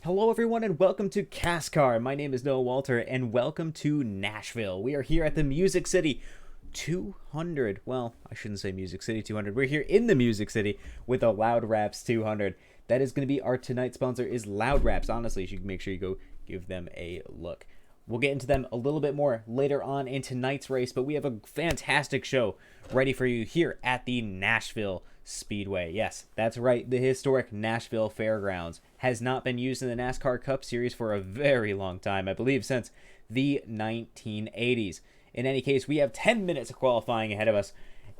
Hello everyone and welcome to CASCAR. My name is Noah Walter and welcome to Nashville. We are here at the Music City 200. Well, I shouldn't say Music City 200. We're here in the Music City with a Loud Raps 200. That is going to be our tonight's sponsor is Loud Raps. Honestly, you should make sure you go give them a look. We'll get into them a little bit more later on in tonight's race, but we have a fantastic show ready for you here at the Nashville Speedway. Yes, that's right. The historic Nashville Fairgrounds has not been used in the NASCAR Cup Series for a very long time, I believe since the 1980s. In any case, we have 10 minutes of qualifying ahead of us,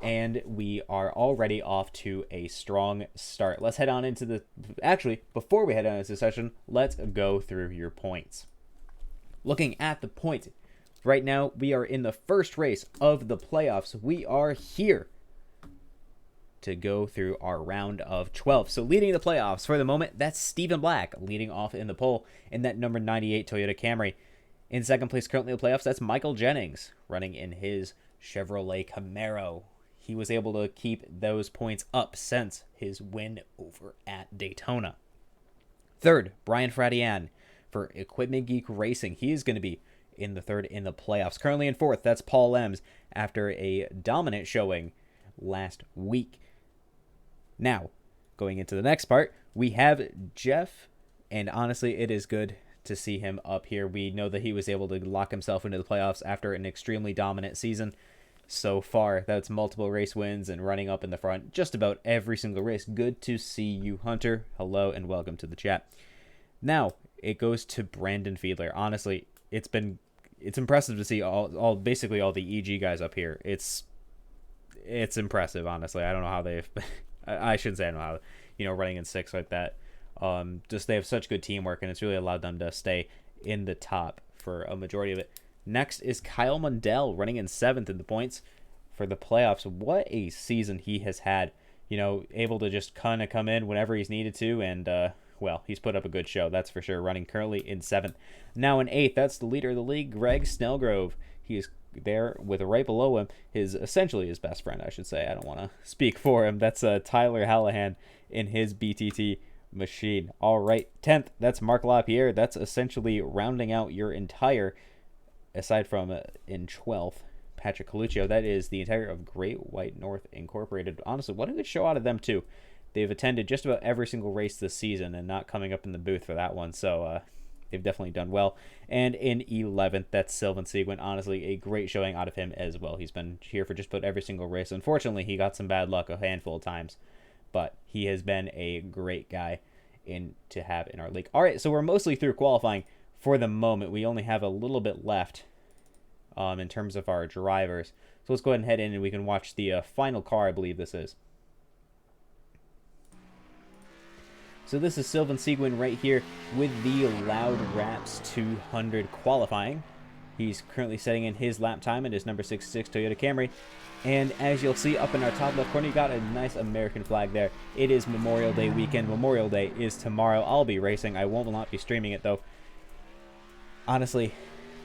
and we are already off to a strong start. Let's head on into the... Actually, before we head on into the session, let's go through your points. Looking at the points, right now we are in the first race of the playoffs. We are here to go through our round of 12. So leading the playoffs for the moment, that's Stephen Black leading off in the pole in that number 98 Toyota Camry. In second place currently in the playoffs, that's Michael Jennings running in his Chevrolet Camaro. He was able to keep those points up since his win over at Daytona. Third, Brian Fradian for Equipment Geek Racing. He is going to be in the third in the playoffs. Currently in fourth, that's Paul Ems after a dominant showing last week. Now, going into the next part, we have Jeff, and honestly, it is good to see him up here. We know that he was able to lock himself into the playoffs after an extremely dominant season so far. That's multiple race wins and running up in the front just about every single race. Good to see you, Hunter. Hello and welcome to the chat. Now, it goes to Brandon Fiedler. Honestly, it's impressive to see basically all the EG guys up here. It's impressive, honestly. I don't know how they've I shouldn't say I don't know how, running in sixth like that. Just they have such good teamwork, and it's really allowed them to stay in the top for a majority of it. Next is Kyle Mundell running in seventh in the points for the playoffs. What a season he has had. Able to just kind of come in whenever he's needed to, and well, he's put up a good show, that's for sure, running currently in seventh. Now in eighth, that's the leader of the league, Greg Snellgrove. He is there with right below him, essentially his best friend, I should say. I don't want to speak for him. That's Tyler Hallahan in his BTT machine. All right, 10th, that's Mark LaPierre. That's essentially rounding out your entire, aside from in 12th, Patrick Coluccio. That is the entire of Great White North Incorporated. Honestly, what a good show out of them, too. They've attended just about every single race this season and not coming up in the booth for that one. So they've definitely done well. And in 11th, that's Sylvan Seguin. Honestly, a great showing out of him as well. He's been here for just about every single race. Unfortunately, he got some bad luck a handful of times. But he has been a great guy to have in our league. All right, so we're mostly through qualifying for the moment. We only have a little bit left in terms of our drivers. So let's go ahead and head in and we can watch the final car, I believe this is. So this is Sylvan Seguin right here with the Loud Raps 200 qualifying. He's currently setting in his lap time in his number 66 Toyota Camry. And as you'll see up in our top left corner, you got a nice American flag there. It is Memorial Day weekend. Memorial Day is tomorrow. I'll be racing. I will not be streaming it though. Honestly,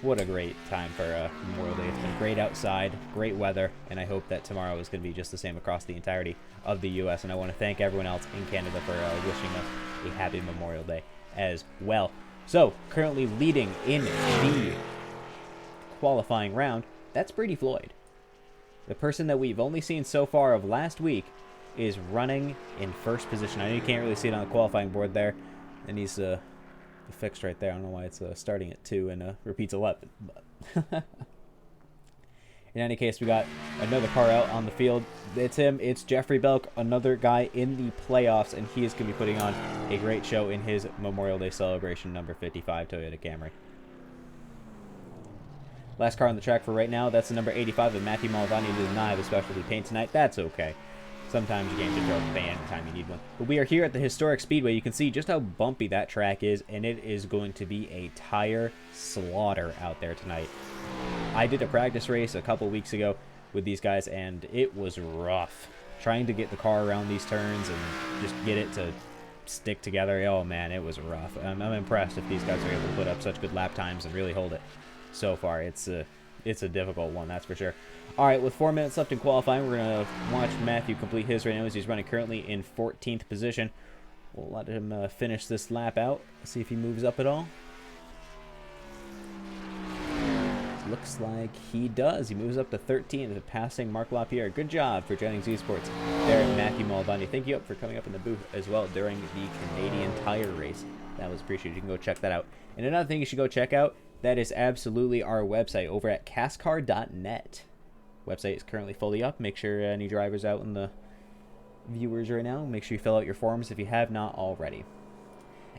what a great time for Memorial Day. It's been great outside, great weather, and I hope that tomorrow is going to be just the same across the entirety of the U.S. And I want to thank everyone else in Canada for wishing us a happy Memorial Day as well. So, currently leading in the qualifying round, that's Brady Floyd. The person that we've only seen so far of last week is running in first position. I know you can't really see it on the qualifying board there, and he's fixed right there. I don't know why it's starting at 2 and repeats 11. But in any case, we got another car out on the field. It's him. It's Jeffrey Belk, another guy in the playoffs, and he is going to be putting on a great show in his Memorial Day celebration number 55 Toyota Camry. Last car on the track for right now, that's the number 85 of Matthew Malavani. Does not have a specialty paint tonight. That's okay. Sometimes you can't just throw a fan anytime you need one. But we are here at the historic speedway. You can see just how bumpy that track is, and it is going to be a tire slaughter out there tonight. I did a practice race a couple weeks ago with these guys, and it was rough. Trying to get the car around these turns and just get it to stick together. Oh man, it was rough. I'm impressed if these guys are able to put up such good lap times and really hold it so far. It's a difficult one, that's for sure. All right, with 4 minutes left in qualifying, we're going to watch Matthew complete his right now as he's running currently in 14th position. We'll let him finish this lap out. See if he moves up at all. Looks like he does. He moves up to 13th, passing Mark LaPierre. Good job for Jennings Esports there at Matthew Malabani. Thank you for coming up in the booth as well during the Canadian Tire race. That was appreciated. You can go check that out. And another thing you should go check out, that is absolutely our website over at CASCAR.net. Website is currently fully up. Make sure any drivers out in the viewers right now, make sure you fill out your forms if you have not already.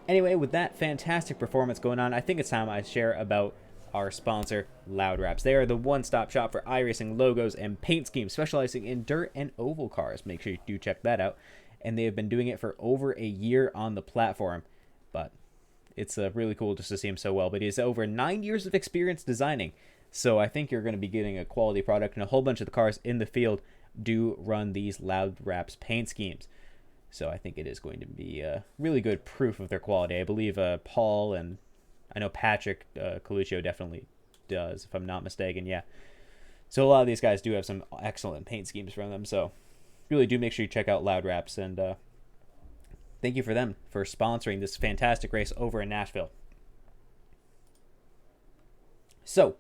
Anyway, with that fantastic performance going on, I think it's time I share about our sponsor, Loud Wraps. They are the one-stop shop for iRacing logos and paint schemes, specializing in dirt and oval cars. Make sure you do check that out. And they have been doing it for over a year on the platform. But it's really cool just to see him so well. But he has over 9 years of experience designing. So I think you're going to be getting a quality product, and a whole bunch of the cars in the field do run these Loud Wraps paint schemes. So I think it is going to be really good proof of their quality. I believe Paul and I know Patrick Coluccio definitely does, if I'm not mistaken. Yeah. So a lot of these guys do have some excellent paint schemes from them. So really do make sure you check out Loud Wraps. And thank you for them for sponsoring this fantastic race over in Nashville. So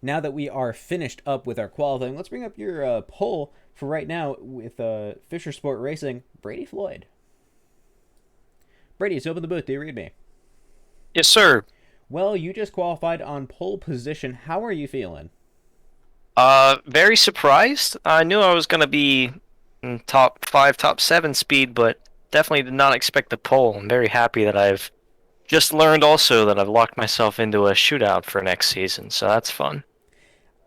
now that we are finished up with our qualifying, let's bring up your poll for right now with Fisher Sport Racing, Brady Floyd. Brady, it's open the booth. Do you read me? Yes, sir. Well, you just qualified on pole position. How are you feeling? Very surprised. I knew I was gonna be in top 5, top 7 speed, but definitely did not expect the pole. I'm very happy that I've just learned also that I've locked myself into a shootout for next season, so that's fun.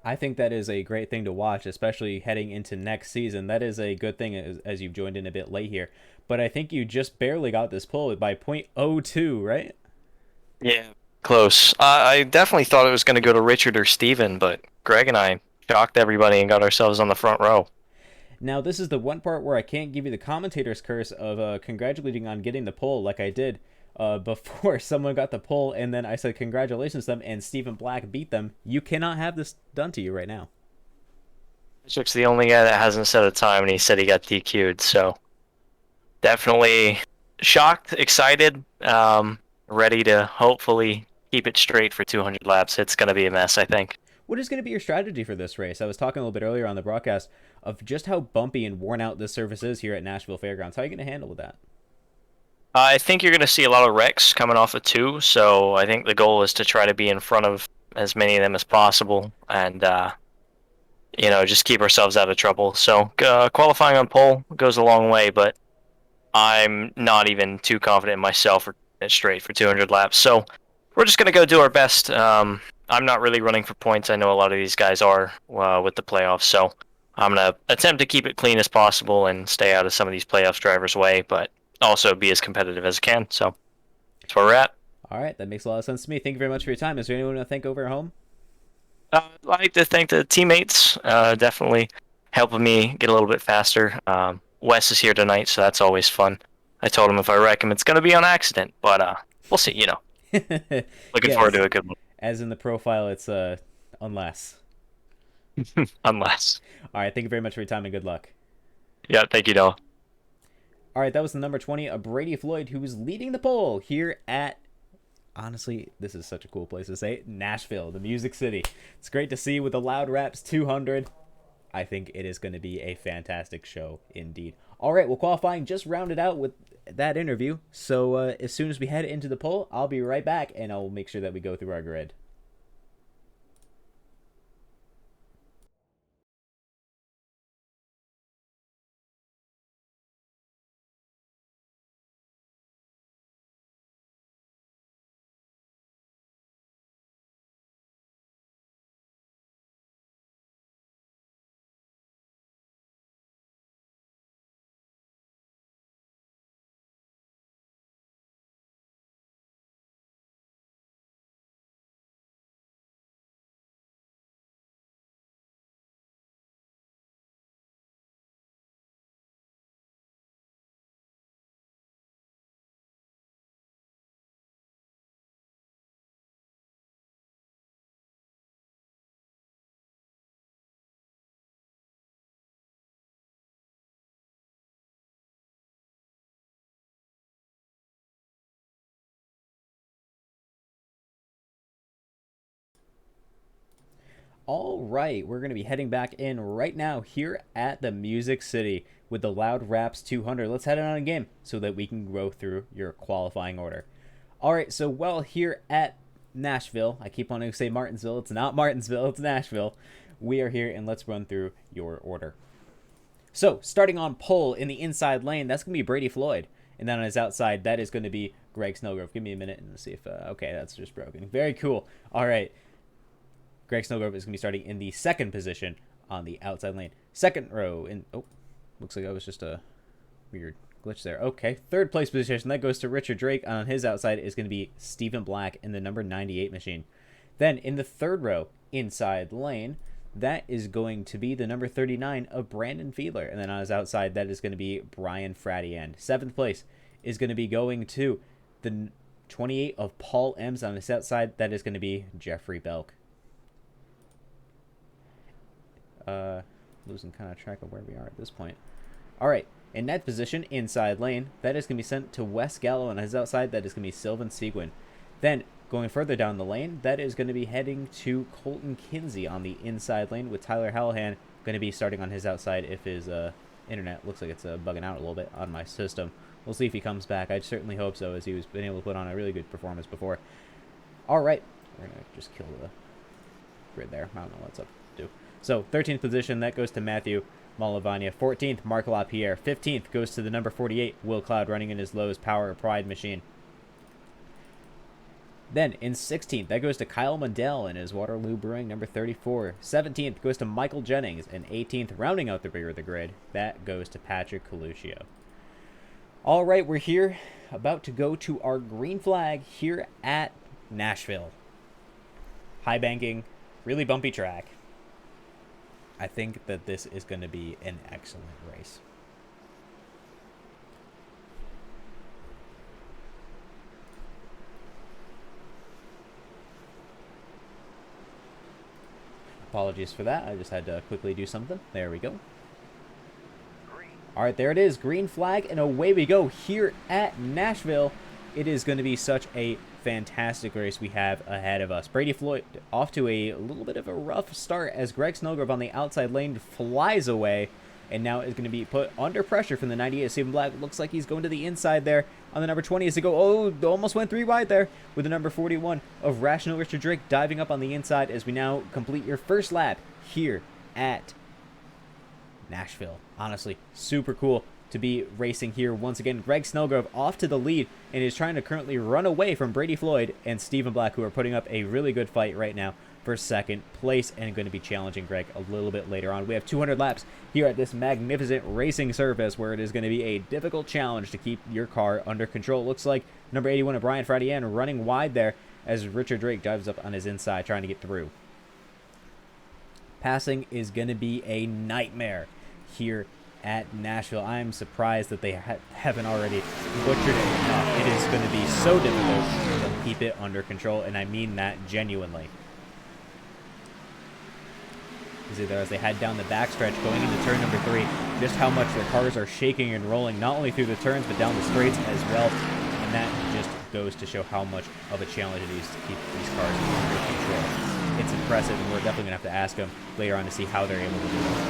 I think that is a great thing to watch, especially heading into next season. That is a good thing as you've joined in a bit late here. But I think you just barely got this pole by .02, right? Yeah, close. I definitely thought it was gonna go to Richard or Steven, but Greg and I shocked everybody and got ourselves on the front row. Now, this is the one part where I can't give you the commentator's curse of congratulating on getting the pole like I did before someone got the pole, and then I said congratulations to them, and Stephen Black beat them. You cannot have this done to you right now. Richard's the only guy that hasn't set a time, and he said he got DQ'd, so definitely shocked, excited, ready to hopefully keep it straight for 200 laps. It's going to be a mess, I think. What is going to be your strategy for this race? I was talking a little bit earlier on the broadcast of just how bumpy and worn out this surface is here at Nashville Fairgrounds. How are you going to handle with that? I think you're going to see a lot of wrecks coming off of 2, so I think the goal is to try to be in front of as many of them as possible and, just keep ourselves out of trouble. So qualifying on pole goes a long way, but I'm not even too confident in myself for straight for 200 laps. So we're just going to go do our best. I'm not really running for points. I know a lot of these guys are with the playoffs, so I'm going to attempt to keep it clean as possible and stay out of some of these playoffs drivers' way, but also be as competitive as I can. So that's where we're at. All right, that makes a lot of sense to me. Thank you very much for your time. Is there anyone to thank over at home? I'd like to thank the teammates, definitely helping me get a little bit faster. Wes is here tonight, so that's always fun. I told him if I wreck him, it's going to be on accident, but we'll see, Looking forward Yes. to a good one. As in the profile, it's unless. Unless. All right, thank you very much for your time and good luck. Yeah, thank you, Noah. All right, that was the number 20, Brady Floyd, who was leading the poll here at, honestly, this is such a cool place to say, Nashville, the Music City. It's great to see with the Loud Wraps 200. I think it is going to be a fantastic show indeed. All right, well, qualifying just rounded out with that interview. So as soon as we head into the poll, I'll be right back, and I'll make sure that we go through our grid. All right, we're going to be heading back in right now here at the Music City with the Loud Raps 200. Let's head on a game so that we can go through your qualifying order. All right, so while here at Nashville, I keep wanting to say Martinsville. It's not Martinsville, it's Nashville. We are here, and let's run through your order. So, starting on pole in the inside lane, that's going to be Brady Floyd. And then on his outside, that is going to be Greg Snellgrove. Give me a minute and see if... okay, that's just broken. Very cool. All right. Greg Snellgrove is going to be starting in the second position on the outside lane. Second row in... Oh, looks like that was just a weird glitch there. Okay, third place position. That goes to Richard Drake. On his outside is going to be Stephen Black in the number 98 machine. Then in the third row, inside lane, that is going to be the number 39 of Brandon Fiedler. And then on his outside, that is going to be Brian Fradian. Seventh place is going to be going to the 28 of Paul Ems. On his outside, that is going to be Jeffrey Belk. Losing kind of track of where we are at this point. All right, in that position, inside lane, that is going to be sent to Wes Gallo, and on his outside, that is going to be Sylvan Seguin. Then, going further down the lane, that is going to be heading to Colton Kinsey on the inside lane, with Tyler Hallahan going to be starting on his outside if his internet looks like it's bugging out a little bit on my system. We'll see if he comes back. I certainly hope so, as he was been able to put on a really good performance before. All right, we're going to just kill the grid there. I don't know what's up to do. So, 13th position, that goes to Matthew Malavagna. 14th, Marc LaPierre. 15th goes to the number 48, Will Cloud, running in his Lowe's Power Pride machine. Then, in 16th, that goes to Kyle Mundell in his Waterloo Brewing, number 34. 17th goes to Michael Jennings. And 18th, rounding out the rear of the grid, that goes to Patrick Coluccio. All right, we're here, about to go to our green flag here at Nashville. High banking, really bumpy track. I think that this is going to be an excellent race. Apologies for that. I just had to quickly do something. There we go. All right, there it is. Green flag, and away we go here at Nashville. It is going to be such a fantastic race we have ahead of us. Brady Floyd off to a little bit of a rough start as Greg Snellgrove on the outside lane flies away, and now is going to be put under pressure from the 98 Stephen Black. Looks like he's going to the inside there on the number 20 as they go. Oh, almost went 3 wide there with the number 41 of Rational Richard Drake diving up on the inside as we now complete your first lap here at Nashville. Honestly, super cool to be racing here once again. Greg Snellgrove off to the lead and is trying to currently run away from Brady Floyd and Stephen Black, who are putting up a really good fight right now for second place and going to be challenging Greg a little bit later on. We have 200 laps here at this magnificent racing surface where it is going to be a difficult challenge to keep your car under control. Looks like number 81 of Brian Fradian running wide there as Richard Drake dives up on his inside trying to get through. Passing is going to be a nightmare here at Nashville. I'm surprised that they haven't already butchered it enough. It is going to be so difficult to keep it under control, and I mean that genuinely. As they head down the backstretch going into turn number 3, just how much their cars are shaking and rolling, not only through the turns, but down the straights as well. And that just goes to show how much of a challenge it is to keep these cars under control. It's impressive, and we're definitely going to have to ask them later on to see how they're able to do it.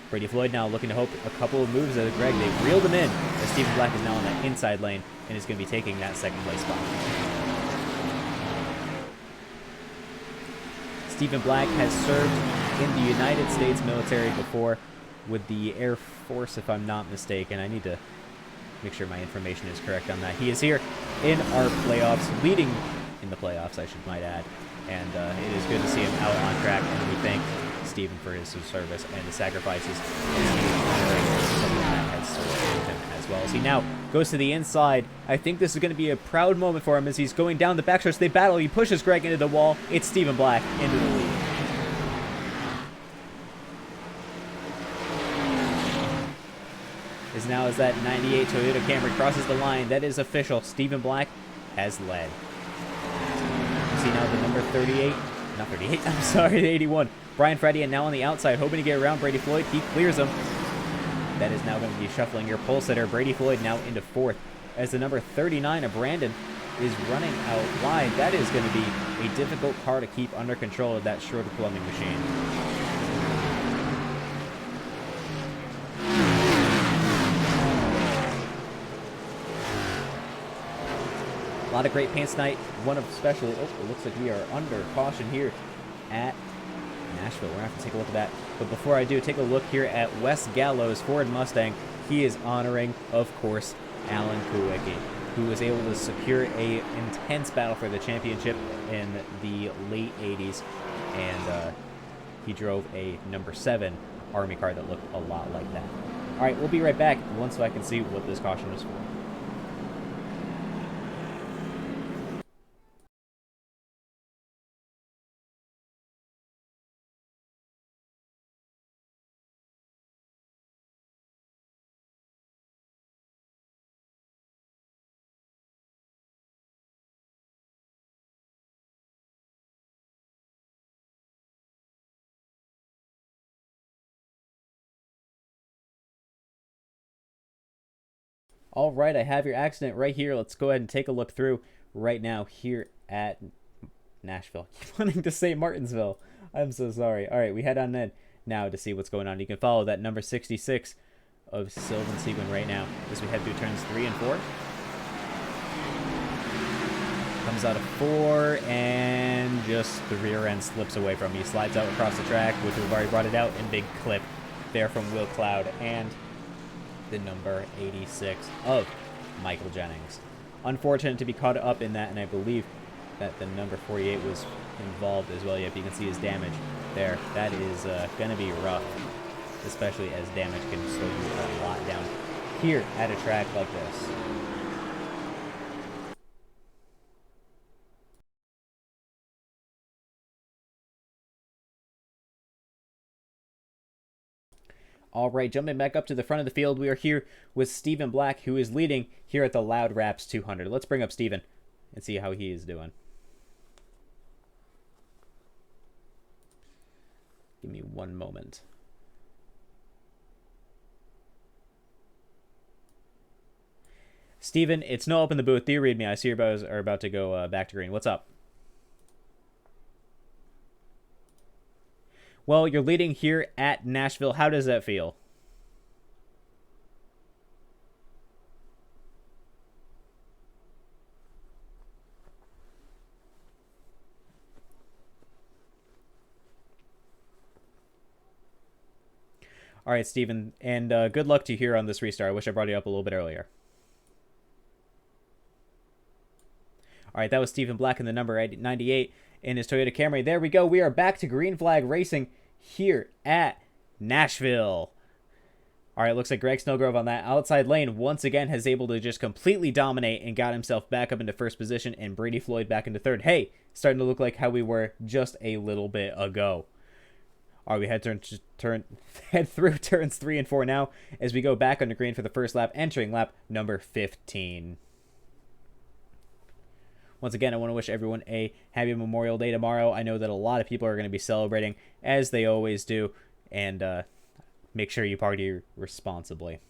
Brady Floyd now looking to hope a couple of moves out of Greg. They've reeled him in as Stephen Black is now on that inside lane and is going to be taking that second place spot. Stephen Black has served in the United States military before with the Air Force, if I'm not mistaken. I need to make sure my information is correct on that. He is here in our playoffs, leading in the playoffs, I should might add. And it is good to see him out on track, and we thank Stephen for his service and the sacrifices that has served him as well. As he now goes to the inside, I think this is going to be a proud moment for him as he's going down the backstretch. They battle. He pushes Greg into the wall. It's Stephen Black into the lead. As that 98 Toyota Camry crosses the line, that is official. Stephen Black has led. You see now the number 38, not 38, I'm sorry, the 81. Brian Fradian now on the outside, hoping to get around Brady Floyd. He clears him. That is now going to be shuffling your pole sitter. Brady Floyd now into 4th as the number 39 of Brandon is running out wide. That is going to be a difficult car to keep under control of that Schroeder plumbing machine. A lot of great paints tonight. One of especially, it looks like we are under caution here at Nashville. We're going to have to take a look at that. But before I do, take a look here at Wes Gallo's Ford Mustang. He is honoring, of course, Alan Kulwicki, who was able to secure a intense battle for the championship in the late 80s. And he drove a number 7 Army car that looked a lot like that. All right, we'll be right back once I can see what this caution was for. All right, I have your accident right here. Let's go ahead and take a look through right now here at Nashville. I keep wanting to say Martinsville. I'm so sorry. All right, we head on in now to see what's going on. You can follow that number 66 of Sylvan Seguin right now as we head through turns 3 and 4. Comes out of 4 and just the rear end slips away from me. Slides out across the track, which we've already brought it out in big clip there from Will Cloud and the number 86 of Michael Jennings. Unfortunate to be caught up in that, and I believe that the number 48 was involved as well. Yep, you can see his damage there. That is going to be rough, especially as damage can slow you a lot down here at a track like this. All right, jumping back up to the front of the field, we are here with Stephen Black, who is leading here at the Loud Raps 200. Let's bring up Stephen and see how he is doing. Give me one moment. Stephen, it's no up in the booth. Do you read me? I see your bows are about to go back to green. What's up? Well, you're leading here at Nashville. How does that feel? All right, Stephen, and good luck to you here on this restart. I wish I brought you up a little bit earlier. All right, that was Stephen Black in the number 98 in his Toyota Camry. There we go. We are back to green flag racing here at Nashville. All right, looks like Greg Snellgrove on that outside lane once again has able to just completely dominate and got himself back up into first position, and Brady Floyd back into third. Hey, starting to look like how we were just a little bit ago. All right, we head through turns 3 and 4 now as we go back under green for the first lap, entering lap number 15. Once again, I want to wish everyone a happy Memorial Day tomorrow. I know that a lot of people are going to be celebrating, as they always do, and make sure you party responsibly.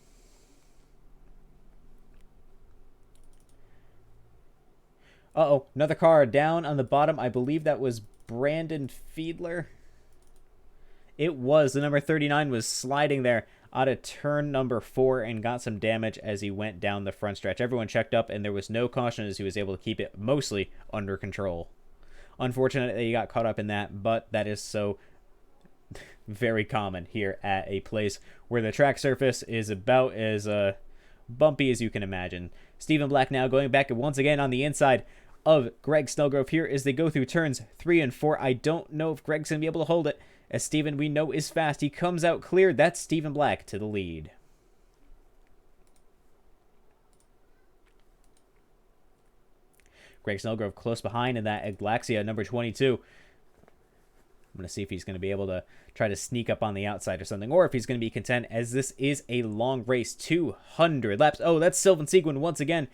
Uh-oh, another car down on the bottom. I believe that was Brandon Fiedler. It was. The number 39 was sliding there out of turn number 4 and got some damage as he went down the front stretch. Everyone checked up, and there was no caution as he was able to keep it mostly under control. Unfortunately, he got caught up in that, but that is so very common here at a place where the track surface is about as bumpy as you can imagine. Stephen Black now going back once again on the inside of Greg Snellgrove here as they go through turns 3 and 4. I don't know if Greg's going to be able to hold it, as Stephen, we know, is fast. He comes out clear. That's Stephen Black to the lead. Greg Snellgrove close behind in that Aglaxia number 22. I'm going to see if he's going to be able to try to sneak up on the outside or something, or if he's going to be content, as this is a long race, 200 laps. Oh, that's Sylvan Seguin once again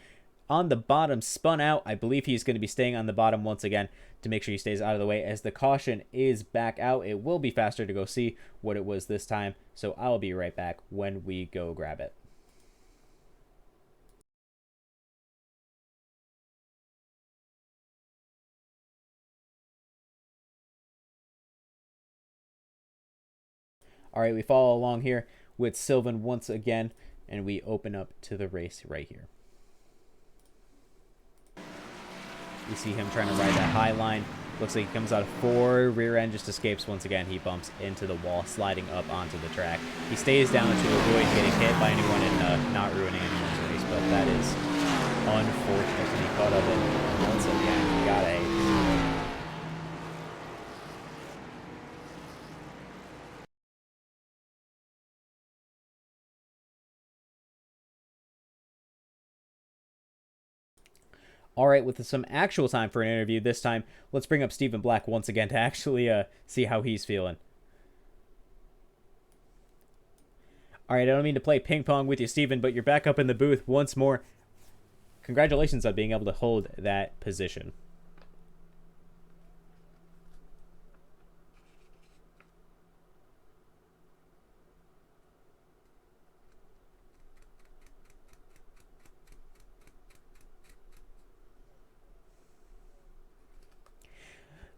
on the bottom, spun out. I believe he's going to be staying on the bottom once again to make sure he stays out of the way, as the caution is back out. It will be faster to go see what it was this time, so I'll be right back when we go grab it. All right, we follow along here with Sylvan once again, and we open up to the race right here. We see him trying to ride that high line. Looks like he comes out of 4, rear end just escapes once again. He bumps into the wall, sliding up onto the track. He stays down to avoid getting hit by anyone and not ruining anyone's race, but that is unfortunate to be caught up in. Once again, gotta hate. All right, with some actual time for an interview this time, let's bring up Stephen Black once again to actually see how he's feeling. All right, I don't mean to play ping pong with you, Stephen, but you're back up in the booth once more. Congratulations on being able to hold that position.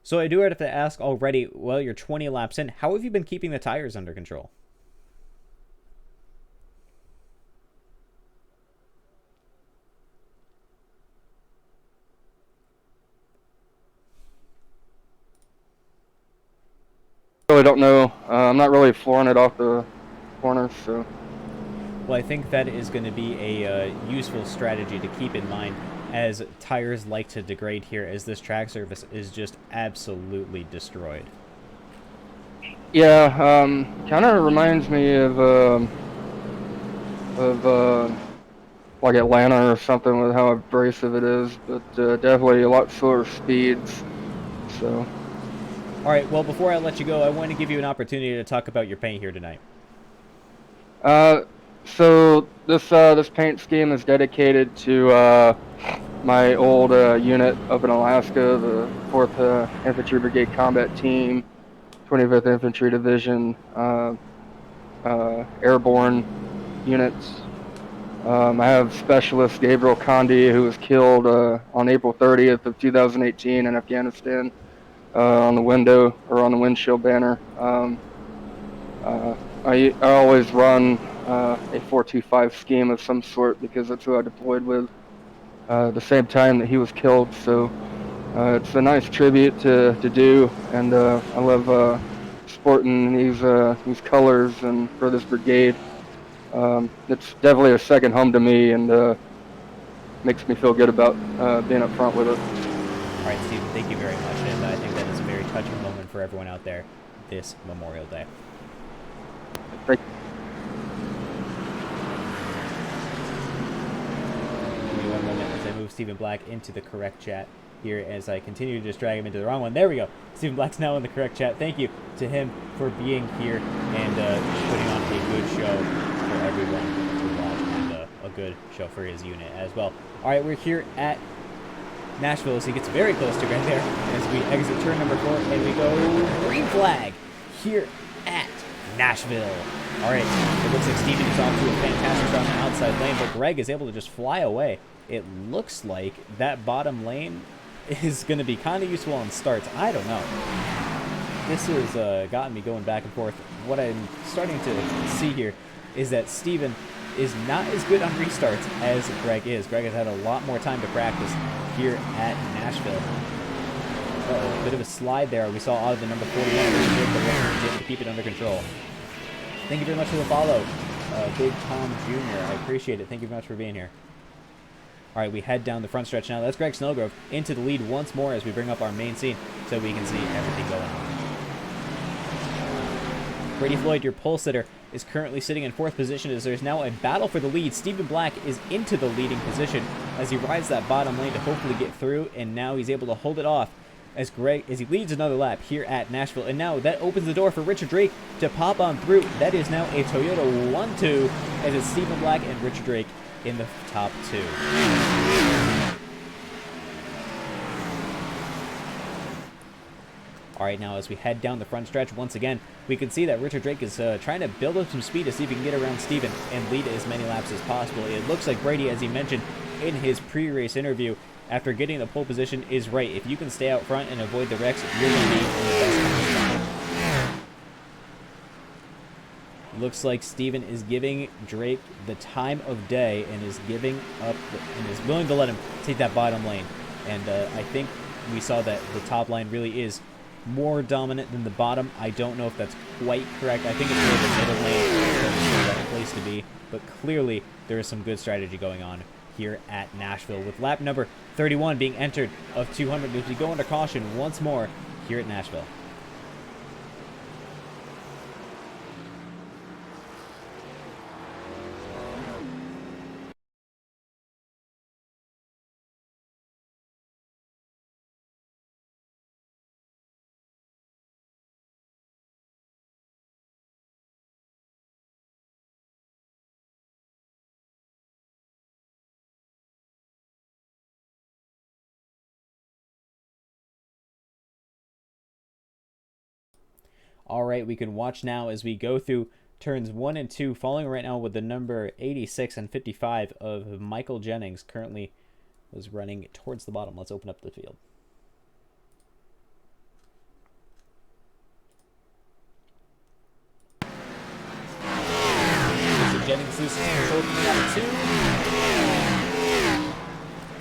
So I do have to ask already, well, you're 20 laps in. How have you been keeping the tires under control? Really don't know. I'm not really flooring it off the corners, so. Well, I think that is going to be a useful strategy to keep in mind, as tires like to degrade here, as this track surface is just absolutely destroyed. Yeah, kind of reminds me of like Atlanta or something with how abrasive it is, but definitely a lot slower speeds. So. All right. Well, before I let you go, I want to give you an opportunity to talk about your paint here tonight. So this paint scheme is dedicated to my old unit up in Alaska, the 4th Infantry Brigade Combat Team, 25th Infantry Division, airborne units. I have Specialist Gabriel Condi, who was killed on April 30th of 2018 in Afghanistan on the windshield banner. I always run a 425 scheme of some sort because that's who I deployed with the same time that he was killed. So it's a nice tribute to do, and I love sporting these colors and for this brigade. It's definitely a second home to me, and makes me feel good about being up front with it. All right, Stephen, thank you very much, and I think that is a very touching moment for everyone out there this Memorial Day. Thank you. Give me one moment as I move Stephen Black into the correct chat here, as I continue to just drag him into the wrong one. There we go. Stephen Black's now in the correct chat. Thank you to him for being here and putting on a good show for everyone to watch, and a good show for his unit as well. All right, we're here at Nashville, as he gets very close to right there as we exit turn number 4, and we go green flag here at Nashville. All right, it looks like Steven is off to a fantastic start on the outside lane, but Greg is able to just fly away. It looks like that bottom lane is going to be kind of useful on starts. I don't know. This has gotten me going back and forth. What I'm starting to see here is that Steven is not as good on restarts as Greg is. Greg has had a lot more time to practice here at Nashville. Uh-oh, bit of a slide there. We saw out of the number 41, was able to keep it under control. Thank you very much for the follow, Big Tom Jr. I appreciate it. Thank you very much for being here. All right, we head down the front stretch now. That's Greg Snellgrove into the lead once more as we bring up our main scene so we can see everything going on. Brady Floyd, your pole sitter, is currently sitting in 4th position as there's now a battle for the lead. Stephen Black is into the leading position as he rides that bottom lane to hopefully get through, and now he's able to hold it off as he leads another lap here at Nashville. And now that opens the door for Richard Drake to pop on through. That is now a Toyota 1-2 as it's Stephen Black and Richard Drake in the top 2. All right, now as we head down the front stretch, once again, we can see that Richard Drake is trying to build up some speed to see if he can get around Steven and lead as many laps as possible. It looks like Brady, as he mentioned in his pre-race interview, after getting the pole position, is right. If you can stay out front and avoid the wrecks, you're going to be in the best spot. Looks like Steven is giving Drake the time of day and is giving up and is willing to let him take that bottom lane. And I think we saw that the top line really is more dominant than the bottom. I don't know if that's quite correct. I think it's more the middle lane that is the right place to be. But clearly, there is some good strategy going on here at Nashville, with lap number 31 being entered of 200 as we go under caution once more here at Nashville. All right, we can watch now as we go through turns 1 and 2, following right now with the number 86 and 55 of Michael Jennings, currently was running towards the bottom. Let's open up the field. So Jennings loses control from lap 2.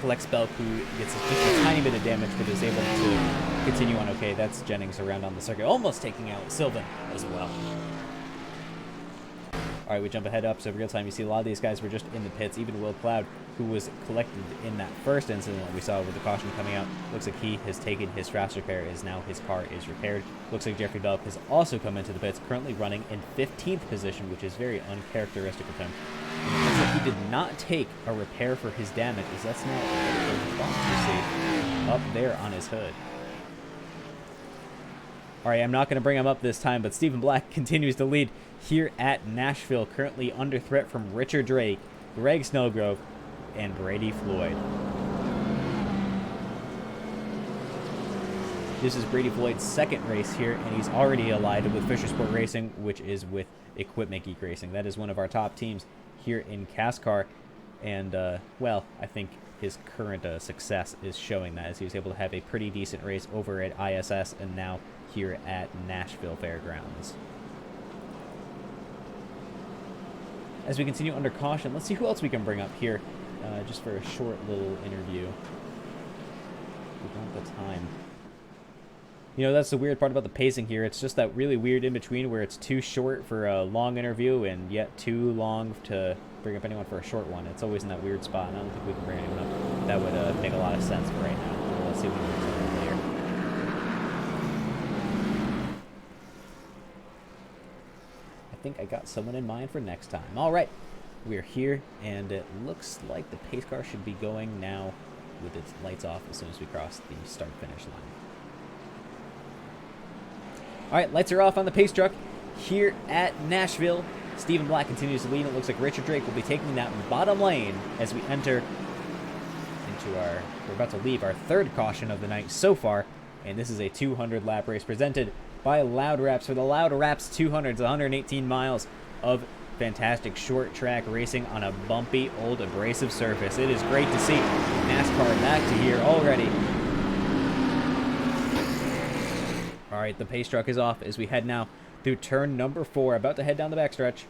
Collects Belk, who gets just a tiny bit of damage, but is able to continue on okay. That's Jennings around on the circuit, almost taking out Sylvan as well. All right, we jump ahead up, so real time, you see a lot of these guys were just in the pits. Even Will Cloud, who was collected in that first incident that we saw with the caution coming out, looks like he has taken his fast repair, as now his car is repaired. Looks like Jeffrey Belk has also come into the pits, currently running in 15th position, which is very uncharacteristic of him. And it looks like he did not take a repair for his damage, as that's not what box you see up there on his hood. All right, I'm not going to bring him up this time, but Stephen Black continues to lead here at Nashville, currently under threat from Richard Drake, Greg Snellgrove, and Brady Floyd. This is Brady Floyd's second race here, and he's already allied with Fisher Sport Racing, which is with Equipment Geek Racing. That is one of our top teams here in CASCAR, and, well, I think his current success is showing that, as he was able to have a pretty decent race over at ISS and now here at Nashville Fairgrounds. As we continue under caution, let's see who else we can bring up here, just for a short little interview. We don't have the time. You know, that's the weird part about the pacing here. It's just that really weird in-between where it's too short for a long interview and yet too long to bring up anyone for a short one. It's always in that weird spot, and I don't think we can bring anyone up. That would make a lot of sense for right now. Let's see if we can bring someone later. I think I got someone in mind for next time. All right, we're here, and it looks like the pace car should be going now with its lights off as soon as we cross the start-finish line. All right, lights are off on the pace truck here at Nashville. Stephen Black continues to lead. It looks like Richard Drake will be taking that bottom lane as we enter into we're about to leave our third caution of the night so far. And this is a 200 lap race presented by Loud Wraps for the Loud Wraps 200s, 118 miles of fantastic short track racing on a bumpy old abrasive surface. It is great to see NASCAR back to here already. All right, the pace truck is off as we head now through turn number 4, about to head down the backstretch.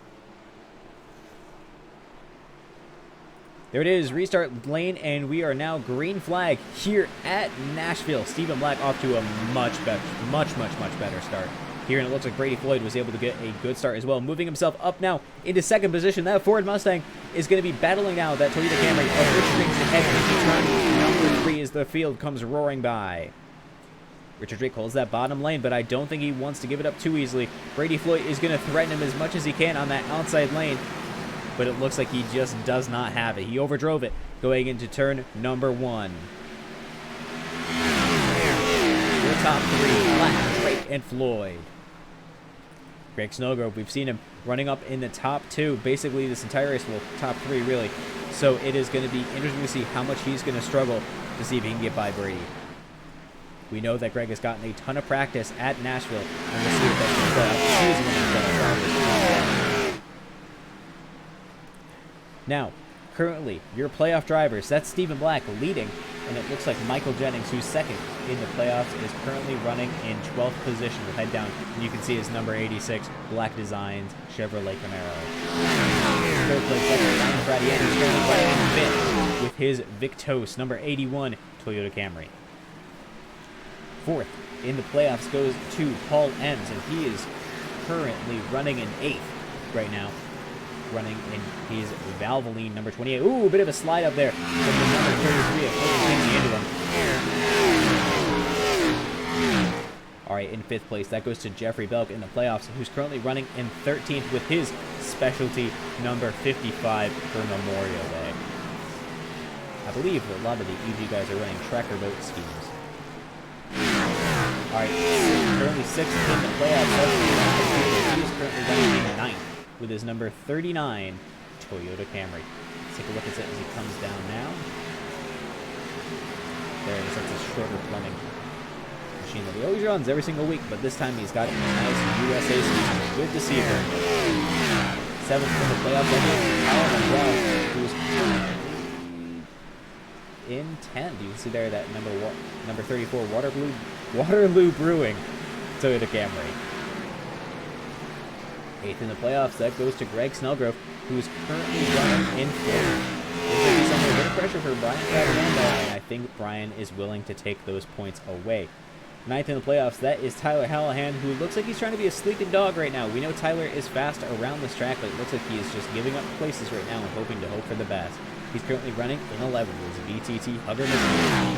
There it is, restart lane, and we are now green flag here at Nashville. Stephen Black off to a much better start here, and it looks like Brady Floyd was able to get a good start as well, moving himself up now into second position. That Ford Mustang is going to be battling now that Toyota Camry of Richard Drake's ahead into turn number 3 as the field comes roaring by. Richard Drake holds that bottom lane, but I don't think he wants to give it up too easily. Brady Floyd is going to threaten him as much as he can on that outside lane, but it looks like he just does not have it. He overdrove it going into turn number 1. The top 3, Black, Drake, and Floyd. Greg Snellgrove, we've seen him running up in the top 2, basically this entire race, well, top 3 really. So it is going to be interesting to see how much he's going to struggle to see if he can get by Brady. We know that Greg has gotten a ton of practice at Nashville, and we'll see if that's going to Now, currently, your playoff drivers, that's Stephen Black leading And it looks like Michael Jennings, who's second in the playoffs, is currently running in 12th position with head down. And you can see his number 86, Black Designs, Chevrolet Camaro. Third place, second, Ryan Fradian is currently running in fifth with his Victos, number 81, Toyota Camry. Fourth in the playoffs goes to Paul Ems, and he is currently running in 8th right now. Running in his Valvoline number 28. Ooh, a bit of a slide up there from the number 33 of Changing into him. All right, in 5th place, that goes to Jeffrey Belk in the playoffs, who's currently running in 13th with his specialty number 55 for Memorial Day. I believe a lot of the EG guys are running tracker boat schemes. All right, currently 6th in the playoffs. He's currently running in 9th with his number 39 Toyota Camry. Let's take a look at it as he comes down now. There it is. That's a shorter plumbing machine that he always runs every single week, but this time he's got it in a nice USA scheme. Good to see her. 7th in the playoffs. Who's in 10th. You can see there that number 34 Waterloo Brewing Toyota Camry. 8th in the playoffs, that goes to Greg Snellgrove, who is currently running in 4th. There's going to be some bit of pressure for Brian Fernando, and I think Brian is willing to take those points away. 9th in the playoffs, that is Tyler Hallahan, who looks like he's trying to be a sleeping dog right now. We know Tyler is fast around this track, but it looks like he is just giving up places right now and hoping to hope for the best. He's currently running in 11th with his VTT Hugger machine.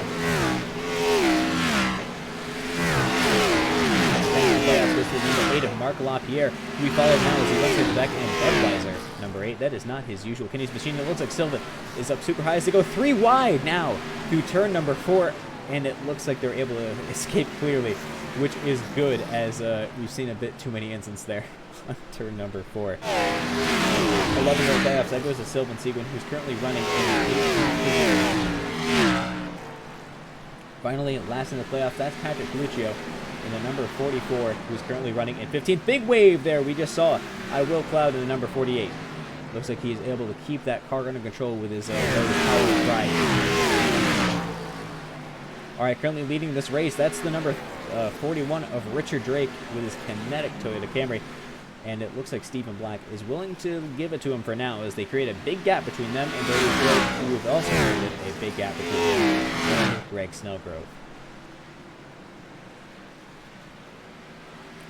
Goes to number 8 of Mark LaPierre, who we follow now as he looks at the back end. Budweiser, number 8. That is not his usual Kenny's machine. It looks like Silva is up super high as they go 3 wide now through turn number 4, and it looks like they're able to escape clearly, which is good, as we've seen a bit too many incidents there on turn number 4. 11th in the playoffs, that goes to Sylvan Seguin, who's currently running in 8th. Finally, last in the playoffs, that's Patrick Lucio in the number 44, who's currently running in 15th. Big wave there we just saw. I Will Cloud in the number 48. Looks like he's able to keep that car under control with his power ride. All right, currently leading this race, that's the number 41 of Richard Drake with his kinetic Toyota Camry. And it looks like Stephen Black is willing to give it to him for now, as they create a big gap between them and Brady Drake, who have also created a big gap between them and Greg Snellgrove.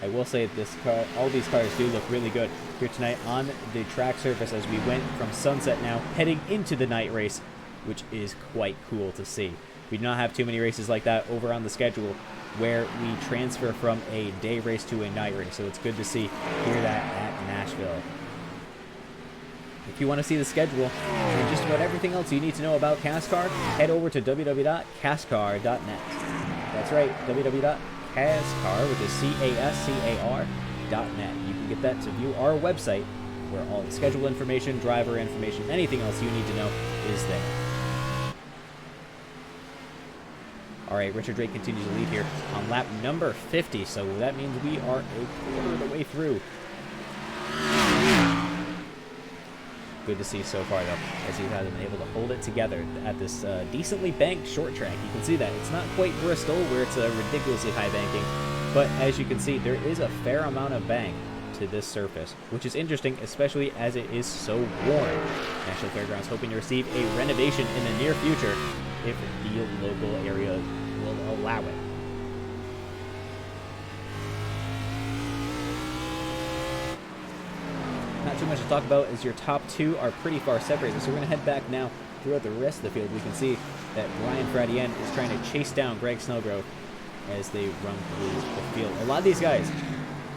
I will say that this car, all these cars do look really good here tonight on the track surface, as we went from sunset now heading into the night race, which is quite cool to see. We do not have too many races like that over on the schedule where we transfer from a day race to a night race, so it's good to see hear that at Nashville. If you want to see the schedule and just about everything else you need to know about CASCAR, head over to www.cascar.net. That's right, www.cascar, which is CASCAR.net. You can get that to view our website, where all the schedule information, driver information, anything else you need to know is there. All right, Richard Drake continues to lead here on lap number 50, so that means we are a quarter of the way through. Good to see so far, though, as he has been able to hold it together at this decently banked short track. You can see that. It's not quite Bristol, where it's a ridiculously high banking, but as you can see, there is a fair amount of bank to this surface, which is interesting, especially as it is so warm. Nashville Fairgrounds hoping to receive a renovation in the near future if the local area will allow it. Not too much to talk about, as your top two are pretty far separated, so we're going to head back now throughout the rest of the field. We can see that Brian Fradian is trying to chase down Greg Snellgrove as they run through the field. A lot of these guys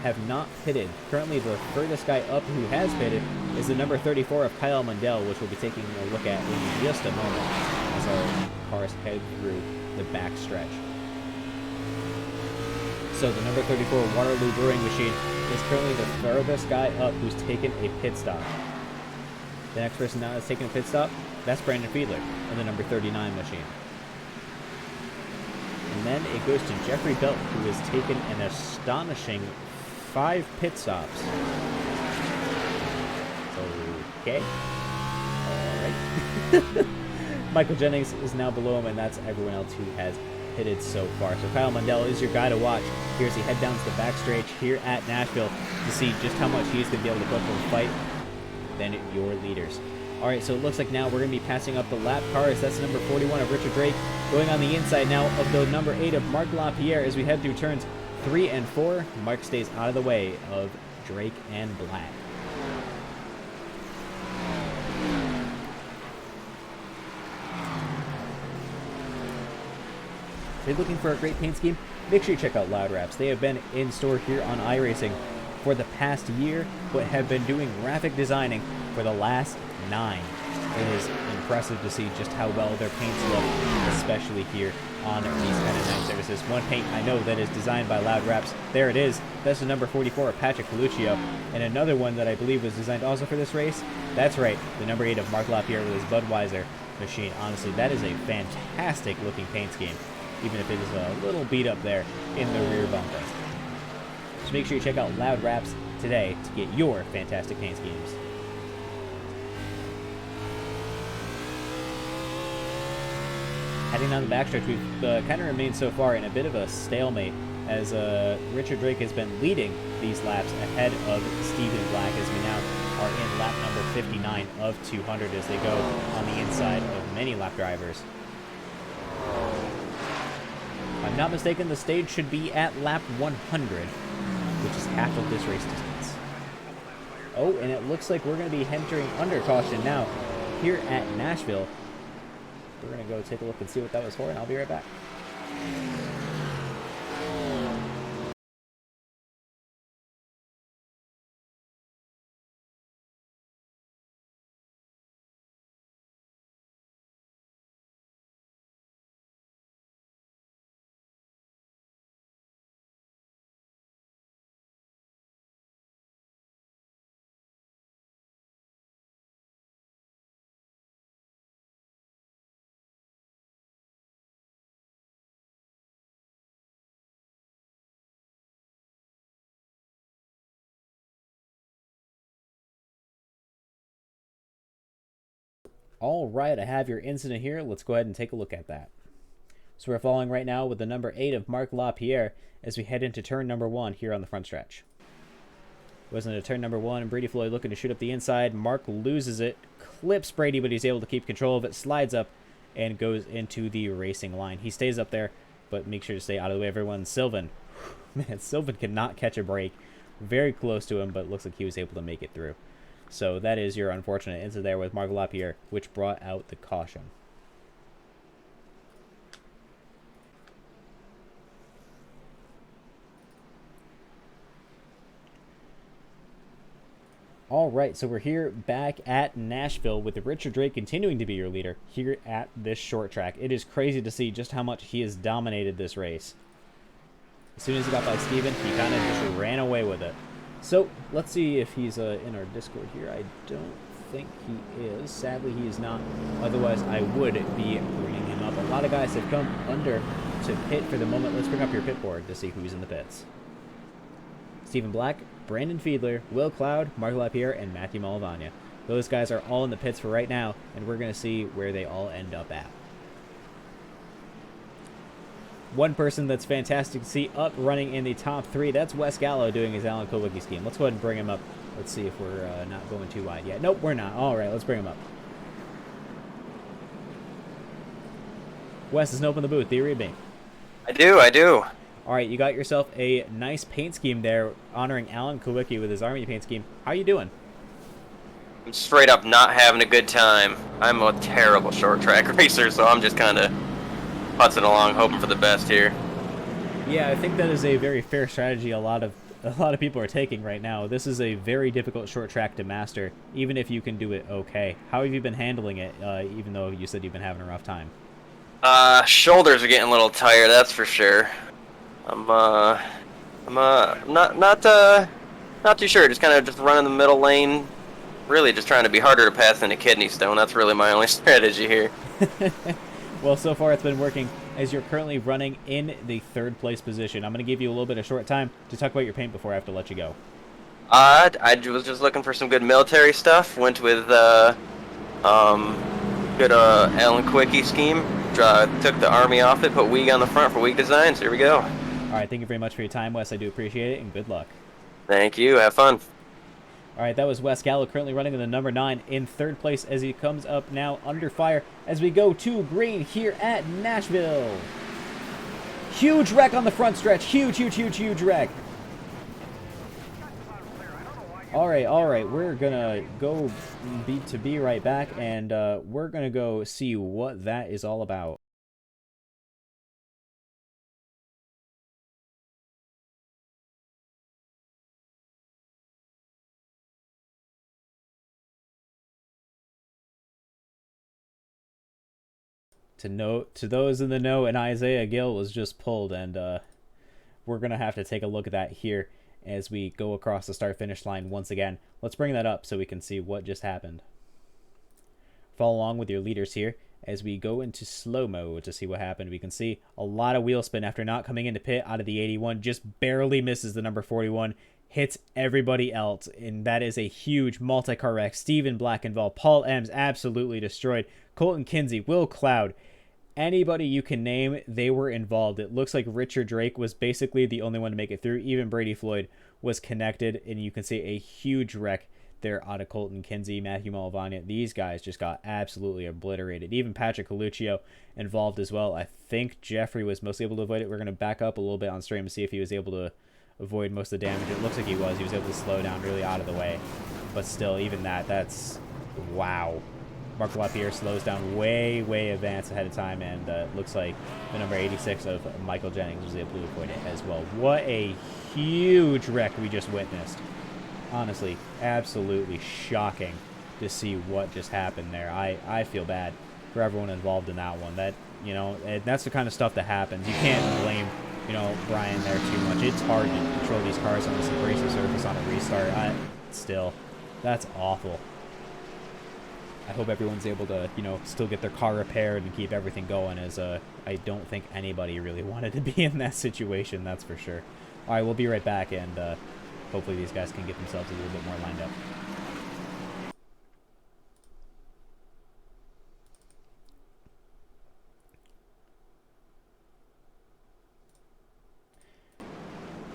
have not pitted. Currently, the furthest guy up who has pitted is the number 34 of Kyle Mundell, which we'll be taking a look at in just a moment as our cars head through the back stretch. So the number 34 Waterloo Brewing machine is currently the furthest guy up who's taken a pit stop. The next person now that's taken a pit stop, that's Brandon Fiedler in the number 39 machine. And then it goes to Jeffrey Belt, who has taken an astonishing 5 pit stops. Okay. Alright. Michael Jennings is now below him, and that's everyone else who has pitted so far. So Kyle Mundell is your guy to watch here as he head down to the backstretch here at Nashville to see just how much he's going to be able to put up a fight than your leaders. All right, so it looks like now we're going to be passing up the lap cars. That's the number 41 of Richard Drake going on the inside now of the number 8 of Mark LaPierre as we head through turns 3 and 4. Mark stays out of the way of Drake and Black. If you're looking for a great paint scheme, make sure you check out Loud Wraps. They have been in store here on iRacing for the past year, but have been doing graphic designing for the last 9. It is impressive to see just how well their paints look, especially here on these kind of night services. One paint I know that is designed by Loud Wraps, there it is. That's the number 44 of Patrick Coluccio. And another one that I believe was designed also for this race, that's right, the number 8 of Mark LaPierre with his Budweiser machine. Honestly, that is a fantastic looking paint scheme, even if it is a little beat up there in the rear bumper. So make sure you check out Loud Wraps today to get your fantastic paint schemes. Heading down the backstretch, we've kind of remained so far in a bit of a stalemate as Richard Drake has been leading these laps ahead of Stephen Black as we now are in lap number 59 of 200 as they go on the inside of many lap drivers. If I'm not mistaken, the stage should be at lap 100, which is half of this race distance. Oh, and it looks like we're going to be entering under caution now here at Nashville. We're going to go take a look and see what that was for, and I'll be right back. All right, I have your incident here. Let's go ahead and take a look at that. So we're following right now with the number 8 of Mark LaPierre as we head into turn number 1 here on the front stretch. Goes into turn number 1, and Brady Floyd looking to shoot up the inside. Mark loses it, clips Brady, but he's able to keep control of it, slides up, and goes into the racing line. He stays up there, but make sure to stay out of the way of everyone. Sylvan. Man, Sylvan cannot catch a break. Very close to him, but it looks like he was able to make it through. So that is your unfortunate incident there with Mark LaPierre, which brought out the caution. All right, so we're here back at Nashville with Richard Drake continuing to be your leader here at this short track. It is crazy to see just how much he has dominated this race. As soon as he got by Steven, he kind of just ran away with it. So let's see if he's in our Discord here. I don't think he is. Sadly, he is not. Otherwise, I would be bringing him up. A lot of guys have come under to pit for the moment. Let's bring up your pit board to see who's in the pits. Stephen Black, Brandon Fiedler, Will Cloud, Mark LaPierre, and Matthew Malavagna. Those guys are all in the pits for right now, and we're going to see where they all end up at. One person that's fantastic to see up running in the top 3, that's Wes Gallo doing his Alan Kulwicki scheme. Let's go ahead and bring him up. Let's see if we're not going too wide yet. Nope, we're not. All right, let's bring him up. Wes, is open the booth. Do you read me? I do. All right, you got yourself a nice paint scheme there honoring Alan Kulwicki with his Army paint scheme. How you doing? I'm straight up not having a good time. I'm a terrible short track racer, so I'm just kind of putzing along, hoping for the best here. Yeah, I think that is a very fair strategy a lot of people are taking right now. This is a very difficult short track to master, even if you can do it okay. How have you been handling it, even though you said you've been having a rough time? Shoulders are getting a little tired, that's for sure. I'm not too sure. Just kind of just running the middle lane. Really just trying to be harder to pass than a kidney stone. That's really my only strategy here. Well, so far it's been working as you're currently running in the 3rd place position. I'm going to give you a little bit of short time to talk about your paint before I have to let you go. I was just looking for some good military stuff. Went with Good Alan Quickie scheme. Took the Army off it, put Weeg on the front for Weeg Designs. Here we go. All right, thank you very much for your time, Wes. I do appreciate it, and good luck. Thank you. Have fun. All right, that was Wes Gallo currently running in the number 9 in 3rd place as he comes up now under fire as we go to green here at Nashville. Huge wreck on the front stretch. Huge wreck. All right. We're going to go be right back, and we're going to go see what that is all about. To those in the know, and Isaiah Gill was just pulled, and we're going to have to take a look at that here as we go across the start-finish line once again. Let's bring that up so we can see what just happened. Follow along with your leaders here as we go into slow-mo to see what happened. We can see a lot of wheel spin after not coming into pit out of the 81. Just barely misses the number 41. Hits everybody else, and that is a huge multi-car wreck. Steven Black involved. Paul Ems absolutely destroyed. Colton Kinsey, Will Cloud. Anybody you can name, they were involved. It looks like Richard Drake was basically the only one to make it through. Even Brady Floyd was connected, and you can see a huge wreck there out of Colton Kinsey, Matthew Malavagna. These guys just got absolutely obliterated. Even Patrick Coluccio involved as well. I think Jeffrey was mostly able to avoid it. We're going to back up a little bit on stream to see if he was able to avoid most of the damage. It looks like he was. He was able to slow down really out of the way. But still, even that's... wow. Mark Lapierre slows down way advanced ahead of time, and it looks like the number 86 of Michael Jennings was able to avoid it as well. What a huge wreck we just witnessed. Honestly, absolutely shocking to see what just happened there. I feel bad for everyone involved in that one. That, that's the kind of stuff that happens. You can't blame, Brian there too much. It's hard to control these cars on this abrasive surface on a restart. Still, that's awful. I hope everyone's able to, still get their car repaired and keep everything going, as I don't think anybody really wanted to be in that situation, that's for sure. All right, we'll be right back, and hopefully these guys can get themselves a little bit more lined up.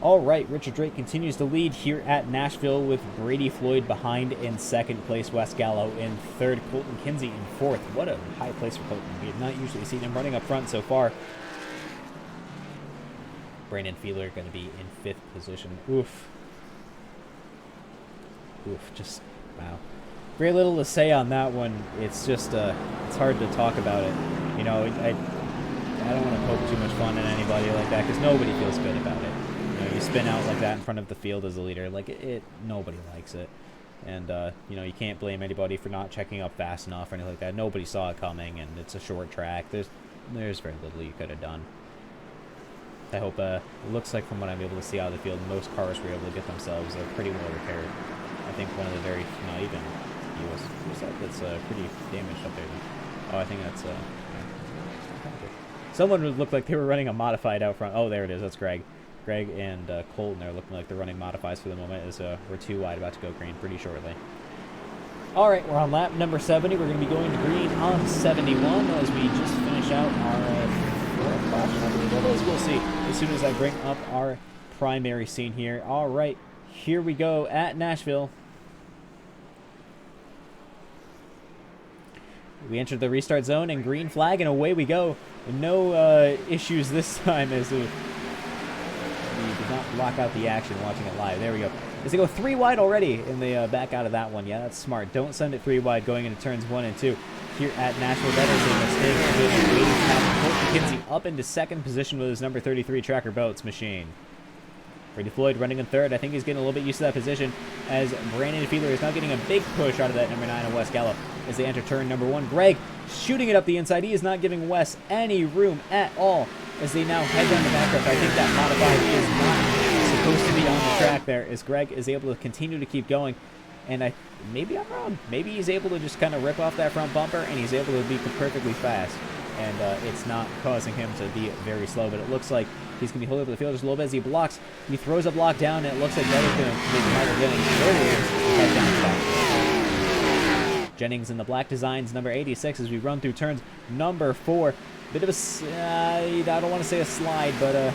All right, Richard Drake continues to lead here at Nashville with Brady Floyd behind in 2nd place, Wes Gallo in 3rd, Colton Kinsey in 4th. What a high place for Colton. We have not usually seen him running up front so far. Brandon Feeler going to be in 5th position. Oof, just, wow. Very little to say on that one. It's just, it's hard to talk about it. I don't want to poke too much fun at anybody like that, because nobody feels good about it. You spin out like that in front of the field as a leader, like nobody likes it. And you can't blame anybody for not checking up fast enough or anything like that. Nobody saw it coming, and it's a short track. There's very little you could have done. I hope it looks like, from what I'm able to see out of the field, most cars were able to get themselves pretty well repaired. I think one of the very, even he was that's pretty damaged up there. Oh, I think that's someone would look like they were running a modified out front. Oh, there it is. That's Greg. Greg and Colton are looking like they're running modifies for the moment, as we're 2 wide, about to go green pretty shortly. All right, we're on lap number 70. We're going to be going to green on 71 as we just finish out our 4th caution, I believe it is. We'll see as soon as I bring up our primary scene here. All right, here we go at Nashville. We entered the restart zone and green flag, and away we go. No issues this time, as we did not block out the action watching it live. There we go. As they go 3 wide already, and they back out of that one. Yeah, that's smart. Don't send it 3 wide going into turns 1 and 2 here at Nashville. That is a mistake. Colton Kinsey up into 2nd position with his number 33 Tracker Boats machine. Brady Floyd running in 3rd. I think he's getting a little bit used to that position, as Brandon Feeler is now getting a big push out of that number 9 of Wes Gallo as they enter turn number 1. Greg shooting it up the inside. He is not giving Wes any room at all as they now head down the backstretch. I think that modified is not supposed to be on the track there, as Greg is able to continue to keep going. And maybe I'm wrong. Maybe he's able to just kind of rip off that front bumper, and he's able to be perfectly fast. And it's not causing him to be very slow, but it looks like he's going to be holding up the field just a little bit as he blocks. He throws a block down, and it looks like that is going to make Michael Jennings. There he is. Head down the back. Jennings in the black designs, number 86, as we run through turns number 4. Bit of a, I don't want to say a slide, but a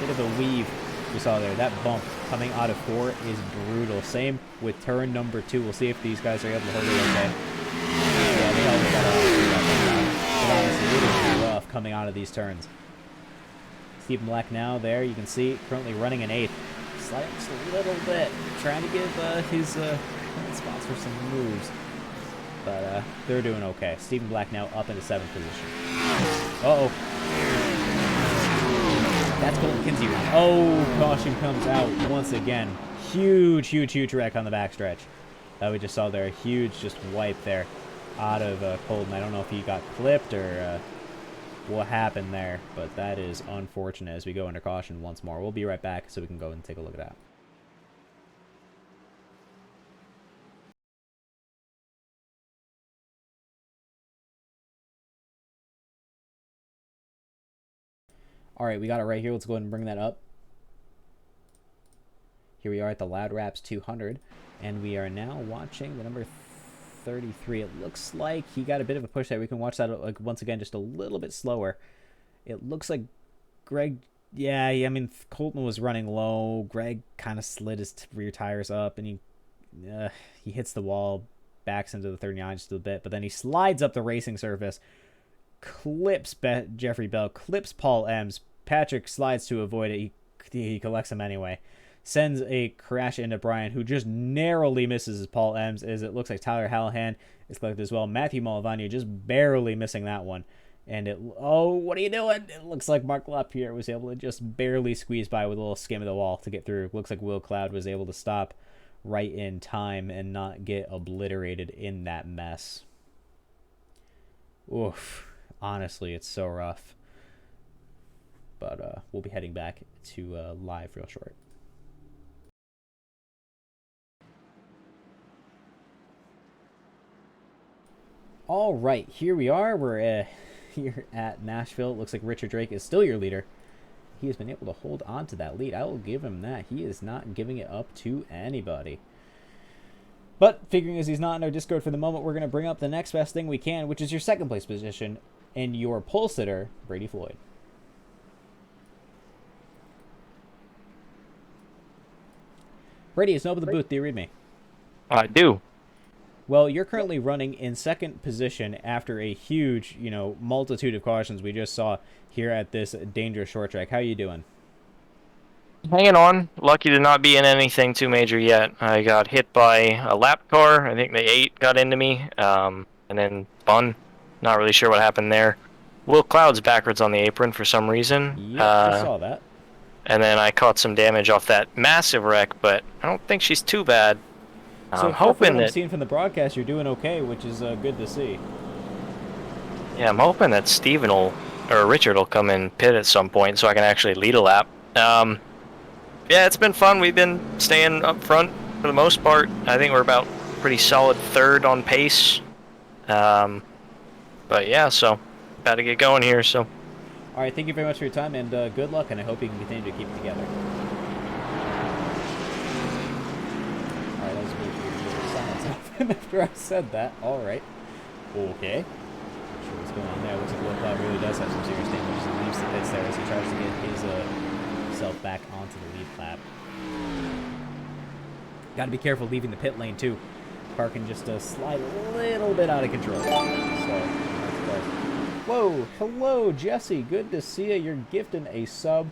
bit of a weave we saw there. That bump coming out of 4 is brutal. Same with turn number 2. We'll see if these guys are able to hold it okay. Yeah, they always got to, but honestly, it is rough coming out of these turns. Stephen Black now there, you can see, currently running in 8th. Sliding just a little bit, trying to give his current spots for some moves. But they're doing okay. Stephen Black now up into 7th position. Uh-oh. That's Colton Kinsey run. Oh, caution comes out once again. Huge, huge, huge wreck on the backstretch. We just saw there. A huge just wipe there out of Colton. I don't know if he got clipped or what happened there, but that is unfortunate as we go under caution once more. We'll be right back so we can go and take a look at that. All right, we got it right here. Let's go ahead and bring that up. Here we are at the Loud Raps 200, and we are now watching the number 33. It looks like he got a bit of a push there. We can watch that like once again just a little bit slower. It looks like Greg, yeah, I mean, Colton was running low. Greg kind of slid his rear tires up, and he hits the wall, backs into the 39 just a bit, but then he slides up the racing surface, clips Jeffrey Bell, clips Paul Ems. Patrick slides to avoid it. He collects him anyway. Sends a crash into Brian, who just narrowly misses Paul Ems, as it looks like Tyler Hallahan is collected as well. Matthew Malavagna just barely missing that one. And oh, what are you doing? It looks like Mark LaPierre was able to just barely squeeze by with a little skim of the wall to get through. Looks like Will Cloud was able to stop right in time and not get obliterated in that mess. Oof. Honestly, it's so rough. But we'll be heading back to live real short. All right, here we are. We're here at Nashville. It looks like Richard Drake is still your leader. He has been able to hold on to that lead. I will give him that. He is not giving it up to anybody. But figuring as he's not in our Discord for the moment, we're going to bring up the next best thing we can, which is your second place position and your pole sitter, Brady Floyd. Brady, it's open the booth. Do you read me? I do. Well, you're currently running in second position after a huge, multitude of cautions we just saw here at this dangerous short track. How are you doing? Hanging on. Lucky to not be in anything too major yet. I got hit by a lap car. I think the 8 got into me. And then spun. Not really sure what happened there. Will Cloud's backwards on the apron for some reason. Yep, I saw that. And then I caught some damage off that massive wreck, but I don't think she's too bad. So I'm hoping that I'm seeing from the broadcast, you're doing okay, which is good to see. Yeah, I'm hoping that Steven or Richard will come in pit at some point so I can actually lead a lap. Yeah, it's been fun. We've been staying up front for the most part. I think we're about pretty solid third on pace. But yeah, so got to get going here. So. All right, thank you very much for your time, and good luck, and I hope you can continue to keep it together. All right, that was a good silence off him after I said that. All right. Okay. Not sure what's going on there. Looks like Will Cloud really does have some serious damage. He leaves the pits there as he tries to get his self back onto the lead lap. Got to be careful leaving the pit lane, too. Car can just slide a little bit out of control. So, whoa, hello, Jesse. Good to see you. You're gifting a sub.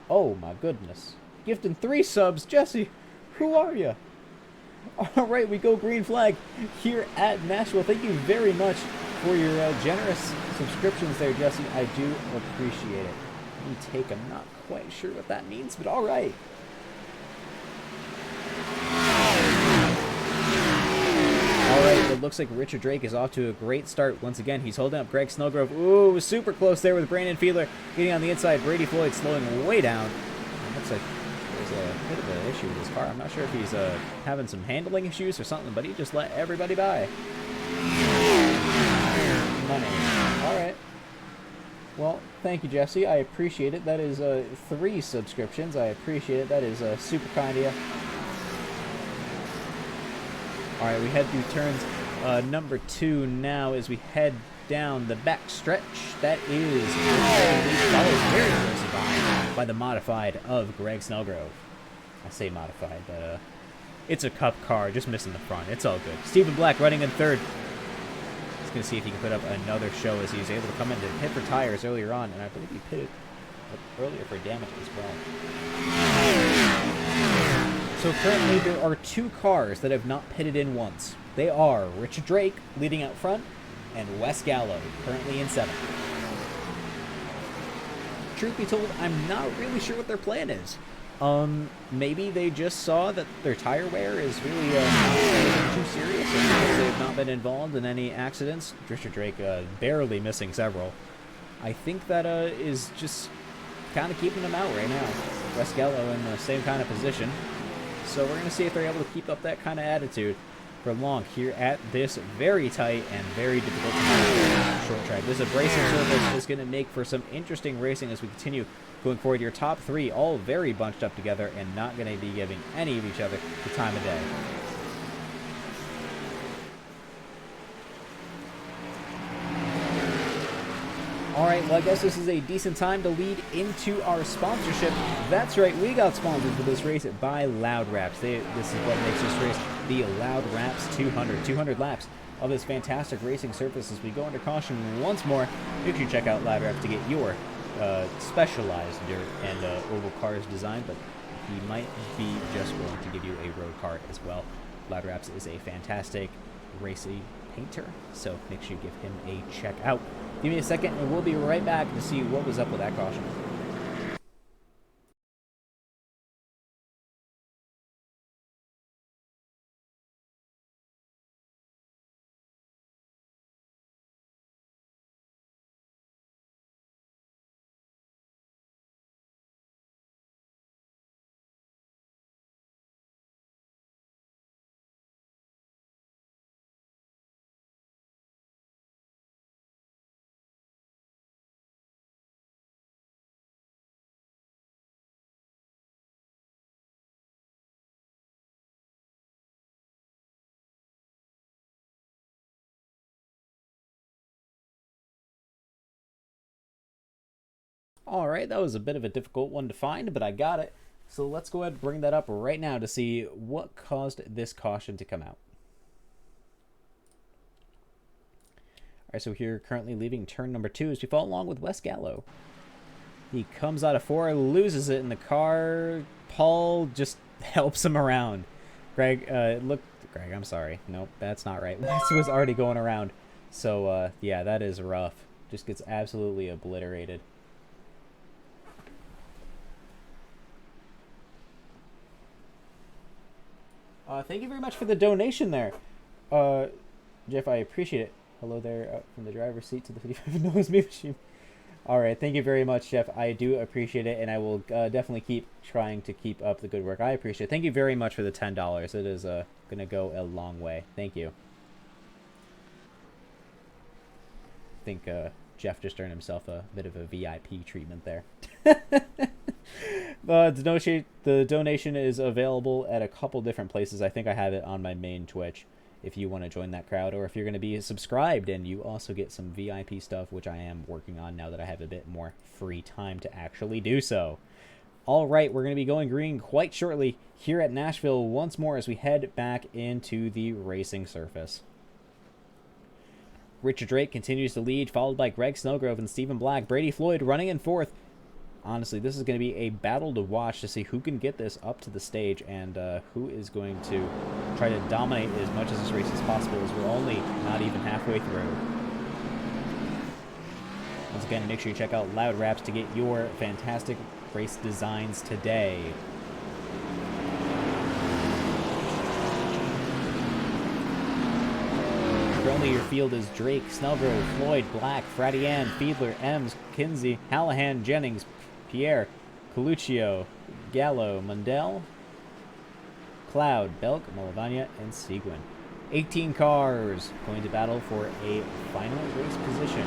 Oh, my goodness. Gifting 3 subs. Jesse, who are you? All right, we go green flag here at Nashville. Thank you very much for your generous subscriptions there, Jesse. I do appreciate it. Take, I'm not quite sure what that means, but all right. All right, it looks like Richard Drake is off to a great start. Once again, he's holding up Greg Snellgrove. Ooh, super close there with Brandon Fiedler getting on the inside. Brady Floyd slowing way down. It looks like there's a bit of an issue with his car. I'm not sure if he's having some handling issues or something, but he just let everybody by. Money. All right. Well, thank you, Jesse. I appreciate it. That is 3 subscriptions. I appreciate it. That is super kind of you. All right, we head through turns number 2 now as we head down the back stretch. That is followed very closely by the modified of Greg Snellgrove. I say modified, but it's a cup car, just missing the front. It's all good. Stephen Black running in third. He's going to see if he can put up another show as he's able to come in to hit for tires earlier on, and I believe he pitted earlier for damage as well. So currently there are 2 cars that have not pitted in once. They are Richard Drake leading out front and Wes Gallo currently in 7th. Truth be told, I'm not really sure what their plan is. Maybe they just saw that their tire wear is really not too serious, and they've not been involved in any accidents. Richard Drake barely missing several. I think that is just kind of keeping them out right now. Wes Gallo in the same kind of position. So we're going to see if they're able to keep up that kind of attitude for long here at this very tight and very difficult to manage short track. This abrasive surface is going to make for some interesting racing as we continue going forward. Your top 3 all very bunched up together and not going to be giving any of each other the time of day. Alright, well I guess this is a decent time to lead into our sponsorship. That's right, we got sponsored for this race by Loud Wraps. This is what makes this race the Loud Wraps 200. 200 laps of this fantastic racing surface as we go under caution once more. Make sure you check out Loud Wraps to get your specialized dirt and oval cars designed, but he might be just willing to give you a road car as well. Loud Wraps is a fantastic racing painter, so make sure you give him a check out. Give me a second and we'll be right back to see what was up with that caution. Alright, that was a bit of a difficult one to find, but I got it. So let's go ahead and bring that up right now to see what caused this caution to come out. Alright, so here currently leaving turn number 2 as we follow along with Wes Gallo. He comes out of 4, loses it in the car. Paul just helps him around. Greg, Greg, I'm sorry. Nope, that's not right. Wes was already going around. So, yeah, that is rough. Just gets absolutely obliterated. Thank you very much for the donation there. Jeff, I appreciate it. Hello there, from the driver's seat to the 55 noise me machine. Alright, thank you very much, Jeff. I do appreciate it, and I will definitely keep trying to keep up the good work. I appreciate it. Thank you very much for the $10. It is going to go a long way. Thank you. I think Jeff just earned himself a bit of a VIP treatment there. The donation is available at a couple different places. I think I have it on my main Twitch if you want to join that crowd, or if you're going to be subscribed and you also get some VIP stuff, which I am working on now that I have a bit more free time to actually do so. All right, we're going to be going green quite shortly here at Nashville once more as we head back into the racing surface. Richard Drake continues to lead, followed by Greg Snellgrove and Stephen Black. Brady Floyd running in 4th. Honestly, this is going to be a battle to watch to see who can get this up to the stage and who is going to try to dominate as much of this race as possible, as we're only not even halfway through. Once again, make sure you check out Loud Wraps to get your fantastic race designs today. Currently, your field is Drake, Snellgrove, Floyd, Black, Fradian, Fiedler, Ems, Kinsey, Hallahan, Jennings, Pierre, Coluccio, Gallo, Mundell, Cloud, Belk, Malavagna, and Seguin. 18 cars going to battle for a final race position.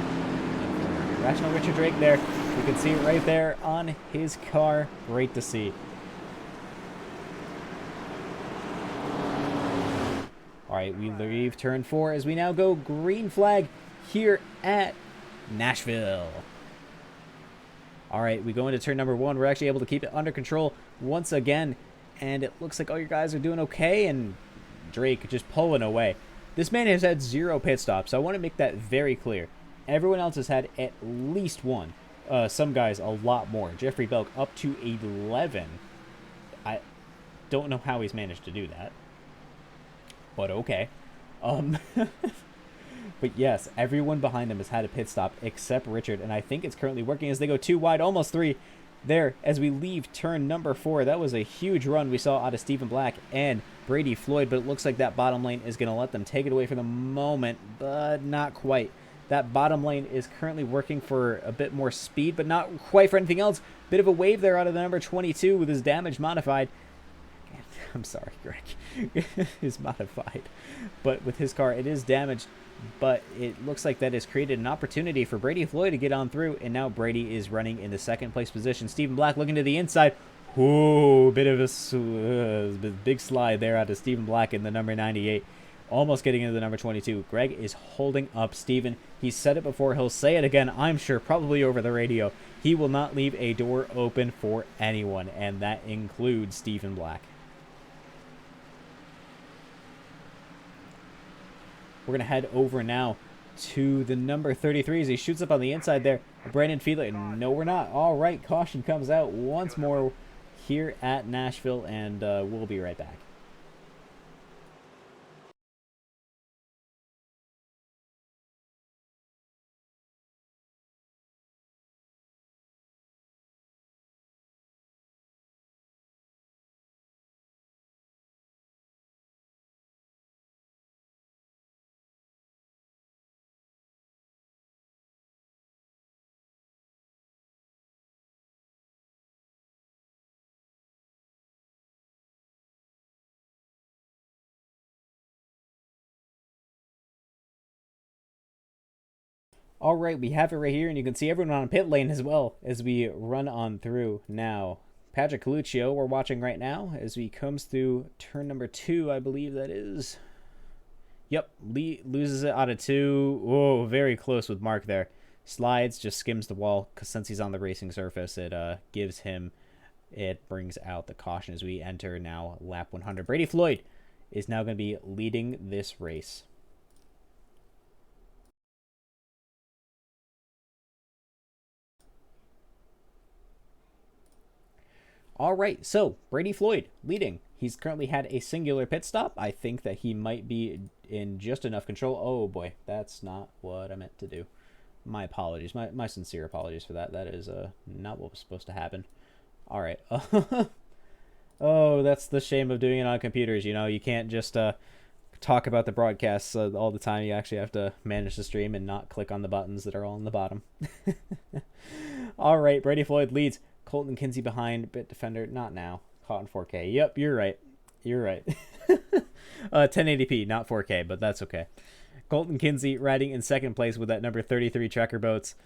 Rational Richard Drake there. You can see it right there on his car. Great to see. All right, we leave turn 4 as we now go green flag here at Nashville. All right, we go into turn number 1. We're actually able to keep it under control once again, and it looks like all your guys are doing okay, and Drake just pulling away. This man has had 0 pit stops, so I want to make that very clear. Everyone else has had at least 1. Some guys a lot more. Jeffrey Belk up to 11. I don't know how he's managed to do that, but okay. But yes, everyone behind him has had a pit stop except Richard, and I think it's currently working as they go 2 wide, almost 3 there as we leave turn number 4. That was a huge run we saw out of Stephen Black and Brady Floyd, but it looks like that bottom lane is going to let them take it away for the moment, but not quite. That bottom lane is currently working for a bit more speed, but not quite for anything else. Bit of a wave there out of the number 22 with his damage modified. I'm sorry, Greg. Is modified. But with his car, it is damaged. But it looks like that has created an opportunity for Brady Floyd to get on through. And now Brady is running in the second place position. Stephen Black looking to the inside. Ooh, bit of a big slide there out of Stephen Black in the number 98. Almost getting into the number 22. Greg is holding up Stephen. He's said it before. He'll say it again, I'm sure, probably over the radio. He will not leave a door open for anyone. And that includes Stephen Black. We're going to head over now to the number 33 as he shoots up on the inside there. Brandon Fiedler. No, we're not. All right, caution comes out once more here at Nashville, and we'll be right back. All right, we have it right here, and you can see everyone on pit lane as well as we run on through now. Patrick Coluccio, we're watching right now as he comes through turn number 2, I believe that is. Yep, Lee loses it out of 2. Oh, very close with Mark there. Slides, just skims the wall, because since he's on the racing surface, it brings out the caution as we enter now lap 100. Brady Floyd is now going to be leading this race. All right, so Brady Floyd leading. He's currently had a singular pit stop. I think that he might be in just enough control. Oh boy, that's not what I meant to do. My apologies. My sincere apologies for that. That is not what was supposed to happen. All right. Oh, that's the shame of doing it on computers. You know, you can't just talk about the broadcasts all the time. You actually have to manage the stream and not click on the buttons that are all on the bottom. All right, Brady Floyd leads. Colton Kinsey behind, bit defender, not now. Caught in 4K. Yep, you're right. You're right. 1080p, not 4K, but that's okay. Colton Kinsey riding in second place with that number 33 Checker Boats.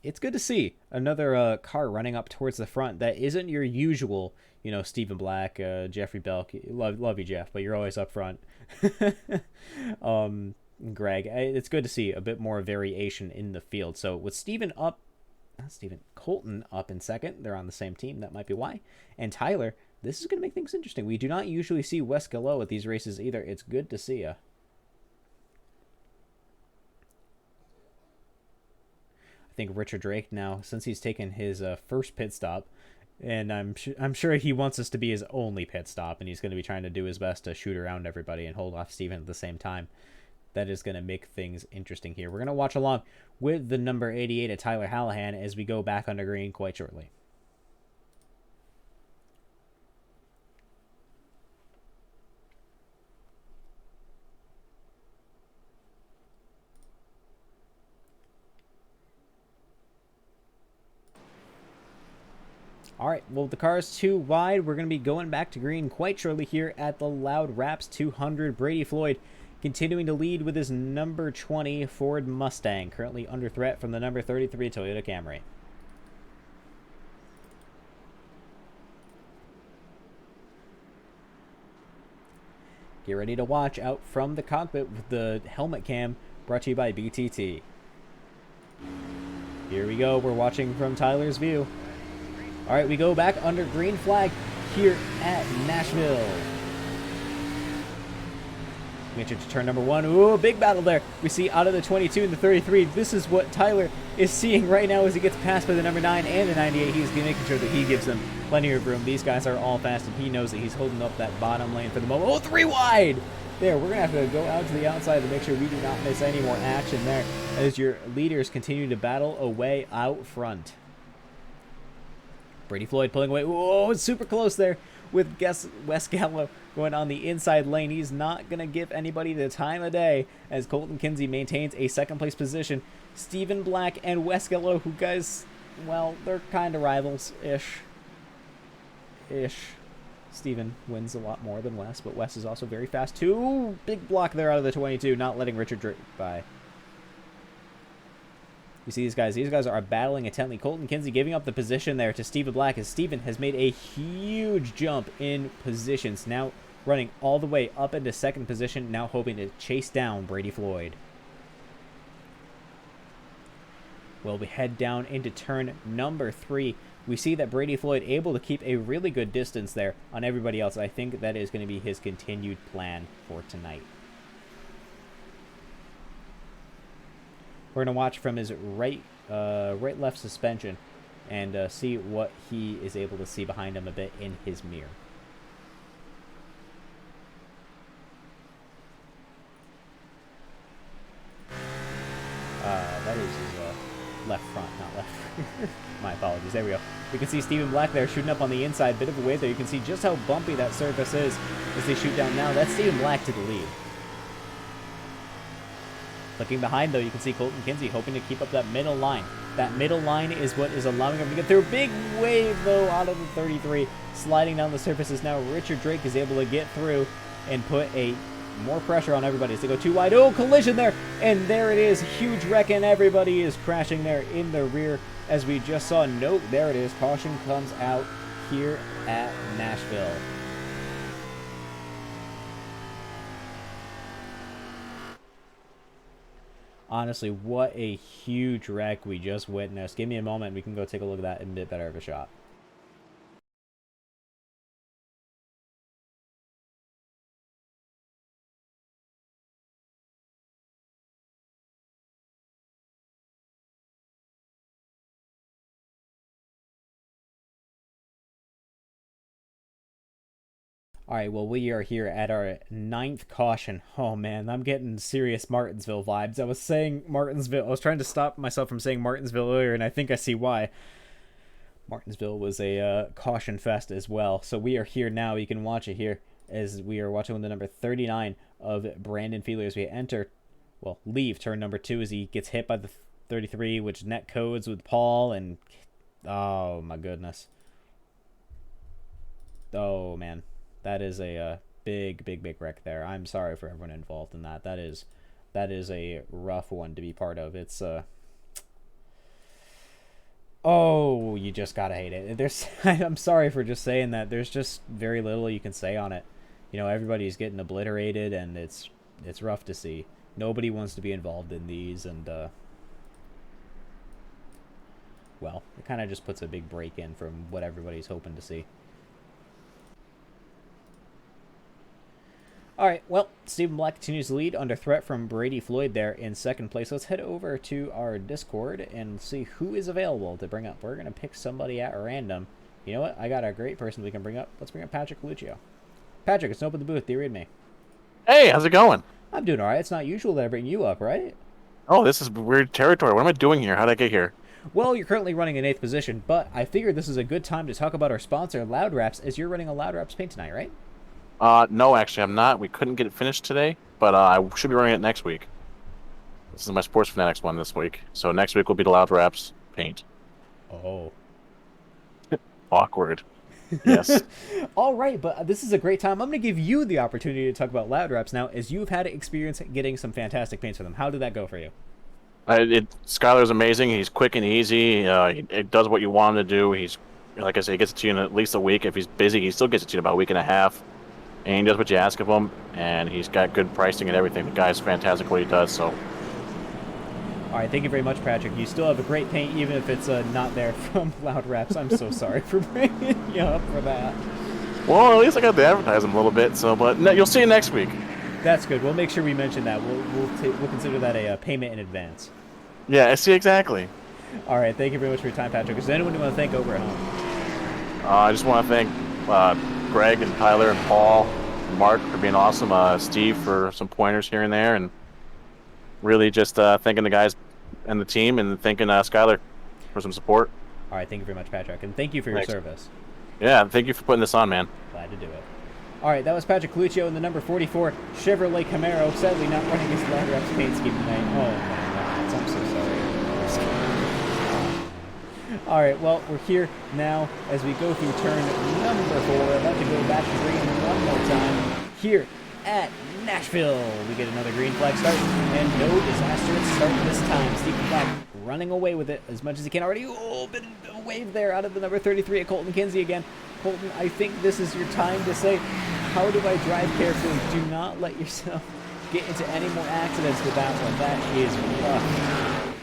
It's good to see another car running up towards the front that isn't your usual, you know, Stephen Black, Jeffrey Belk. Love you, Jeff, but you're always up front. Greg, it's good to see a bit more variation in the field. So with Colton up in second. They're on the same team. That might be why. And Tyler, this is going to make things interesting. We do not usually see Wes Gallo at these races either. It's good to see you. I think Richard Drake now, since he's taken his first pit stop, and I'm sure he wants this to be his only pit stop, and he's going to be trying to do his best to shoot around everybody and hold off Steven at the same time. That is going to make things interesting here. We're going to watch along with the number 88 at Tyler Hallahan as we go back under green quite shortly. All right, well, the car is too wide. We're going to be going back to green quite shortly here at the Loud Raps 200. Brady Floyd continuing to lead with his number 20 Ford Mustang, currently under threat from the number 33 Toyota Camry. Get ready to watch out from the cockpit with the helmet cam brought to you by BTT. Here we go. We're watching from Tyler's view. All right, we go back under green flag here at Nashville. Make it to turn number 1. Ooh, big battle there. We see out of the 22 and the 33. This is what Tyler is seeing right now as he gets passed by the number 9 and the 98. He's making sure that he gives them plenty of room. These guys are all fast, and he knows that he's holding up that bottom lane for the moment. Oh, 3 wide! There, we're going to have to go out to the outside to make sure we do not miss any more action there as your leaders continue to battle away out front. Brady Floyd pulling away. Whoa, it's super close there with Wes Gallo going on the inside lane. He's not going to give anybody the time of day as Colton Kinsey maintains a second-place position. Stephen Black and Wes Gallo, who guys, well, they're kind of rivals-ish. Stephen wins a lot more than Wes, but Wes is also very fast too. Big block there out of the 22, not letting Richard Drake by. You see these guys. These guys are battling intently. Colton Kinsey giving up the position there to Stephen Black as Stephen has made a huge jump in positions. Now running all the way up into second position, now hoping to chase down Brady Floyd. Well, we head down into turn number 3. We see that Brady Floyd able to keep a really good distance there on everybody else. I think that is going to be his continued plan for tonight. We're going to watch from his right-left suspension and see what he is able to see behind him a bit in his mirror. That is his left front, not left. My apologies. There we go. We can see Stephen Black there shooting up on the inside. Bit of a wave there. You can see just how bumpy that surface is as they shoot down now. That's Stephen Black to the lead. Looking behind, though, you can see Colton Kinsey hoping to keep up that middle line. That middle line is what is allowing him to get through. Big wave, though, out of the 33. Sliding down the surfaces now. Richard Drake is able to get through and put a more pressure on everybody as they go too wide. Oh, collision there. And there it is. Huge wreck, and everybody is crashing there in the rear. As we just saw, nope, there it is. Caution comes out here at Nashville. Honestly, what a huge wreck we just witnessed. Give me a moment. We can go take a look at that in a bit better of a shot. All right, well, we are here at our 9th caution. Oh, man, I'm getting serious Martinsville vibes. I was saying Martinsville. I was trying to stop myself from saying Martinsville earlier, and I think I see why. Martinsville was a caution fest as well. So we are here now. You can watch it here as we are watching with the number 39 of Brandon Feeler as we enter, well, leave turn number 2 as he gets hit by the 33, which net codes with Paul, and oh, my goodness. Oh, man. That is a big wreck there. I'm sorry for everyone involved in that. That is a rough one to be part of. It's oh, you just gotta hate it. I'm sorry for just saying that. There's just very little you can say on it. You know, everybody's getting obliterated, and it's rough to see. Nobody wants to be involved in these, and well, it kind of just puts a big break in from what everybody's hoping to see. All right, well, Stephen Black continues to lead under threat from Brady Floyd there in second place. Let's head over to our Discord and see who is available to bring up. We're going to pick somebody at random. You know what? I got a great person we can bring up. Let's bring up Patrick Lucio. Patrick, it's open the booth. Do you read me? Hey, how's it going? I'm doing all right. It's not usual that I bring you up, right? Oh, this is weird territory. What am I doing here? How'd I get here? Well, you're currently running in 8th position, but I figured this is a good time to talk about our sponsor, Loud Wraps, as you're running a Loud Wraps paint tonight, right? No, actually, I'm not. We couldn't get it finished today, but I should be running it next week. This is my Sports Fanatics one this week. So next week will be the Loud Wraps paint. Oh. Awkward. Yes. All right, but this is a great time. I'm going to give you the opportunity to talk about Loud Wraps now, as you've had experience getting some fantastic paints for them. How did that go for you? Skylar's amazing. He's quick and easy. He does what you want him to do. He's, like I said, he gets it to you in at least a week. If he's busy, he still gets it to you in about a week and a half. and he does what you ask of him, and he's got good pricing and everything. The guy's fantastic what he does. So. All right, thank you very much, Patrick. You still have a great paint, even if it's not there from Loud Raps. I'm so sorry for bringing you up for that. Well, at least I got to advertise him a little bit. So, but no, you'll see it next week. That's good. We'll make sure we mention that. We'll consider that a payment in advance. Yeah, I see exactly. All right, thank you very much for your time, Patrick. Is there anyone you want to thank over at home? I just want to thank Greg and Tyler and Paul and Mark for being awesome. Steve for some pointers here and there, and really just thanking the guys and the team, and thanking Skylar for some support. All right, thank you very much, Patrick, and thank you for your service. Yeah, thank you for putting this on, man. Glad to do it. All right, that was Patrick Coluccio in the number 44 Chevrolet Camaro, sadly not running his Loud Raps paint scheme tonight. Oh, my God, I'm so sorry. All right, well, we're here now as we go through turn number 4. About to go back to green one more time here at Nashville. We get another green flag start, and no disastrous start this time. Stephen Black running away with it as much as he can already. Oh, bit of a wave there out of the number 33 at Colton Kinsey again. Colton, I think this is your time to say, how do I drive carefully? Do not let yourself get into any more accidents with that one. That is rough.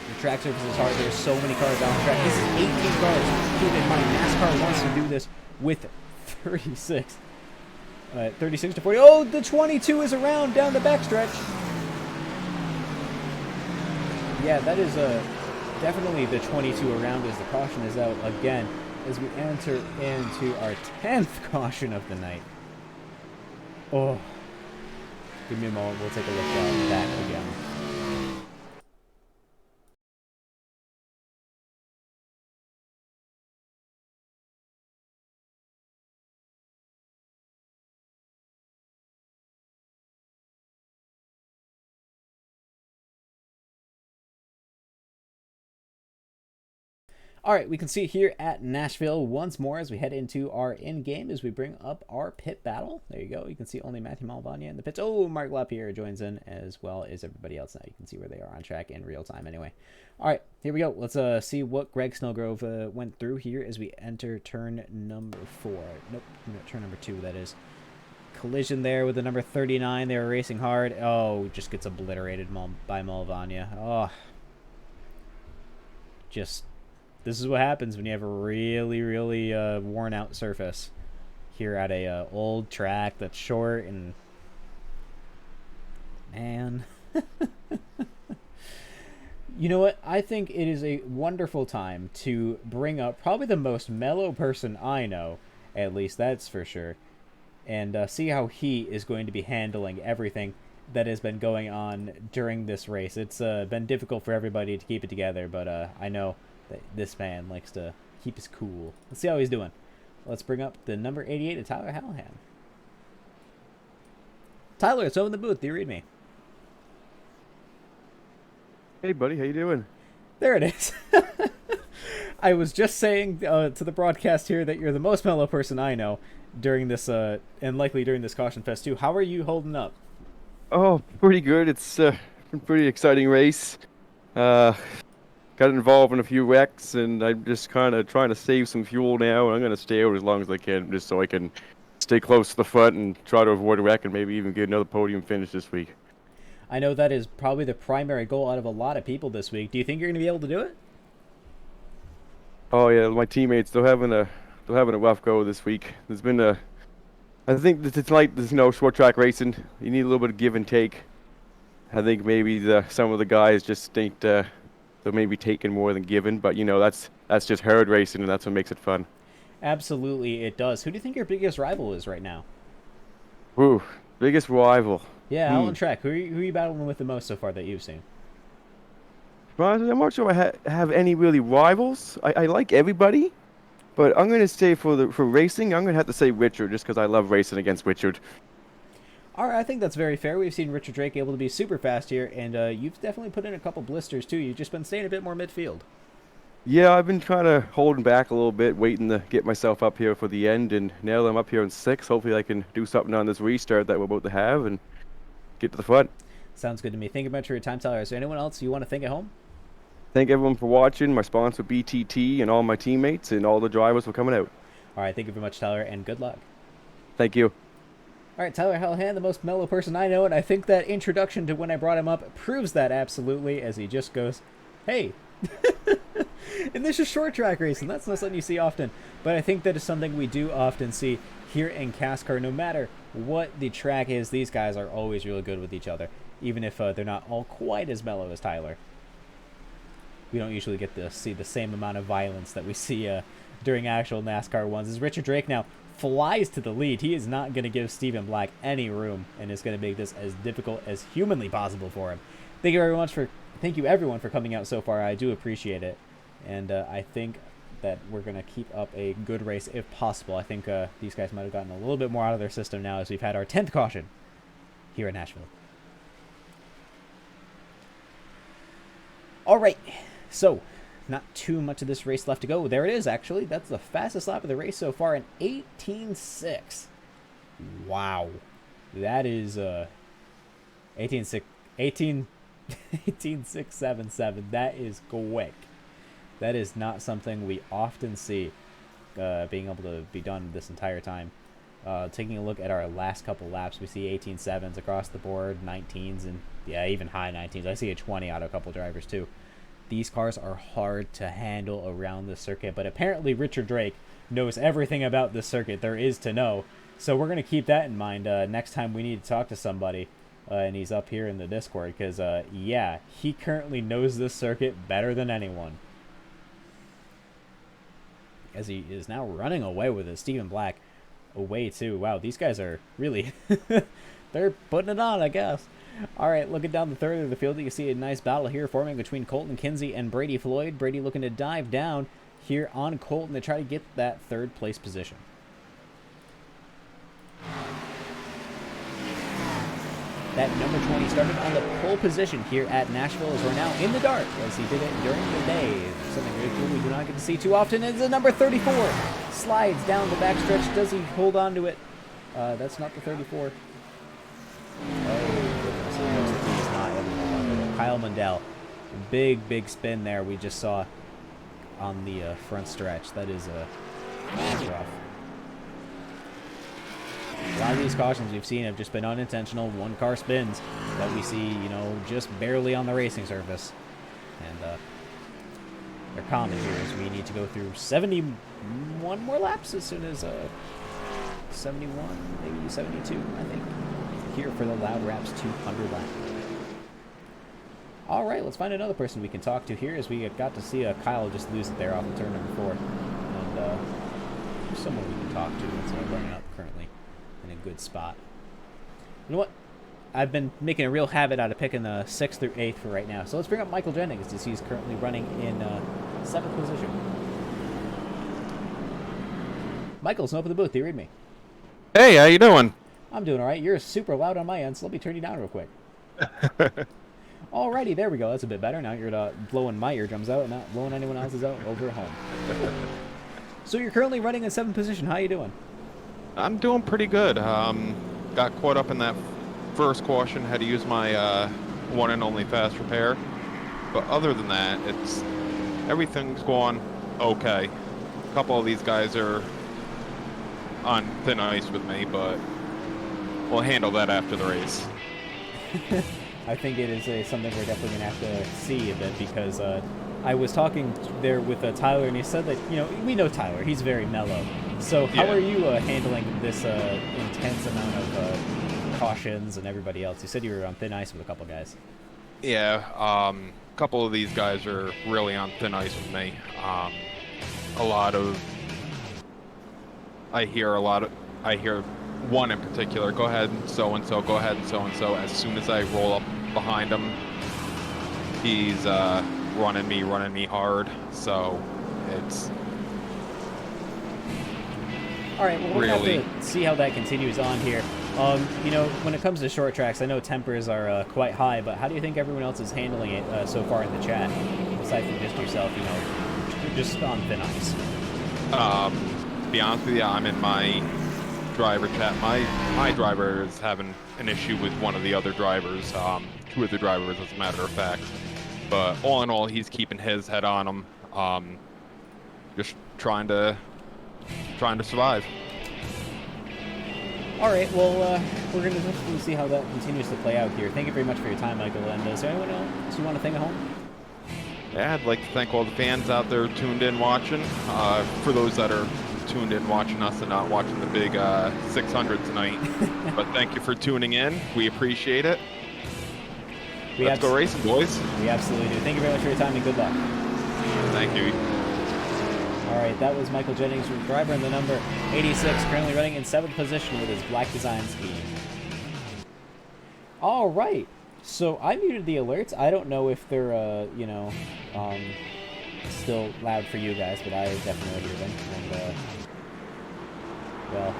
The track surface is hard. There's so many cars on the track. This is 18 cars. Keep in mind, NASCAR wants to do this with 36. 36 to 40. Oh, the 22 is around down the backstretch. Yeah, that is definitely the 22 around as the caution is out again as we enter into our 10th caution of the night. Oh, give me a moment. We'll take a look at that again. All right, we can see here at Nashville once more as we head into our in-game as we bring up our pit battle. There you go. You can see only Matthew Malvania in the pits. Oh, Mark Lapierre joins in as well as everybody else now. You can see where they are on track in real time anyway. All right, here we go. Let's see what Greg Snellgrove went through here as we enter turn number 4. Nope, turn number 2, that is. Collision there with the number 39. They were racing hard. Oh, just gets obliterated by Malvania. Oh, just... This is what happens when you have a really, really worn out surface here at a old track that's short and man. You know what? I think it is a wonderful time to bring up probably the most mellow person I know, at least that's for sure, and see how he is going to be handling everything that has been going on during this race. It's been difficult for everybody to keep it together, but I know that this man likes to keep his cool. Let's see how he's doing. Let's bring up the number 88 of Tyler Hallahan. Tyler, it's over in the booth. Do you read me? Hey, buddy. How you doing? There it is. I was just saying to the broadcast here that you're the most mellow person I know during this, and likely during this Caution Fest too. How are you holding up? Oh, pretty good. It's been a pretty exciting race. Got involved in a few wrecks, and I'm just kind of trying to save some fuel now, and I'm going to stay out as long as I can, just so I can stay close to the front and try to avoid a wreck and maybe even get another podium finish this week. I know that is probably the primary goal out of a lot of people this week. Do you think you're going to be able to do it? Oh yeah, my teammates they're having a rough go this week. There's been I think that tonight there's no short track racing. You need a little bit of give and take. I think maybe some of the guys just think they're maybe taking more than given, but you know that's just hard racing, and that's what makes it fun. Absolutely, it does. Who do you think your biggest rival is right now? Ooh, biggest rival. Yeah, out on track. Who are you battling with the most so far that you've seen? Honestly, I'm not sure I have any really rivals. I like everybody, but I'm gonna say for racing, I'm gonna have to say Richard, just because I love racing against Richard. All right, I think that's very fair. We've seen Richard Drake able to be super fast here, and you've definitely put in a couple blisters too. You've just been staying a bit more midfield. Yeah, I've been kind of holding back a little bit, waiting to get myself up here for the end, and now that I'm up here in 6th, hopefully I can do something on this restart that we're about to have and get to the front. Sounds good to me. Thank you much for your time, Tyler. Is there anyone else you want to thank at home? Thank everyone for watching, my sponsor BTT, and all my teammates, and all the drivers for coming out. All right, thank you very much, Tyler, and good luck. Thank you. All right, Tyler Hallahan, the most mellow person I know, and I think that introduction to when I brought him up proves that absolutely, as he just goes, "Hey." And this is short track racing. That's not something you see often, but I think that is something we do often see here in CASCAR. No matter what the track is, these guys are always really good with each other, even if they're not all quite as mellow as Tyler. We don't usually get to see the same amount of violence that we see during actual NASCAR ones. As Richard Drake now flies to the lead, he is not going to give Stephen Black any room, and is going to make this as difficult as humanly possible for him. Thank you everyone for coming out so far. I do appreciate it, and I think that we're going to keep up a good race if possible. I think these guys might have gotten a little bit more out of their system now, as we've had our 10th caution here in Nashville. All right, so not too much of this race left to go. There it is, actually. That's the fastest lap of the race so far, in 18.6. Wow. That is 18.677. That is quick. That is not something we often see being able to be done this entire time. Taking a look at our last couple laps, we see 18.7s across the board, 19s, and yeah, even high 19s. I see a 20 out of a couple drivers too. These cars are hard to handle around the circuit, but apparently Richard Drake knows everything about this circuit there is to know. So we're going to keep that in mind next time we need to talk to somebody, and he's up here in the Discord, because, yeah, he currently knows this circuit better than anyone. As he is now running away with it. Stephen Black away too. Wow, these guys are really... they're putting it on, I guess. All right, looking down the third of the field, you can see a nice battle here forming between Colton Kinsey and Brady Floyd. Brady looking to dive down here on Colton to try to get that third place position. That number 20 started on the pole position here at Nashville, as we're now in the dark, as he did it during the day. Something really cool we do not get to see too often is the number 34. Slides down the backstretch. Does he hold on to it? That's not the 34. Oh, goodness. It looks like he's not able to hold on to it. Kyle Mundell. Big spin there we just saw on the front stretch. That is rough. A lot of these cautions we've seen have just been unintentional one-car spins that we see, you know, just barely on the racing surface. And they're common here, as we need to go through 71 more laps as soon as 71, maybe 72, I think, here for the Loud Raps 200 lap. All right, let's find another person we can talk to here, as we got to see Kyle just lose it there off of turn number 4. And there's someone we can talk to that's running up currently in a good spot. You know what? I've been making a real habit out of picking the 6th through 8th for right now. So let's bring up Michael Jennings, as he's currently running in 7th position. Michael's open the booth. Do you read me? Hey, how you doing? I'm doing all right. You're super loud on my end, so let me turn you down real quick. Alrighty, there we go. That's a bit better. Now you're blowing my eardrums out and not blowing anyone else's out over at home. So you're currently running in 7th position. How you doing? I'm doing pretty good. Got caught up in that first caution. Had to use my one and only fast repair. But other than that, everything's going okay. A couple of these guys are on thin ice with me, but we'll handle that after the race. I think it is something we're definitely going to have to see a bit, because I was talking there with Tyler, and he said that, you know, we know Tyler. He's very mellow. So how are you handling this intense amount of cautions and everybody else? You said you were on thin ice with a couple guys. Yeah, a couple of these guys are really on thin ice with me. I hear one in particular, go ahead and so-and-so, go ahead and so-and-so. As soon as I roll up behind him, he's running me hard. So it's all right. Well, we're going to have to see how that continues on here. You know, when it comes to short tracks, I know tempers are quite high, but how do you think everyone else is handling it so far in the chat, aside from just yourself? You know, just on thin ice. To be honest with you, I'm in my driver chat. My driver is having an issue with one of the other drivers, 2 of the drivers, as a matter of fact. But all in all, he's keeping his head on him, just trying to survive. All right, well, we're going to definitely see how that continues to play out here. Thank you very much for your time, Michael. And is there anyone else you want to thank at home? Yeah, I'd like to thank all the fans out there tuned in watching. For those that are tuned in watching us and not watching the big 600 tonight. But thank you for tuning in. We appreciate it. Let's go racing, boys. We absolutely do. Thank you very much for your time and good luck. Thank you. All right, that was Michael Jennings, driver in the number 86, currently running in 7th position with his black design scheme. All right, so I muted the alerts. I don't know if they're, still loud for you guys, but I definitely hear them. And, well,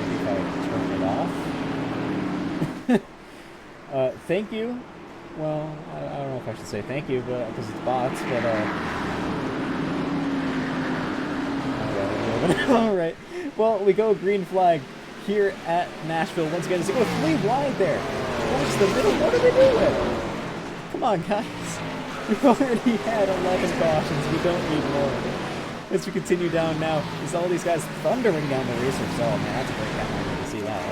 maybe if I turn it off. Thank you. Well, I don't know if I should say thank you, but because it's bots, but all right. Well, we go green flag here at Nashville once again. They go 3 wide there. What's the middle? What are they doing? Come on, guys. We've already had 11 cautions. We don't need more. As we continue down now, there's all these guys thundering down the racer stall. Man, that's a great camera to see that.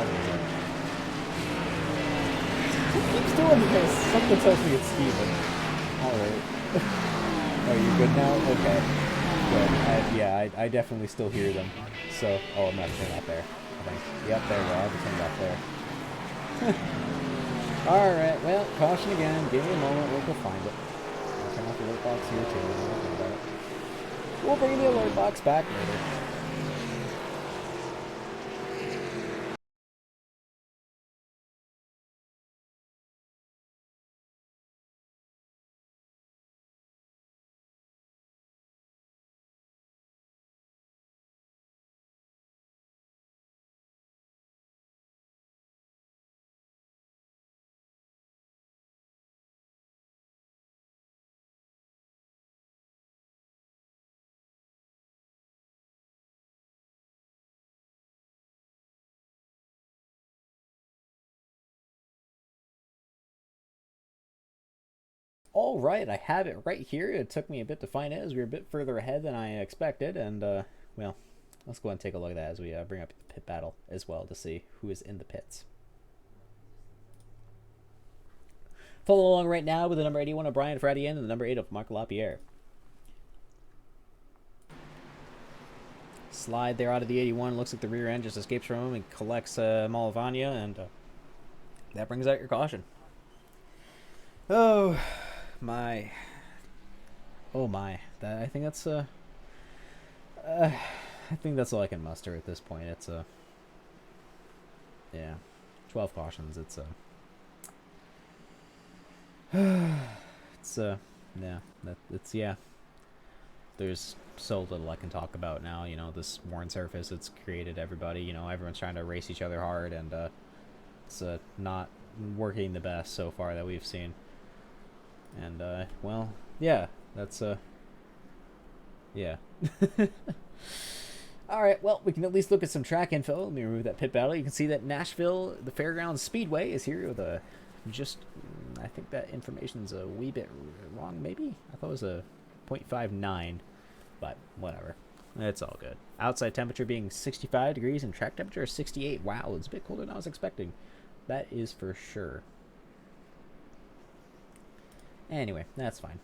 Who keeps doing this? Something tells me it's Steven. Alright. Oh, you're good now? Okay. Good. I definitely still hear them. So, oh, I'm not turning off there. I think. Yep, there we go. I'll turn it off there. Alright, well, caution again. Give me a moment. We'll go find it. I'll turn off the alert box here, too. We'll bring the alert box back later. All right, I have it right here. It took me a bit to find it as we were a bit further ahead than I expected. And, well, let's go ahead and take a look at that as we bring up the pit battle as well to see who is in the pits. Following along right now with the number 81 of Brian Fradian and the number 8 of Marc Lapierre. Slide there out of the 81. Looks like the rear end just escapes from him and collects Malavania, and that brings out your caution. Oh my. Oh my. I think that's I think that's all I can muster at this point. It's yeah, 12 cautions. It's yeah. There's so little I can talk about now. You know, this worn surface, it's created everybody. You know, everyone's trying to race each other hard, and it's not working the best so far that we've seen. And well, yeah, that's yeah. All right, well, we can at least look at some track info. Let me remove that pit battle. You can see that Nashville, the Fairgrounds Speedway, is here with a just. I think that information's a wee bit wrong. Maybe I thought it was a 0.59, but whatever. It's all good. Outside temperature being 65 degrees and track temperature is 68. Wow, it's a bit colder than I was expecting. That is for sure. Anyway, that's fine.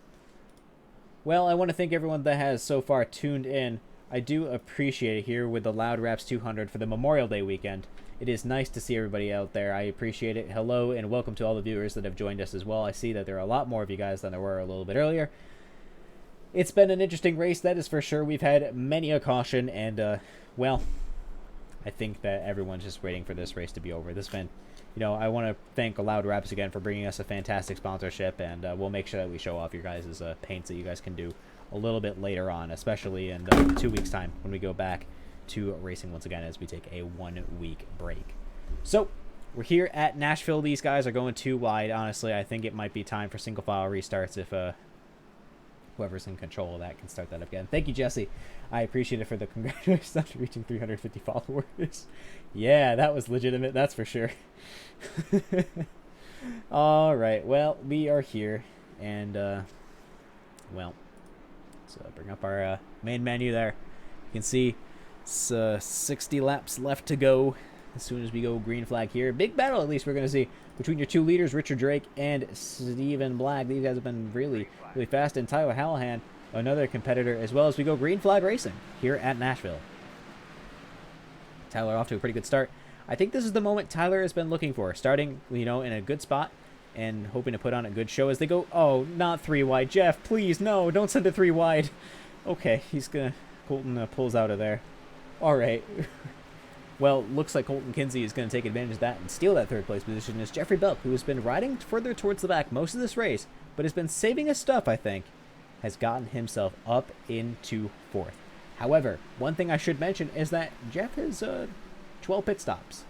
Well, I want to thank everyone that has so far tuned in. I do appreciate it here with the Loud Raps 200 for the Memorial Day weekend. It is nice to see everybody out there. I appreciate it. Hello, and welcome to all the viewers that have joined us as well. I see that there are a lot more of you guys than there were a little bit earlier. It's been an interesting race, that is for sure. We've had many a caution, and, well, I think that everyone's just waiting for this race to be over. This event, you know, I want to thank Loud Raps again for bringing us a fantastic sponsorship, and we'll make sure that we show off your guys' paints that you guys can do a little bit later on, especially in 2 weeks' time when we go back to racing once again as we take a 1 week break. So, we're here at Nashville. These guys are going too wide. Honestly, I think it might be time for single file restarts if whoever's in control of that can start that up again. Thank you, Jesse. I appreciate it for the congratulations on reaching 350 followers. Yeah, that was legitimate, that's for sure. All right, well, we are here, and, well, let's bring up our main menu there. You can see It's 60 laps left to go as soon as we go green flag here. Big battle, at least, we're going to see between your two leaders, Richard Drake and Stephen Black. These guys have been really, really fast. And Tyler Hallahan, another competitor, as well as we go green flag racing here at Nashville. Tyler off to a pretty good start. I think this is the moment Tyler has been looking for, starting, you know, in a good spot and hoping to put on a good show as they go. Oh, not 3 wide. Jeff, please, no, don't send it 3 wide. Okay, he's going to... Colton pulls out of there. All right. Well, looks like Colton Kinsey is going to take advantage of that and steal that third place position as Jeffrey Belk, who has been riding further towards the back most of this race, but has been saving his stuff, I think, has gotten himself up into 4th. However, one thing I should mention is that Jeff has 12 pit stops.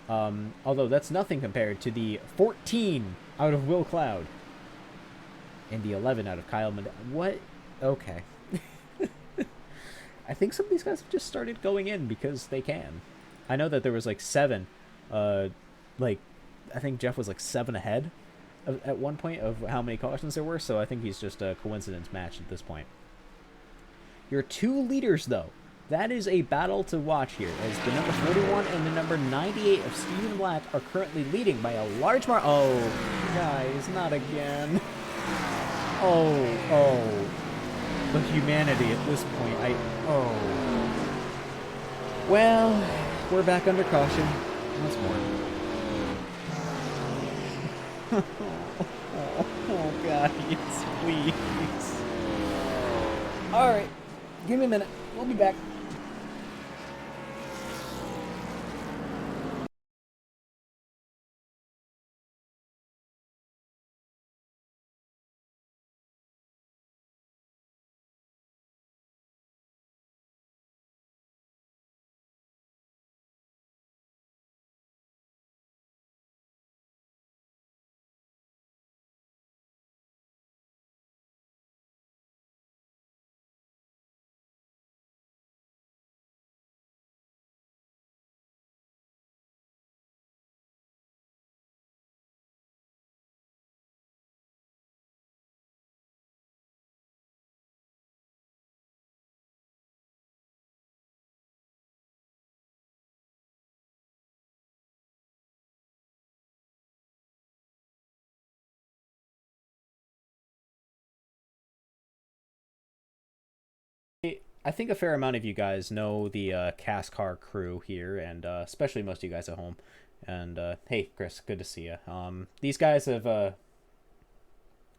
Although that's nothing compared to the 14 out of Will Cloud and the 11 out of Kyle Mendel. What? Okay. I think some of these guys have just started going in because they can. I know that there was like 7. I think Jeff was like 7 ahead at one point of how many cautions there were, so I think he's just a coincidence match at this point. Your 2 leaders, though. That is a battle to watch here, as the number 41 and the number 98 of Stephen Black are currently leading by a large margin. Oh, guys, not again. Oh. The humanity at this point. Well, we're back under caution once more. Oh, guys, please. All right, give me a minute. We'll be back. I think a fair amount of you guys know the CASCAR crew here, and especially most of you guys at home. And hey, Chris, good to see you. These guys have,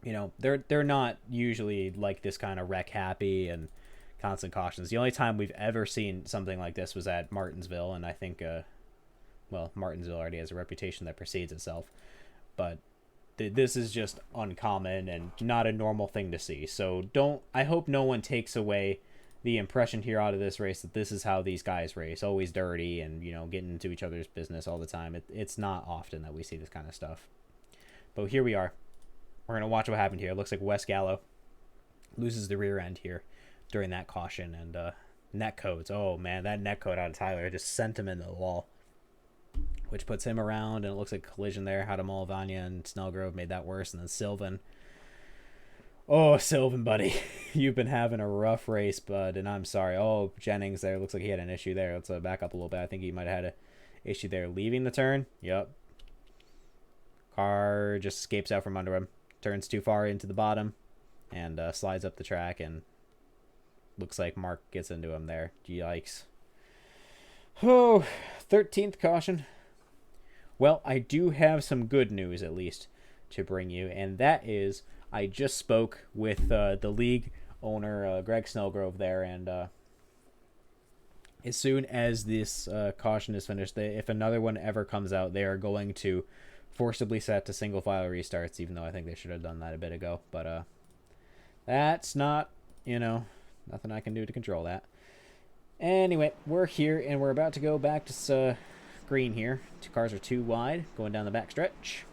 you know, they're not usually like this kind of wreck happy and constant cautions. The only time we've ever seen something like this was at Martinsville, and I think, well, Martinsville already has a reputation that precedes itself, but this is just uncommon and not a normal thing to see. So I hope no one takes away the impression here out of this race that this is how these guys race, always dirty and, you know, getting into each other's business all the time. It's not often that we see this kind of stuff. But here we are. We're going to watch what happened here. It looks like Wes Gallo loses the rear end here during that caution. And net codes. Oh, man, that net code out of Tyler just sent him into the wall, which puts him around, and it looks like a collision there. Hadamol, Vanya, and Snellgrove made that worse. And then Sylvan. Oh, Sylvan, buddy. You've been having a rough race, bud, and I'm sorry. Oh, Jennings there. Looks like he had an issue there. Let's back up a little bit. I think he might have had an issue there. Leaving the turn. Yep. Car just escapes out from under him. Turns too far into the bottom and slides up the track, and looks like Mark gets into him there. Yikes. Oh, 13th caution. Well, I do have some good news, at least, to bring you, and that is I just spoke with the league owner, Greg Snellgrove there, and as soon as this caution is finished, if another one ever comes out, they are going to forcibly set to single file restarts, even though I think they should have done that a bit ago. But that's not, you know, nothing I can do to control that. Anyway, we're here, and we're about to go back to green here. 2 cars are too wide, going down the back stretch.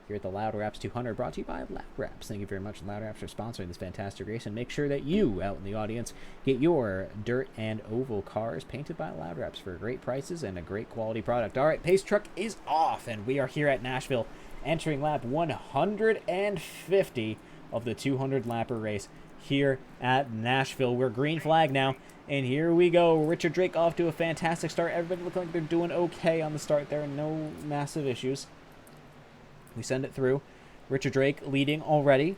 Here at the Loud Wraps 200, brought to you by Loud Wraps. Thank you very much, Loud Wraps, for sponsoring this fantastic race. And make sure that you, out in the audience, get your dirt and oval cars painted by Loud Wraps for great prices and a great quality product. All right, pace truck is off, and we are here at Nashville, entering lap 150 of the 200 lapper race. here at Nashville. We're green flag now. And here we go. Richard Drake off to a fantastic start. Everybody looking like they're doing okay on the start there. No massive issues. We send it through. Richard Drake leading already.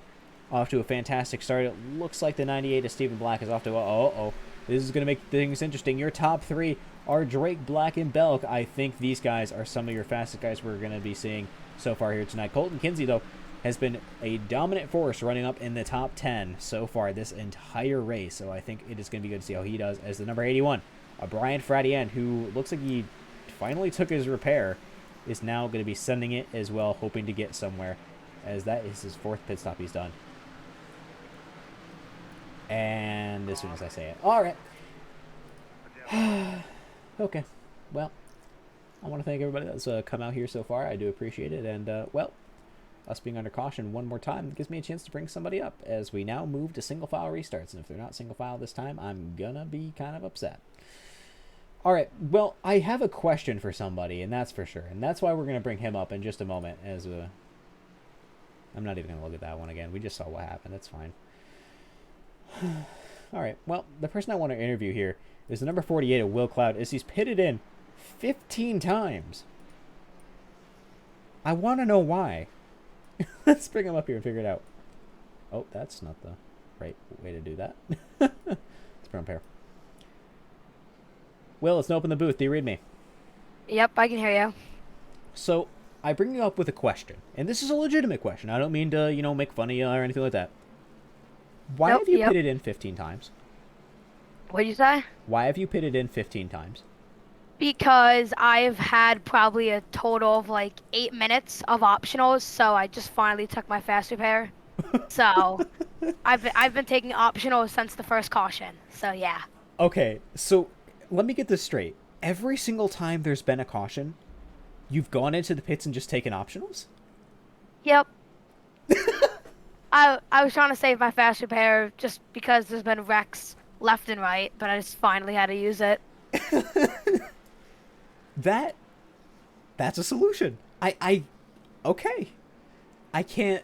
Off to a fantastic start. It looks like the 98 of Stephen Black is off to a... This is going to make things interesting. Your top three are Drake, Black, and Belk. I think these guys are some of your fastest guys we're going to be seeing so far here tonight. Colton Kinsey, though, has been a dominant force running up in the top 10 so far this entire race. So I think it is going to be good to see how he does as the number 81. Brian Fradian, who looks like he finally took his repair, is now going to be sending it as well, hoping to get somewhere, as that is his 4th pit stop he's done. And as soon as I say it. All right. Okay. Well, I want to thank everybody that's come out here so far. I do appreciate it. And, well, us being under caution one more time gives me a chance to bring somebody up as we now move to single file restarts. And if they're not single file this time, I'm going to be kind of upset. All right. Well, I have a question for somebody, and that's for sure. And that's why we're going to bring him up in just a moment. As I'm not even going to look at that one again. We just saw what happened. It's fine. All right. Well, the person I want to interview here is the number 48 of Will Cloud, as he's pitted in 15 times. I want to know why. Let's bring him up here and figure it out. Oh, that's not the right way to do that. Let's bring him here. Will, let's open the booth. Do you read me? Yep, I can hear you. So, I bring you up with a question. And this is a legitimate question. I don't mean to, make fun of you or anything like that. Why have you pitted in 15 times? What'd you say? Why have you pitted in 15 times? Because I've had probably a total of like 8 minutes of optionals, so I just finally took my fast repair. So I've been taking optionals since the first caution. So yeah. Okay, so let me get this straight. Every single time there's been a caution, you've gone into the pits and just taken optionals? Yep. I was trying to save my fast repair just because there's been wrecks left and right, but I just finally had to use it. That's a solution. Okay. I can't,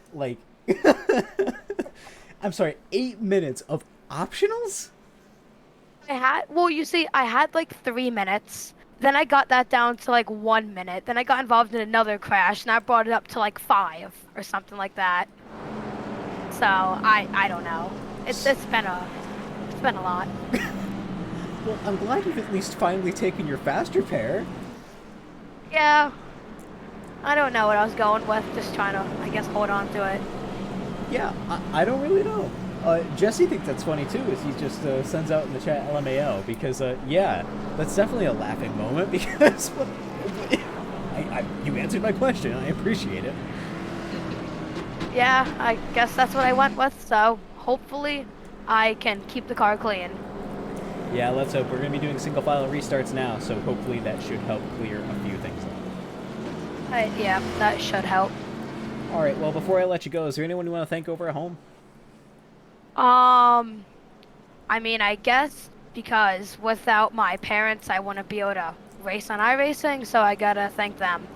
I'm sorry, 8 minutes of optionals? You see, I had like 3 minutes. Then I got that down to like 1 minute. Then I got involved in another crash, and I brought it up to like 5 or something like that. So I don't know. It's been a lot. Well, I'm glad you've at least finally taken your fast repair. Yeah. I don't know what I was going with. Just trying to, I guess, hold on to it. Yeah, I don't really know. Jesse thinks that's funny too, as he just sends out in the chat LMAO, because yeah, that's definitely a laughing moment, because you answered my question. I appreciate it. Yeah, I guess that's what I went with, so hopefully I can keep the car clean. Yeah, let's hope. We're going to be doing single file restarts now, so hopefully that should help clear a few things up. Yeah, that should help. All right, well, before I let you go, is there anyone you want to thank over at home? I mean, I guess because without my parents, I wouldn't be able to race on iRacing, so I gotta thank them.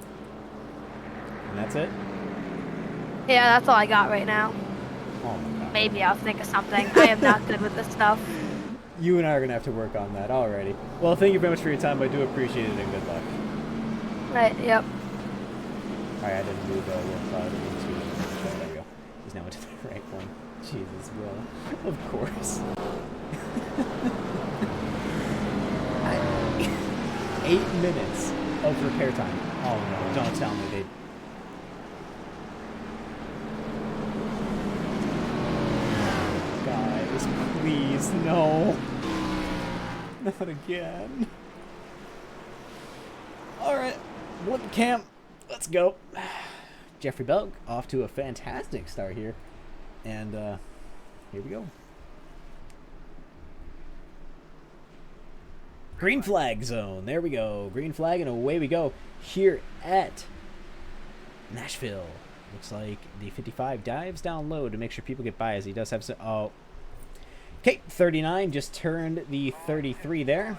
And that's it? Yeah, that's all I got right now. Oh my God. Maybe I'll think of something. I am not good with this stuff. You and I are going to have to work on that. Alrighty. Well, thank you very much for your time. I do appreciate it, and good luck. Right, yep. Alright, I didn't move Will Cloud into the show. There we go. He's now into the right one. Jesus, Will. Of course. 8 minutes of repair time. Oh no, don't tell me they... Guys, please, no. Not again. Alright, one camp. Let's go. Jeffrey Belk off to a fantastic start here. And here we go. Green flag zone. There we go. Green flag, and away we go here at Nashville. Looks like the 55 dives down low to make sure people get by, as he does have some... Oh. Okay, 39 just turned the 33 there.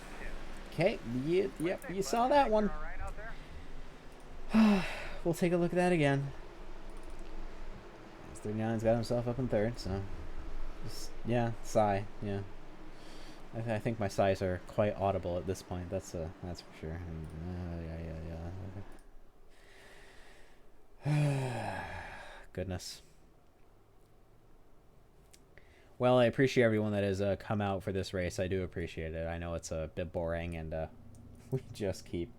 Okay, yep, you saw that one. We'll take a look at that again. 39's got himself up in third, so... Yeah, sigh. Yeah. I think my sighs are quite audible at this point. That's for sure. Yeah. Goodness. Well, I appreciate everyone that has come out for this race. I do appreciate it. I know it's a bit boring, and we just keep.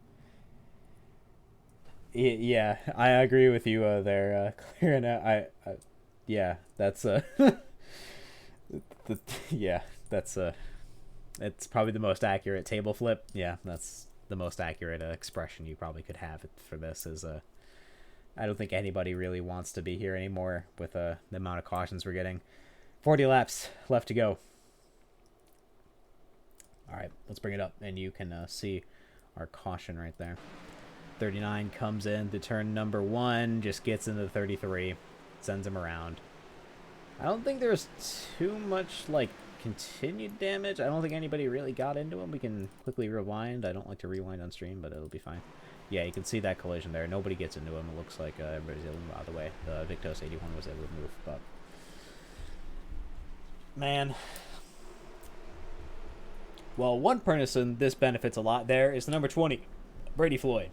Yeah, I agree with you there, clearing out. Yeah, that's yeah, that's it's probably the most accurate table flip. Yeah, that's the most accurate expression you probably could have for this. Is I don't think anybody really wants to be here anymore with the amount of cautions we're getting. 40 laps left to go. All right, let's bring it up, and you can see our caution right there. 39 comes in to turn number 1, just gets into 33, sends him around. I don't think there's too much, like, continued damage. I don't think anybody really got into him. We can quickly rewind. I don't like to rewind on stream, but it'll be fine. Yeah, you can see that collision there. Nobody gets into him. It looks like everybody's able to move out of the way. The Victos 81 was able to move, but... Man. Well, one person this benefits a lot there is the number 20, Brady Floyd.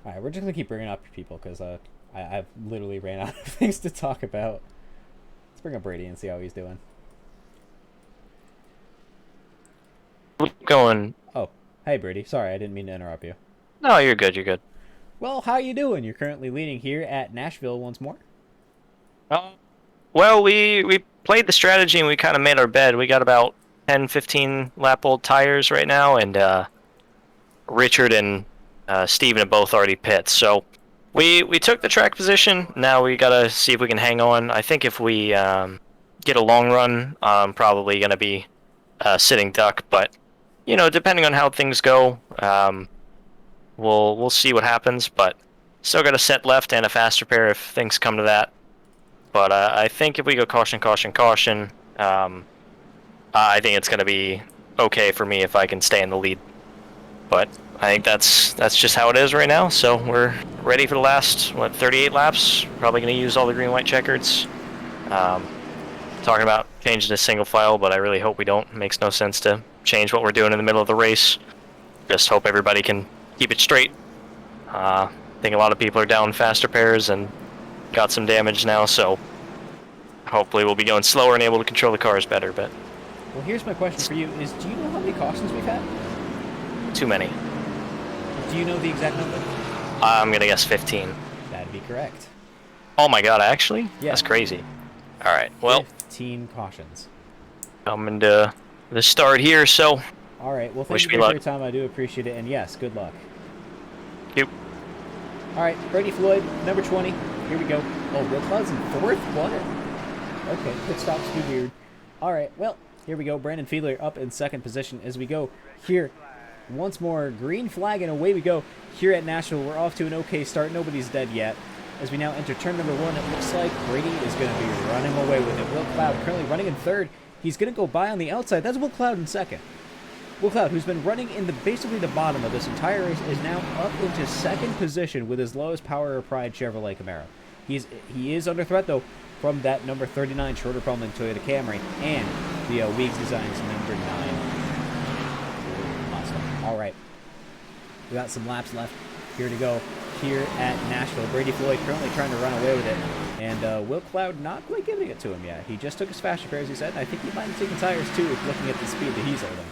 Alright, we're just going to keep bringing up people because I've literally ran out of things to talk about. Let's bring up Brady and see how he's doing. Going. Oh, hey Brady. Sorry, I didn't mean to interrupt you. No, you're good. You're good. Well, how you doing? You're currently leading here at Nashville once more. Well, we played the strategy and we kind of made our bed. We got about 10, 15 lap old tires right now, and Richard and Steven have both already pit. So we took the track position. Now we gotta see if we can hang on. I think if we get a long run, I'm probably gonna be sitting duck. But you know, depending on how things go, we'll see what happens. But still got a set left and a fast repair if things come to that. But I think if we go caution, I think it's going to be okay for me if I can stay in the lead. But I think that's just how it is right now. So we're ready for the last, 38 laps. Probably going to use all the green-white checkers. Talking about changing to single file, but I really hope we don't. It makes no sense to change what we're doing in the middle of the race. Just hope everybody can keep it straight. I think a lot of people are down fast repairs and got some damage now, so hopefully we'll be going slower and able to control the cars better. But well, here's my question for you: is do you know how many cautions we've had? too many. Do you know the exact number? I'm gonna guess 15. That'd be correct. Oh my god, actually? Yeah. That's crazy. All right, well, 15 cautions. coming to the start here, so All right. Well, thank wish you me for luck. your time. I do appreciate it, and yes, good luck. Yep. All right, Brady Floyd, number 20. Here we go. Oh, Will Cloud's in 4th? What? Okay, pit stops be weird. All right, well, here we go. Brandon Fiedler up in 2nd position as we go here. Once more, green flag, and away we go. Here at Nashville, we're off to an okay start. Nobody's dead yet. As we now enter turn number 1, it looks like Brady is going to be running away with it. Will Cloud currently running in 3rd. He's going to go by on the outside. That's Will Cloud in 2nd. Will Cloud, who's been running in basically the bottom of this entire race, is now up into 2nd position with his lowest power or pride Chevrolet Camaro. He is under threat, though, from that number 39 Schroeder Perlman Toyota Camry and the Weeks Designs number 9. Awesome. All right. We got some laps left here to go here at Nashville. Brady Floyd currently trying to run away with it. And Will Cloud not quite giving it to him yet. He just took his fast repair, as he said, and I think he might have taken tires, too, looking at the speed that he's holding.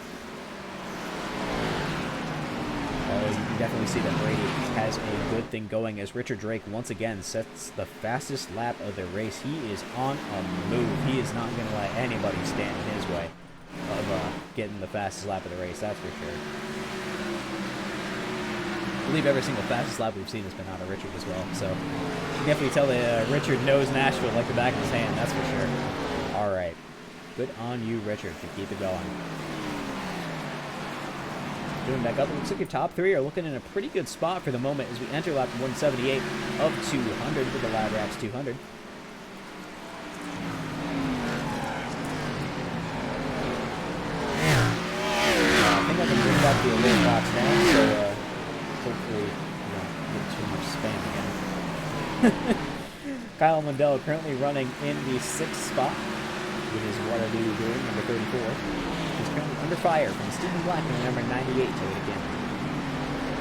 You can definitely see that Brady has a good thing going as Richard Drake once again sets the fastest lap of the race. He is on a move. He is not going to let anybody stand in his way of getting the fastest lap of the race, that's for sure. I believe every single fastest lap we've seen has been out of Richard as well. So you can definitely tell that Richard knows Nashville like the back of his hand, that's for sure. All right. Good on you, Richard, to keep it going. Doing back up, it looks like your top 3 are looking in a pretty good spot for the moment as we enter lap 178 of 200 with the Lab Rats 200. I think I can bring back the alert box now, so hopefully we don't get too much spam again. Kyle Mundell currently running in the 6th spot. With his Waterloo doing number 34. He's currently under fire from Stephen Black and number 98 to it again.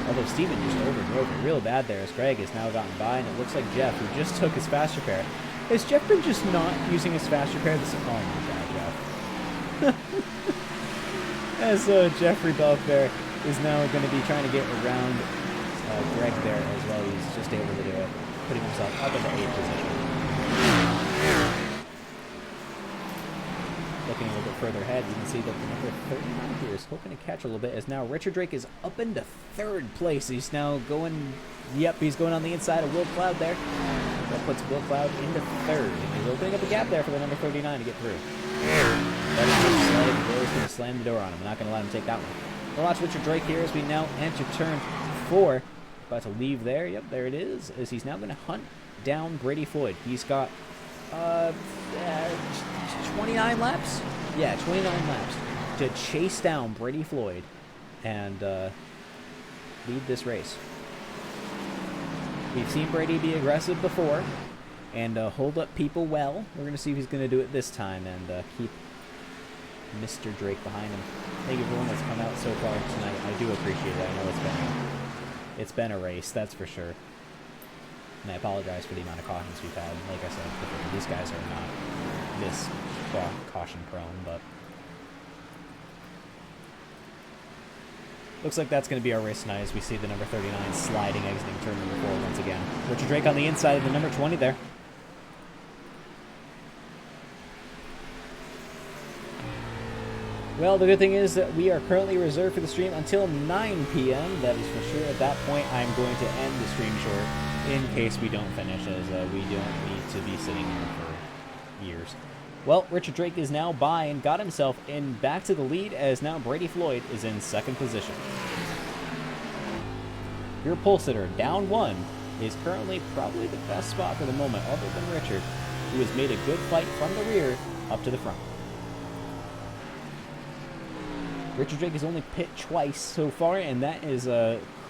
Although Stephen just over real bad there as Greg has now gotten by, and it looks like Jeff, who just took his fast repair. Has Jeff been just not using his fast repair this? Oh my god, Jeff. As Jeffrey Belk there is now going to be trying to get around Greg there as well. He's just able to do it, putting himself up in the 8th position. Looking a little bit further ahead, you can see that the number 39 here is hoping to catch a little bit, as now Richard Drake is up into 3rd place. He's now going, yep, he's going on the inside of Will Cloud there. That puts Will Cloud into 3rd. And he's opening up a gap there for the number 39 to get through. That is just sliding. The door is going to slam the door on him. We're not going to let him take that one. We'll watch Richard Drake here as we now enter turn 4. About to leave there. Yep, there it is. As he's now going to hunt down Brady Floyd. He's got 29 laps? Yeah, 29 laps to chase down Brady Floyd and lead this race. We've seen Brady be aggressive before and hold up people well. We're going to see if he's going to do it this time and keep Mr. Drake behind him. Thank you everyone that's come out so far tonight. I do appreciate it. I know it's been a race, that's for sure. And I apologize for the amount of cautions we've had. Like I said before, these guys are not this caution prone, but looks like that's going to be our race tonight as we see the number 39 sliding, exiting turn number 4 once again. Richard Drake on the inside of the number 20 there. Well, the good thing is that we are currently reserved for the stream until 9 p.m. That is for sure. At that point, I'm going to end the stream short in case we don't finish, as we don't need to be sitting here for years. Well, Richard Drake is now by and got himself in back to the lead, as now Brady Floyd is in 2nd position. Your pole sitter, down 1, is currently probably the best spot for the moment, other than Richard, who has made a good fight from the rear up to the front. Richard Drake has only pit twice so far, and that has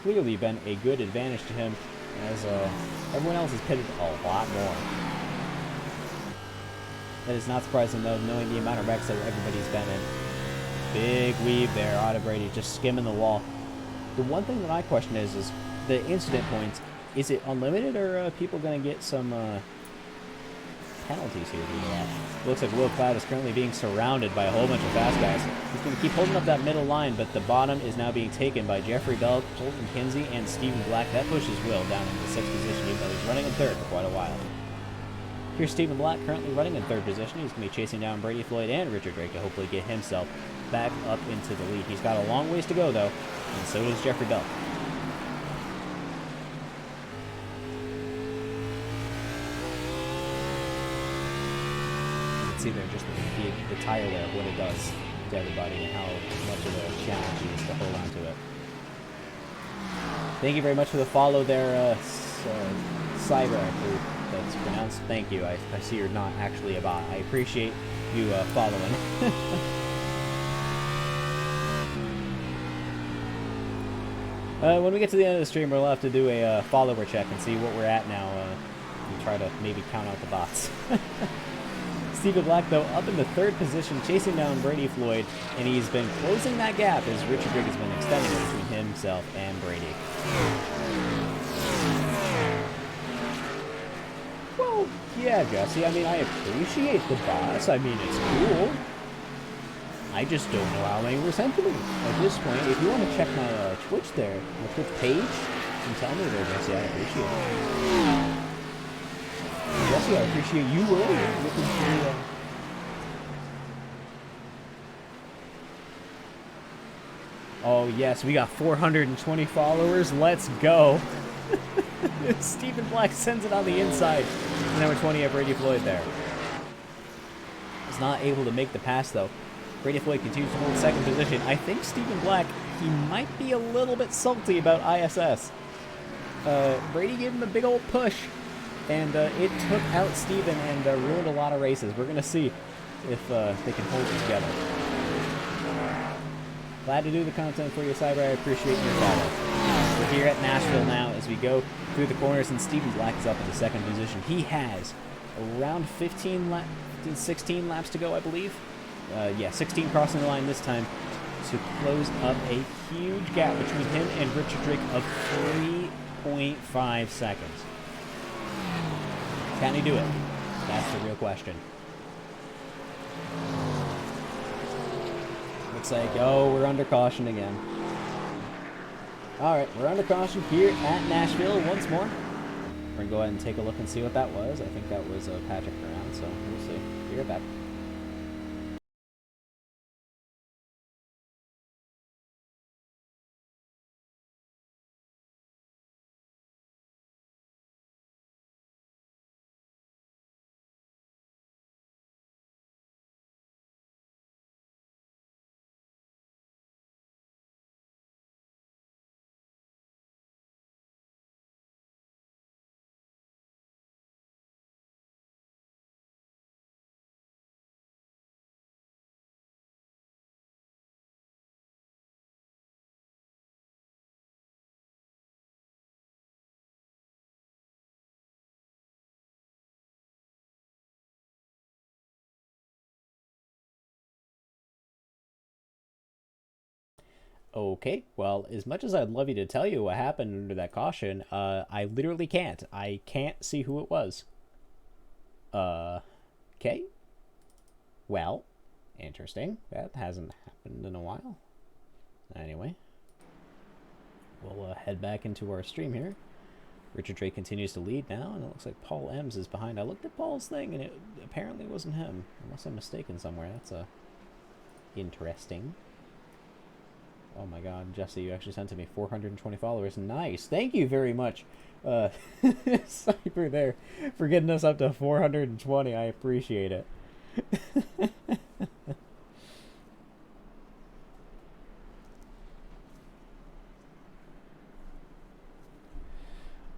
clearly been a good advantage to him, as everyone else has pitted a lot more. That is not surprising, though, knowing the amount of wrecks that everybody's been in. Big weave there, Otto Brady just skimming the wall. The one thing that I question is the incident points. Is it unlimited, or are people going to get some penalties here? Looks like Will Cloud is currently being surrounded by a whole bunch of fast guys. He's going to keep holding up that middle line, but the bottom is now being taken by Jeffrey Bell, Colton Kinsey, and Stephen Black. That pushes Will down into 6th position, even though he's running in 3rd for quite a while. Here's Stephen Black currently running in 3rd position. He's going to be chasing down Brady Floyd and Richard Drake to hopefully get himself back up into the lead. He's got a long ways to go, though, and so does Jeffrey Bell. See there just the tire wear, what it does to everybody and how much of a challenge it is to hold on to it. Thank you very much for the follow there, Cyber, that's pronounced. Thank you. I see you're not actually a bot. I appreciate you following. When we get to the end of the stream, we'll have to do a follower check and see what we're at now and try to maybe count out the bots. Stephen Black, though, up in the 3rd position, chasing down Brady Floyd, and he's been closing that gap as Richard Drake has been extending it between himself and Brady. Well, yeah, Jesse, I mean, I appreciate the boss. I mean, it's cool. I just don't know how many were sent to me. At this point, if you want to check my Twitch there, my Twitch page, and tell me there, Jesse, I appreciate it. Jesse, I appreciate you earlier looking through. Oh yes, we got 420 followers. Let's go. Stephen Black sends it on the inside. Number 20 at Brady Floyd there. Is not able to make the pass though. Brady Floyd continues to hold 2nd position. I think Stephen Black, he might be a little bit salty about ISS. Brady gave him a big old push. And it took out Steven and ruined a lot of races. We're going to see if they can hold it together. Glad to do the content for you, Cyber. I appreciate your follow. here at Nashville now as we go through the corners, and Stephen Black is up in the second position. He has around 16 laps to go, I believe. Yeah, 16 crossing the line this time to close up a huge gap between him and Richard Drake of 3.5 seconds. Can he do it? That's the real question. Looks like, oh, we're under caution again. Alright, we're under caution here at Nashville once more. We're going to go ahead and take a look and see what that was. I think that was Patrick Brown, so we'll see. Be right back. Okay, well, as much as I'd love you to tell you what happened under that caution, I literally can't. I can't see who it was. Okay. Well, interesting. That hasn't happened in a while. Anyway, we'll head back into our stream here. Richard Drake continues to lead now, and it looks like Paul Ems is behind. I looked at Paul's thing, and it apparently wasn't him, unless I'm mistaken somewhere. That's interesting. Oh my god, Jesse, you actually sent to me 420 followers. Nice. Thank you very much, Cypher there, for getting us up to 420. I appreciate it.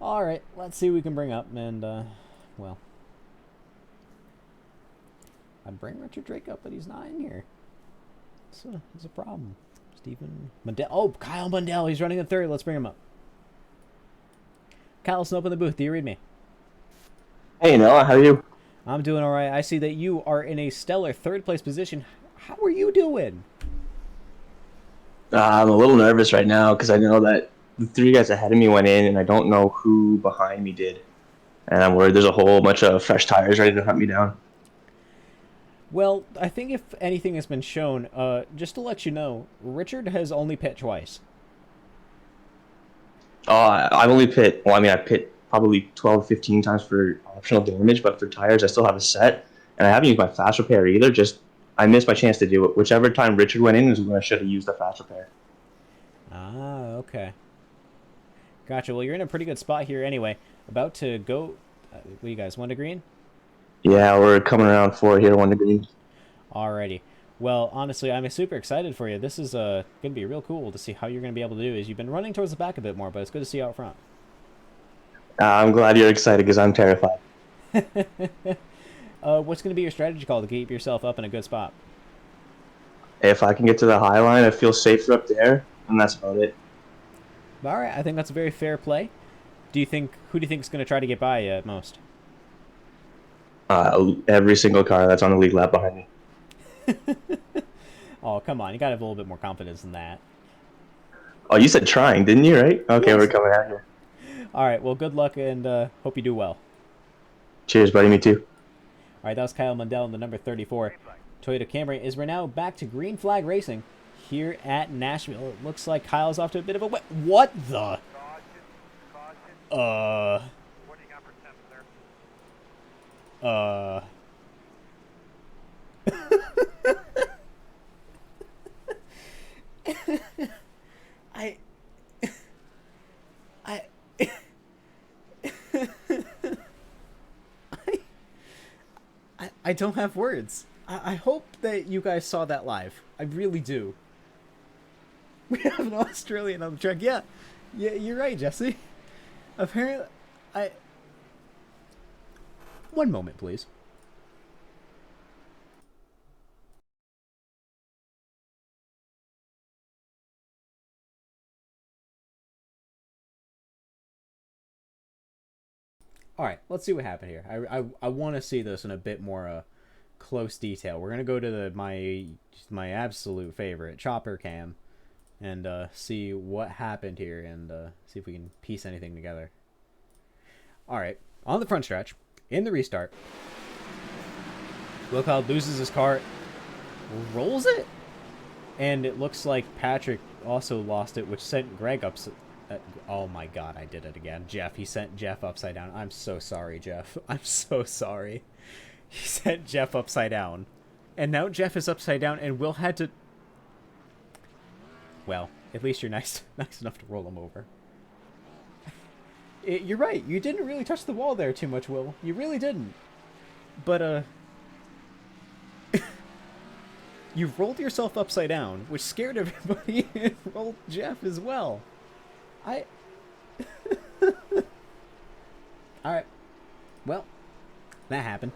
Alright, let's see what we can bring up, and, well. I bring Richard Drake up, but he's not in here. It's a problem. Stephen Mundell. Oh, Kyle Mundell. He's running in third. Let's bring him up. Kyle Snope in the booth. Do you read me? Hey, Noah. How are you? I'm doing all right. I see that you are in a stellar third place position. How are you doing? I'm a little nervous right now because I know that the three guys ahead of me went in, and I don't know who behind me did. And I'm worried there's a whole bunch of fresh tires ready to hunt me down. Well, I think if anything has been shown, just to let you know, Richard has only pit twice. I've only pit, well, I mean, I pit probably 12, 15 times for optional damage, but for tires, I still have a set. And I haven't used my fast repair either, just I missed my chance to do it. Whichever time Richard went in is when I should have used the fast repair. Ah, okay. Gotcha. Well, you're in a pretty good spot here anyway. About to go, what you guys, 1 to green? Yeah, we're coming around 4 here, 1 to green. Alrighty. Well, honestly, I'm super excited for you. This is going to be real cool to see how you're going to be able to do. Is you've been running towards the back a bit more, but it's good to see you out front. I'm glad you're excited because I'm terrified. What's going to be your strategy call to keep yourself up in a good spot? If I can get to the high line, I feel safer up there, and that's about it. All right, I think that's a very fair play. Who do you think is going to try to get by you at most? Every single car that's on the league lap behind me. Oh, come on. You got to have a little bit more confidence than that. Oh, you said trying, didn't you, right? Okay, Yes. We're coming at you. All right, well, good luck, and hope you do well. Cheers, buddy. Me too. All right, that was Kyle Mundell in the number 34 Toyota Camry. As we're now back to green flag racing here at Nashville. It looks like Kyle's off to a bit of a what the? I don't have words. I hope that you guys saw that live. I really do. We have an Australian on the track. Yeah, you're right, Jesse. Apparently, one moment, please. All right, let's see what happened here. I want to see this in a bit more close detail. We're gonna go to my absolute favorite chopper cam, and see what happened here, and see if we can piece anything together. All right, on the front stretch, in the restart, Will Cloud loses his car, rolls it, and it looks like Patrick also lost it, which sent Greg up. Oh my god, I did it again. Jeff, he sent Jeff upside down. I'm so sorry, Jeff. I'm so sorry. He sent Jeff upside down. And now Jeff is upside down, and Will had to... Well, at least you're nice enough to roll him over. You're right. You didn't really touch the wall there too much, Will. You really didn't. But, you rolled yourself upside down, which scared everybody, and rolled Jeff as well. Alright. Well, that happened.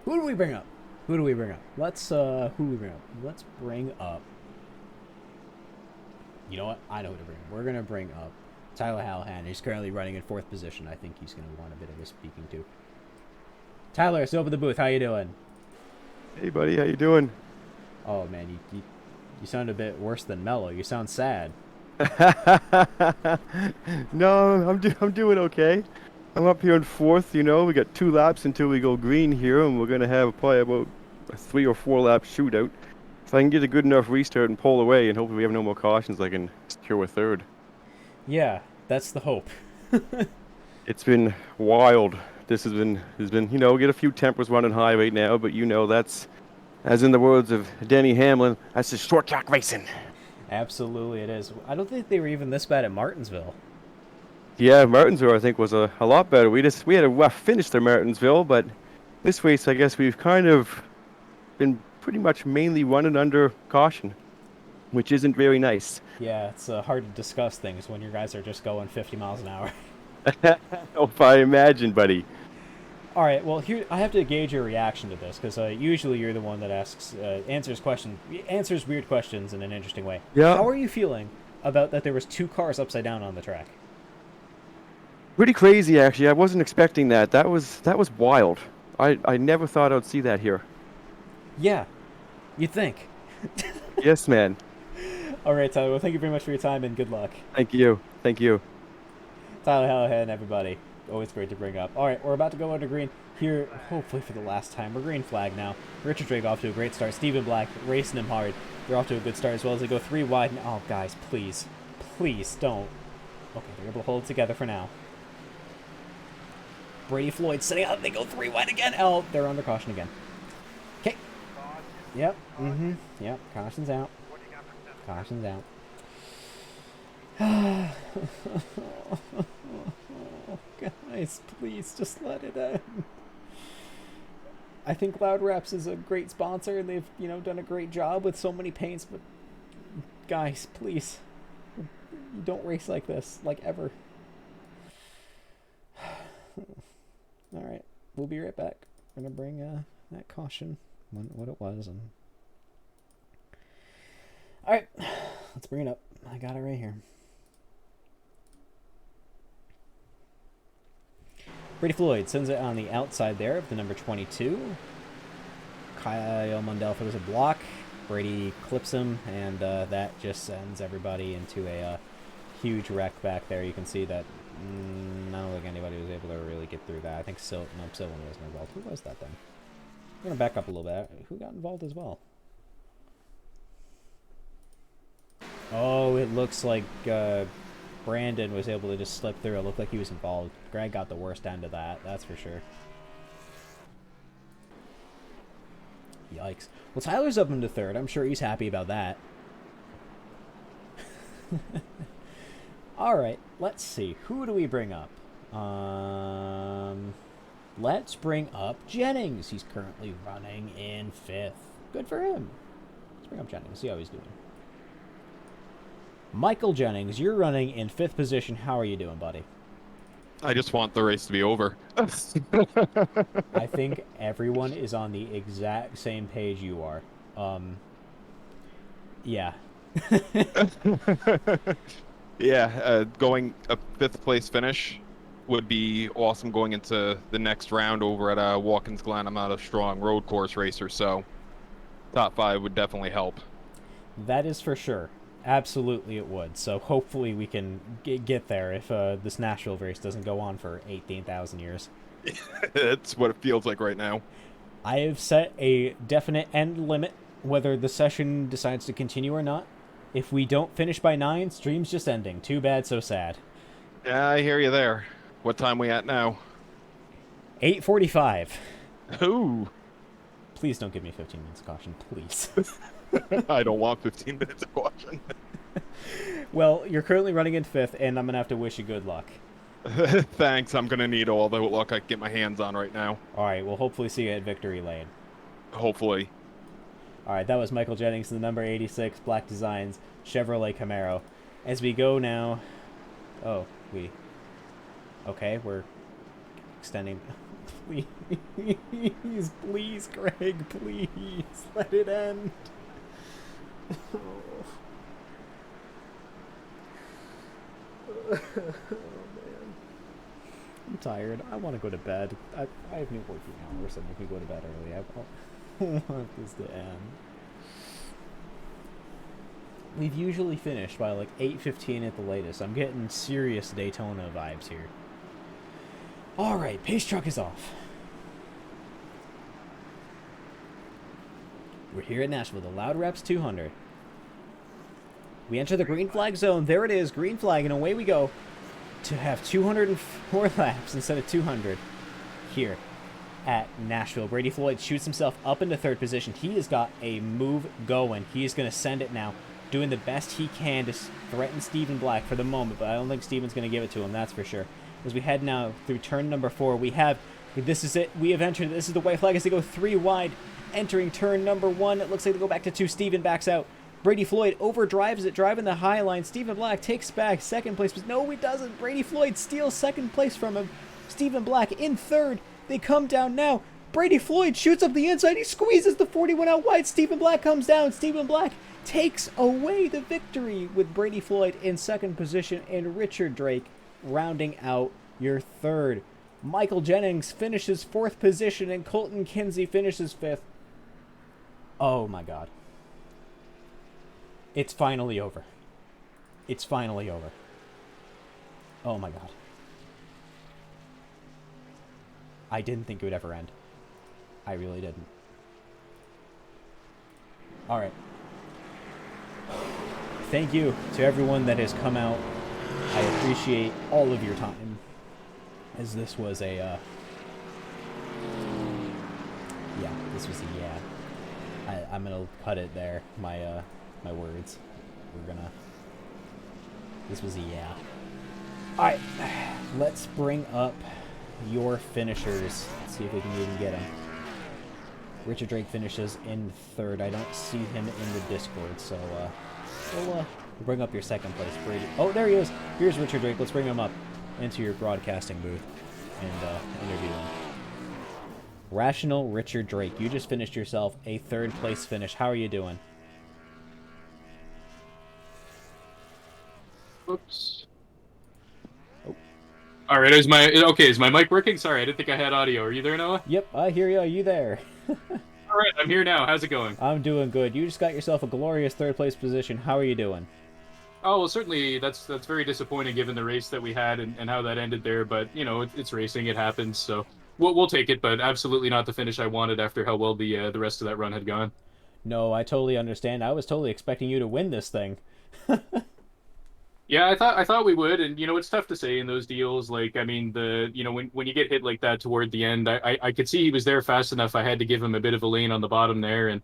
Who do we bring up? Who do we bring up? Let's, who do we bring up? Let's bring up... You know what? I know who to bring up. We're going to bring up Tyler Hallahan. He's currently running in 4th position. I think he's going to want a bit of a speaking to. Tyler, it's over the booth. How you doing? Hey, buddy. How you doing? Oh, man, you sound a bit worse than mellow. You sound sad. No, I'm doing okay. I'm up here in 4th, you know. We got 2 laps until we go green here, and we're going to have probably about a 3 or 4 lap shootout. If I can get a good enough restart and pull away, and hopefully we have no more cautions, I can secure a 3rd. Yeah, that's the hope. It's been wild. This has been, you know, get a few tempers running high right now, but you know that's, as in the words of Denny Hamlin, that's just short track racing. Absolutely it is. I don't think they were even this bad at Martinsville. Yeah, Martinsville I think was a lot better. We had a rough finish to Martinsville, but this race I guess we've kind of been pretty much mainly running under caution, which isn't very nice. Yeah, it's hard to discuss things when your guys are just going 50 miles an hour. Oh, I imagine, buddy. All right, well, here I have to gauge your reaction to this, because usually you're the one that answers weird questions in an interesting way. Yeah. How are you feeling about that there was 2 cars upside down on the track? Pretty crazy, actually. I wasn't expecting that. That was wild. I never thought I'd see that here. Yeah, you'd think. Yes, man. All right, Tyler, well, thank you very much for your time, and good luck. Thank you. Thank you. Tyler Hallahan, everybody. Always great to bring up. All right, we're about to go under green here, hopefully for the last time. We're green flag now. Richard Drake off to a great start. Stephen Black racing him hard. They're off to a good start as well as they go 3 wide. And, oh, guys, please. Please don't. Okay, they're able to hold it together for now. Brady Floyd setting out. They go 3 wide again. Oh, they're under caution again. Okay. Yep. Mm-hmm. Yep. Caution's out. Caution's out. Guys, please just let it end. I think Loud Reps is a great sponsor, and they've, you know, done a great job with so many paints, but guys, please, you don't race like this, like ever. All right, we'll be right back. We're gonna bring that caution, what it was, and all right, let's bring it up. I got it right here. Brady Floyd sends it on the outside there of the number 22. Kyle Mundell throws a block. Brady clips him, and that just sends everybody into a huge wreck back there. You can see that I don't think anybody was able to really get through that. I think Sylvan wasn't involved. Who was that then? I'm going to back up a little bit. Who got involved as well? Oh, it looks like Brandon was able to just slip through. It looked like he was involved. Greg got the worst end of that, that's for sure. Yikes. Well, Tyler's up into 3rd. I'm sure he's happy about that. Alright, let's see. Who do we bring up? Let's bring up Jennings. He's currently running in 5th. Good for him. Let's bring up Jennings, see how he's doing. Michael Jennings, you're running in 5th position. How are you doing, buddy? I just want the race to be over. I think everyone is on the exact same page you are. Yeah. Yeah, going a 5th place finish would be awesome going into the next round over at Watkins Glen. I'm not a strong road course racer, so top 5 would definitely help. That is for sure. Absolutely it would. So hopefully we can get there if this Nashville race doesn't go on for 18,000 years. That's what it feels like right now. I have set a definite end limit, whether the session decides to continue or not. If we don't finish by 9, stream's just ending. Too bad, so sad. Yeah, I hear you there. What time we at now? 8:45. Ooh. Please don't give me 15 minutes of caution, please. I don't want 15 minutes of caution. Well, you're currently running in 5th, and I'm going to have to wish you good luck. Thanks, I'm going to need all the luck I can get my hands on right now. All right, we'll hopefully see you at Victory Lane. Hopefully. All right, that was Michael Jennings in the number 86 Black Designs Chevrolet Camaro. As we go now... Oh, okay, we're extending... Please, please, Greg, please, let it end. Oh. Oh, man. I'm tired. I want to go to bed. I have new working hours, and if we go to bed early, I want this to end. We've usually finished by like 8:15 at the latest. I'm getting serious Daytona vibes here. Alright, pace truck is off. We're here at Nashville, the Loud Reps 200. We enter the green flag zone. There it is, green flag, and away we go to have 204 laps instead of 200 here at Nashville. Brady Floyd shoots himself up into 3rd position. He has got a move going. He is going to send it now, doing the best he can to threaten Stephen Black for the moment, but I don't think Stephen's going to give it to him, that's for sure. As we head now through turn number 4, this is it. We have entered. This is the white flag as they go 3 wide. Entering turn number 1. It looks like they go back to 2. Stephen backs out. Brady Floyd overdrives it, driving the high line. Stephen Black takes back 2nd place. But no, he doesn't. Brady Floyd steals 2nd place from him. Stephen Black in 3rd. They come down now. Brady Floyd shoots up the inside. He squeezes the 41 out wide. Stephen Black comes down. Stephen Black takes away the victory with Brady Floyd in 2nd position and Richard Drake rounding out your 3rd. Michael Jennings finishes 4th position and Colton Kinsey finishes 5th. Oh my god. It's finally over. It's finally over. Oh my god. I didn't think it would ever end. I really didn't. Alright. Thank you to everyone that has come out. I appreciate all of your time. As this was a, yeah, this was a yeah. I'm gonna cut it there, my words. This was a yeah. Alright, let's bring up your finishers. Let's see if we can even get them. Richard Drake finishes in 3rd. I don't see him in the Discord, so, we'll bring up your 2nd place, Brady. Oh, there he is! Here's Richard Drake. Let's bring him up into your broadcasting booth and interview him. Rational Richard Drake, you just finished yourself a 3rd place finish. How are you doing? Oops. Oh. All right, is my mic working? Sorry, I didn't think I had audio. Are you there, Noah? Yep, I hear you. Are you there? All right, I'm here now. How's it going? I'm doing good. You just got yourself a glorious 3rd place position. How are you doing? Oh, well, certainly that's very disappointing given the race that we had and how that ended there. But, you know, it's racing. It happens. So we'll take it, but absolutely not the finish I wanted after how well the rest of that run had gone. No, I totally understand. I was totally expecting you to win this thing. Yeah, I thought we would, and you know it's tough to say in those deals. Like, I mean, when you get hit like that toward the end, I could see he was there fast enough. I had to give him a bit of a lane on the bottom there, and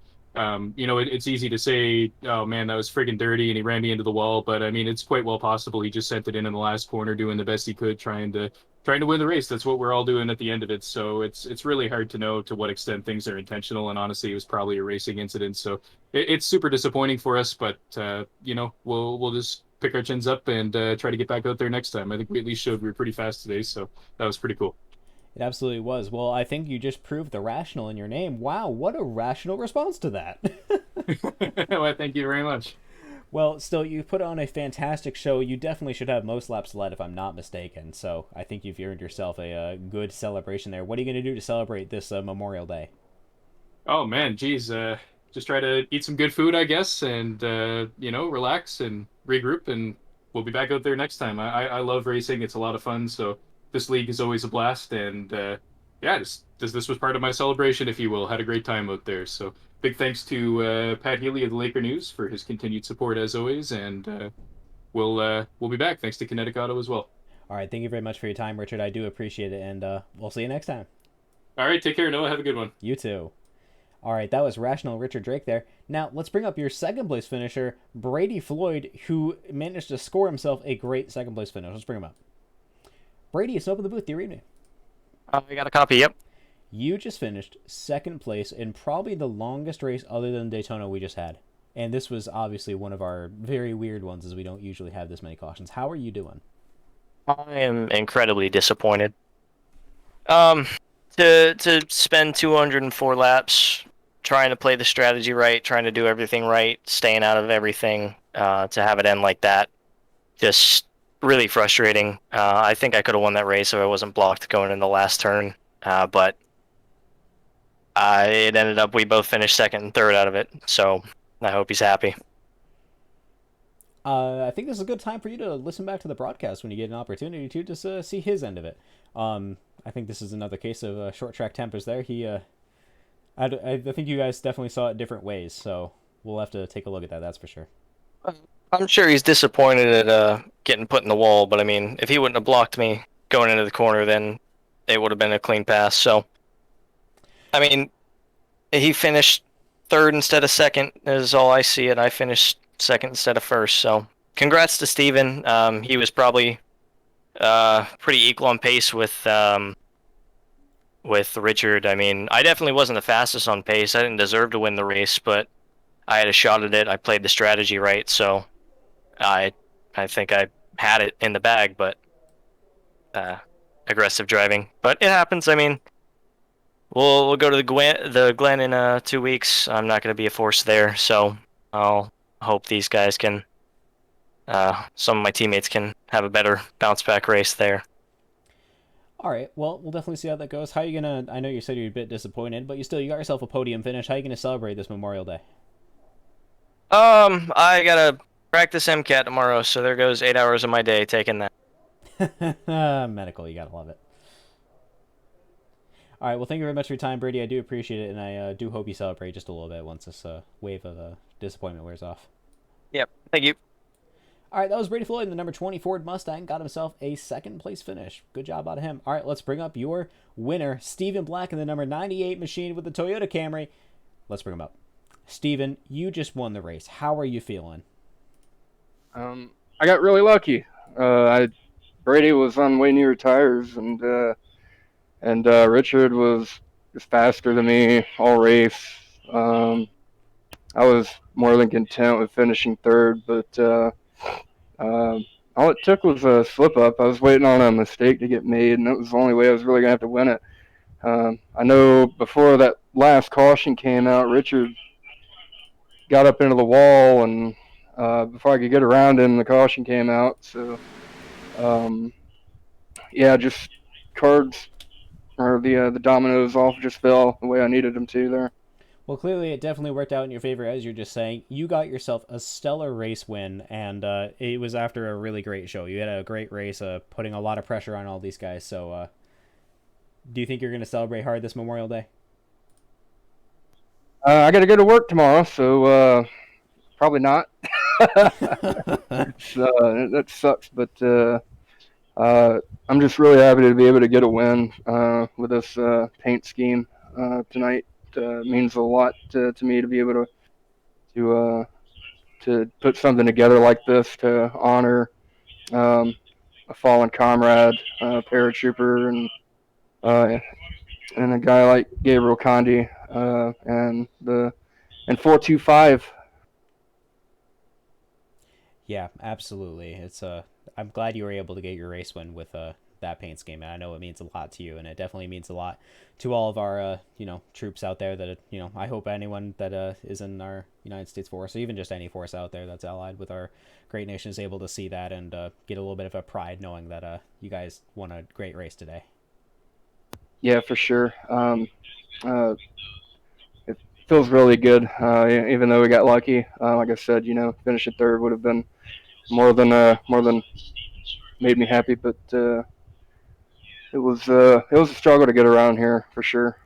it's easy to say, oh man, that was friggin' dirty, and he ran me into the wall. But I mean, it's quite well possible he just sent it in the last corner, doing the best he could, trying to win the race. That's what we're all doing at the end of it. So it's really hard to know to what extent things are intentional, and honestly, it was probably a racing incident. So it's super disappointing for us, but we'll just pick our chins up and try to get back out there next time. I think we at least showed we were pretty fast today, so that was pretty cool. It absolutely was. Well, I think you just proved the rational in your name. Wow, what a rational response to that. Well, thank you very much. Well, still, you put on a fantastic show. You definitely should have most laps led, if I'm not mistaken. So I think you've earned yourself a good celebration there. What are you going to do to celebrate this Memorial Day? Oh man, geez, just try to eat some good food, I guess, and relax and regroup, and we'll be back out there next time. I love racing; it's a lot of fun. So this league is always a blast, and yeah, just this was part of my celebration, if you will. Had a great time out there. So big thanks to Pat Healy of the Laker News for his continued support as always, and we'll be back. Thanks to Kinetic Auto as well. All right, thank you very much for your time, Richard. I do appreciate it, and we'll see you next time. All right, take care, Noah. Have a good one. You too. All right, that was Rational Richard Drake there. Now, let's bring up your second place finisher, Brady Floyd, who managed to score himself a great second place finish. Let's bring him up. Brady, it's open the booth. Do you read me? I got a copy, yep. You just finished second place in probably the longest race other than Daytona we just had. And this was obviously one of our very weird ones, as we don't usually have this many cautions. How are you doing? I am incredibly disappointed. To spend 204 laps trying to play the strategy right, trying to do everything right, staying out of everything, to have it end like that, just really frustrating. I think I could have won that race if I wasn't blocked going in the last turn, but it ended up we both finished second and third out of it, so I hope he's happy. I think this is a good time for you to listen back to the broadcast when you get an opportunity to just see his end of it. I think this is another case of short track tempers there. I think you guys definitely saw it different ways, so we'll have to take a look at that, that's for sure. I'm sure he's disappointed at getting put in the wall, but I mean, if he wouldn't have blocked me going into the corner, then it would have been a clean pass. So, I mean, he finished third instead of second is all I see it. I finished second instead of first. So, congrats to Steven. He was probably pretty equal on pace with Richard. I mean, I definitely wasn't the fastest on pace. I didn't deserve to win the race, but I had a shot at it. I played the strategy right, so I think I had it in the bag, but aggressive driving. But it happens. I mean, we'll go to the Glen in 2 weeks. I'm not going to be a force there, so I'll hope these guys can. Some of my teammates can have a better bounce back race there. All right, well, we'll definitely see how that goes. How are you gonna? I know you said you're a bit disappointed, but you got yourself a podium finish. How are you gonna celebrate this Memorial Day? I gotta practice MCAT tomorrow, so there goes 8 hours of my day taking that. Medical, you gotta love it. All right, well, thank you very much for your time, Brady. I do appreciate it, and I do hope you celebrate just a little bit once this wave of disappointment wears off. Yep, thank you. All right, that was Brady Floyd in the number 20 Ford Mustang. Got himself a second place finish. Good job out of him. All right, let's bring up your winner, Stephen Black, in the number 98 machine with the Toyota Camry. Let's bring him up. Stephen, you just won the race. How are you feeling? I got really lucky. Brady was on way newer tires, and Richard was just faster than me all race. I was more than content with finishing third, but all it took was a slip up. I was waiting on a mistake to get made, and that was the only way I was really gonna have to win it. I know before that last caution came out, Richard got up into the wall, and before I could get around him, the caution came out. So, yeah, just cards or the dominoes all just fell the way I needed them to there. Well, clearly it definitely worked out in your favor, as you're just saying. You got yourself a stellar race win, and it was after a really great show. You had a great race, putting a lot of pressure on all these guys. So, do you think you're going to celebrate hard this Memorial Day? I got to go to work tomorrow, so probably not. So, that sucks, but I'm just really happy to be able to get a win with this paint scheme tonight. Means a lot to me to be able to put something together like this to honor a fallen comrade, paratrooper, and a guy like Gabriel Condi, and 425. Yeah, absolutely. It's I'm glad you were able to get your race win with that paint scheme. And I know it means a lot to you, and it definitely means a lot to all of our troops out there. That I hope anyone that is in our United States force, or even just any force out there that's allied with our great nation, is able to see that and get a little bit of a pride knowing that you guys won a great race today. Yeah, for sure. It feels really good, even though we got lucky. Like I said, finishing third would have been more than made me happy, but it was a struggle to get around here for sure.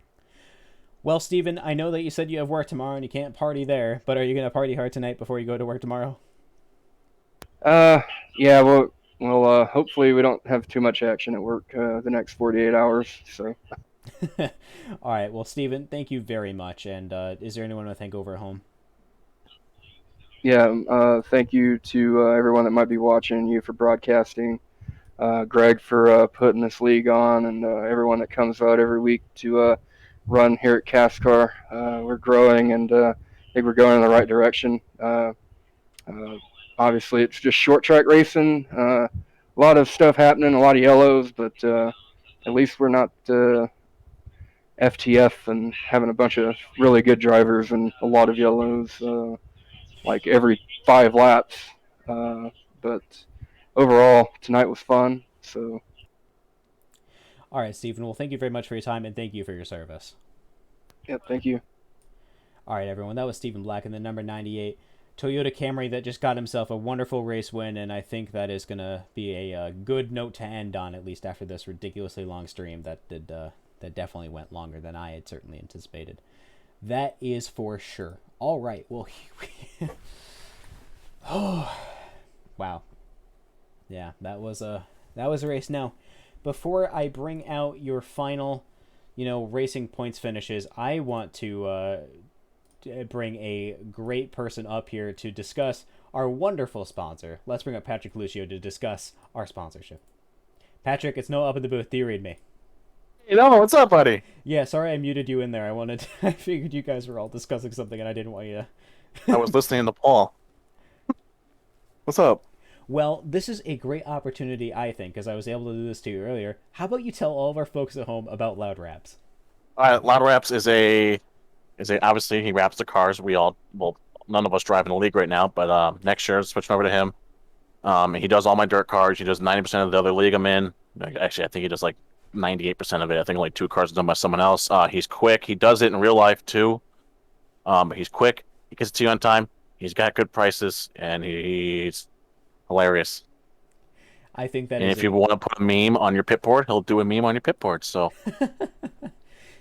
Well, Steven, I know that you said you have work tomorrow and you can't party there, but are you going to party hard tonight before you go to work tomorrow? Yeah, well, hopefully we don't have too much action at work the next 48 hours. So. All right. Well, Steven, thank you very much. And is there anyone to thank over at home? Yeah, thank you to everyone that might be watching, you for broadcasting, Greg for putting this league on, and everyone that comes out every week to run here at CASCAR. We're growing, and I think we're going in the right direction. Obviously, it's just short track racing. A lot of stuff happening, a lot of yellows, but at least we're not FTF and having a bunch of really good drivers and a lot of yellows, like every 5 laps. But overall, tonight was fun. So. All right, Stephen. Well, thank you very much for your time, and thank you for your service. Yep, thank you. All right, everyone. That was Stephen Black in the number 98 Toyota Camry that just got himself a wonderful race win, and I think that is going to be a good note to end on, at least after this ridiculously long stream that definitely went longer than I had certainly anticipated. That is for sure. All right. Well, oh, wow. Yeah, that was a race. Now, before I bring out your final, racing points finishes, I want to bring a great person up here to discuss our wonderful sponsor. Let's bring up Patrick Lucio to discuss our sponsorship. Patrick, it's no up in the booth. Do you read me? Hey, no, what's up, buddy? Yeah, sorry I muted you in there. I figured you guys were all discussing something and I didn't want you to... I was listening to Paul. What's up? Well, this is a great opportunity, I think, because I was able to do this to you earlier. How about you tell all of our folks at home about Loud Wraps? Loud Wraps is obviously he wraps the cars. None of us drive in the league right now, but next year switching over to him. He does all my dirt cars. He does 90% of the other league I'm in. Actually, I think he does like 98% of it. I think only 2 cars are done by someone else. He's quick. He does it in real life too. But he's quick. He gets it to you on time. He's got good prices, and he's hilarious. I think that. And if you want to put a meme on your pit board, he'll do a meme on your pit board. So.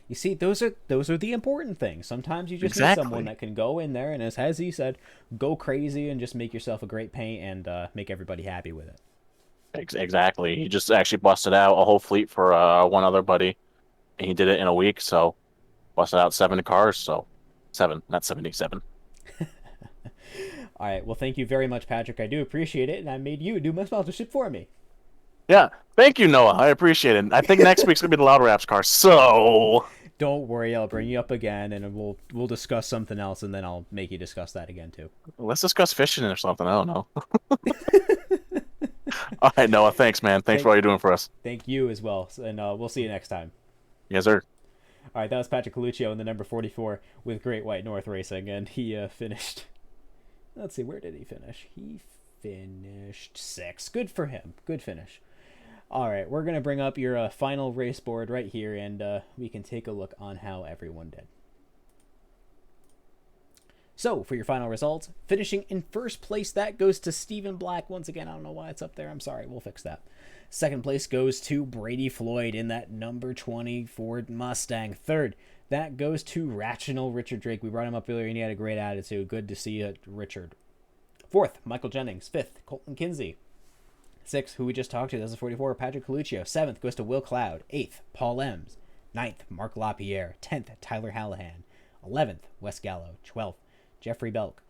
You see, those are the important things. Sometimes you just need someone that can go in there and, as he said, go crazy and just make yourself a great paint and make everybody happy with it. Exactly. He just actually busted out a whole fleet for one other buddy, and he did it in a week. So, busted out 7 cars. So, 7, not 77. All right. Well, thank you very much, Patrick. I do appreciate it, and I made you do my sponsorship for me. Yeah. Thank you, Noah. I appreciate it. I think next week's gonna be the Loud Wraps car. So. Don't worry, I'll bring you up again, and we'll discuss something else, and then I'll make you discuss that again too. Let's discuss fishing or something. I don't know. All right, Noah. Thanks, man. Thanks for all you're doing for us. Thank you as well, and we'll see you next time. Yes, sir. All right, that was Patrick Coluccio in the number 44 with Great White North Racing, and he finished. Let's see, where did he finish? He finished 6th. Good for him. Good finish. All right, we're going to bring up your final race board right here, and we can take a look on how everyone did. So, for your final results, finishing in first place, that goes to Stephen Black. Once again, I don't know why it's up there. I'm sorry. We'll fix that. Second place goes to Brady Floyd in that number 20 Ford Mustang. Third, that goes to Rational Richard Drake. We brought him up earlier, and he had a great attitude. Good to see you, Richard. Fourth, Michael Jennings. Fifth, Colton Kinsey. 6th, who we just talked to, that's a 44, Patrick Coluccio. 7th goes to Will Cloud. 8th, Paul Ems. 9th, Mark LaPierre. 10th, Tyler Hallahan. 11th, Wes Gallo. 12th, Jeffrey Belk.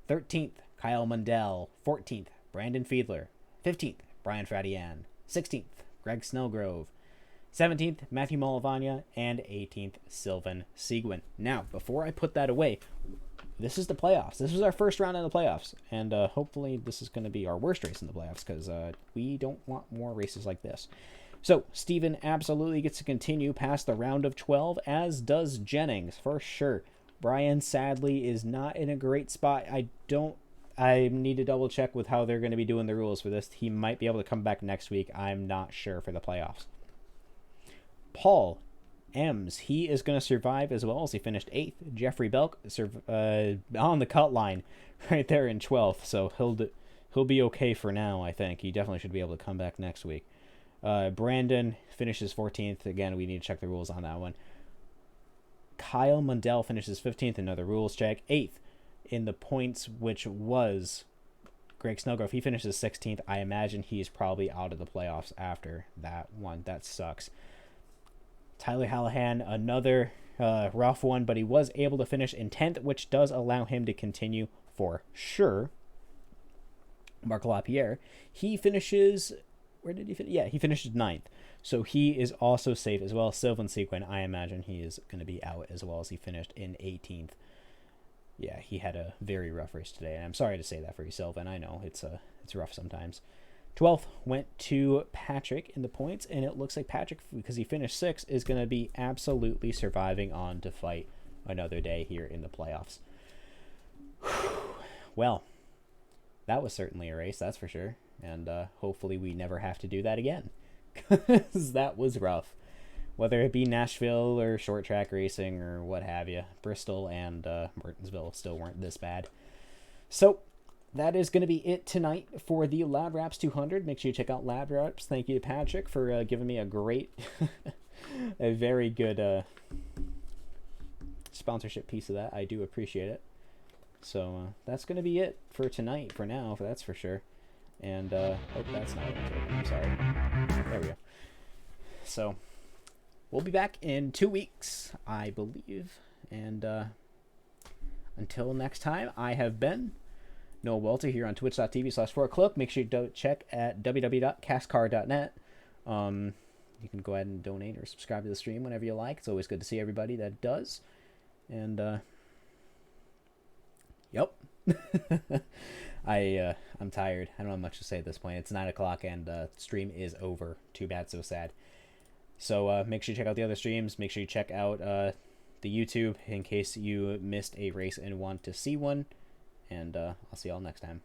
13th, Kyle Mundell. 14th, Brandon Fiedler. 15th, Brian Fradian. 16th, Greg Snellgrove. 17th, Matthew Malavagna. And 18th, Sylvan Seguin. Now, before I put that away, this is the playoffs. This was our first round in the playoffs, and hopefully this is going to be our worst race in the playoffs because we don't want more races like this. So, Steven absolutely gets to continue past the round of 12, as does Jennings, for sure. Brian, sadly, is not in a great spot. I need to double check with how they're going to be doing the rules for this. He might be able to come back next week. I'm not sure for the playoffs. Paul Ems, he is going to survive as well, as he finished 8th. Jeffrey Belk on the cut line right there in 12th, so he'll be okay for now, I think. He definitely should be able to come back next week. Brandon finishes 14th. Again, we need to check the rules on that one. Kyle Mundell finishes 15th, another rules check. 8th in the points, which was Greg Snellgrove. He finishes 16th. I imagine he's probably out of the playoffs after that one. That sucks. Tyler Hallahan, another rough one, but he was able to finish in 10th, which does allow him to continue for sure. Marc LaPierre, he finishes... Where did he finish? Yeah, he finishes 9th. So he is also safe as well. Sylvan Sequin, I imagine he is going to be out as well, as he finished in 18th. Yeah, he had a very rough race today, and I'm sorry to say that for you, Sylvan. I know it's rough sometimes. 12th went to Patrick in the points, and it looks like Patrick, because he finished 6th, is going to be absolutely surviving on to fight another day here in the playoffs. Well, that was certainly a race, that's for sure. And hopefully we never have to do that again, because that was rough. Whether it be Nashville or short track racing or what have you, Bristol and Martinsville still weren't this bad. So that is going to be it tonight for the Lab Raps 200. Make sure you check out Lab Raps. Thank you to Patrick for giving me a great, a very good sponsorship piece of that. I do appreciate it. So that's going to be it for tonight, for now, that's for sure. And, oh, that's not it. I'm sorry. There we go. So, we'll be back in 2 weeks, I believe. And, until next time, I have been Noah Welter here on twitch.tv/4o'clock. Make sure you check at www.cascar.net. You can go ahead and donate or subscribe to the stream whenever you like. It's always good to see everybody that does. And, yep. I'm tired. I don't have much to say at this point. It's 9 o'clock and stream is over. Too bad, so sad. So make sure you check out the other streams. Make sure you check out the YouTube in case you missed a race and want to see one. And I'll see y'all next time.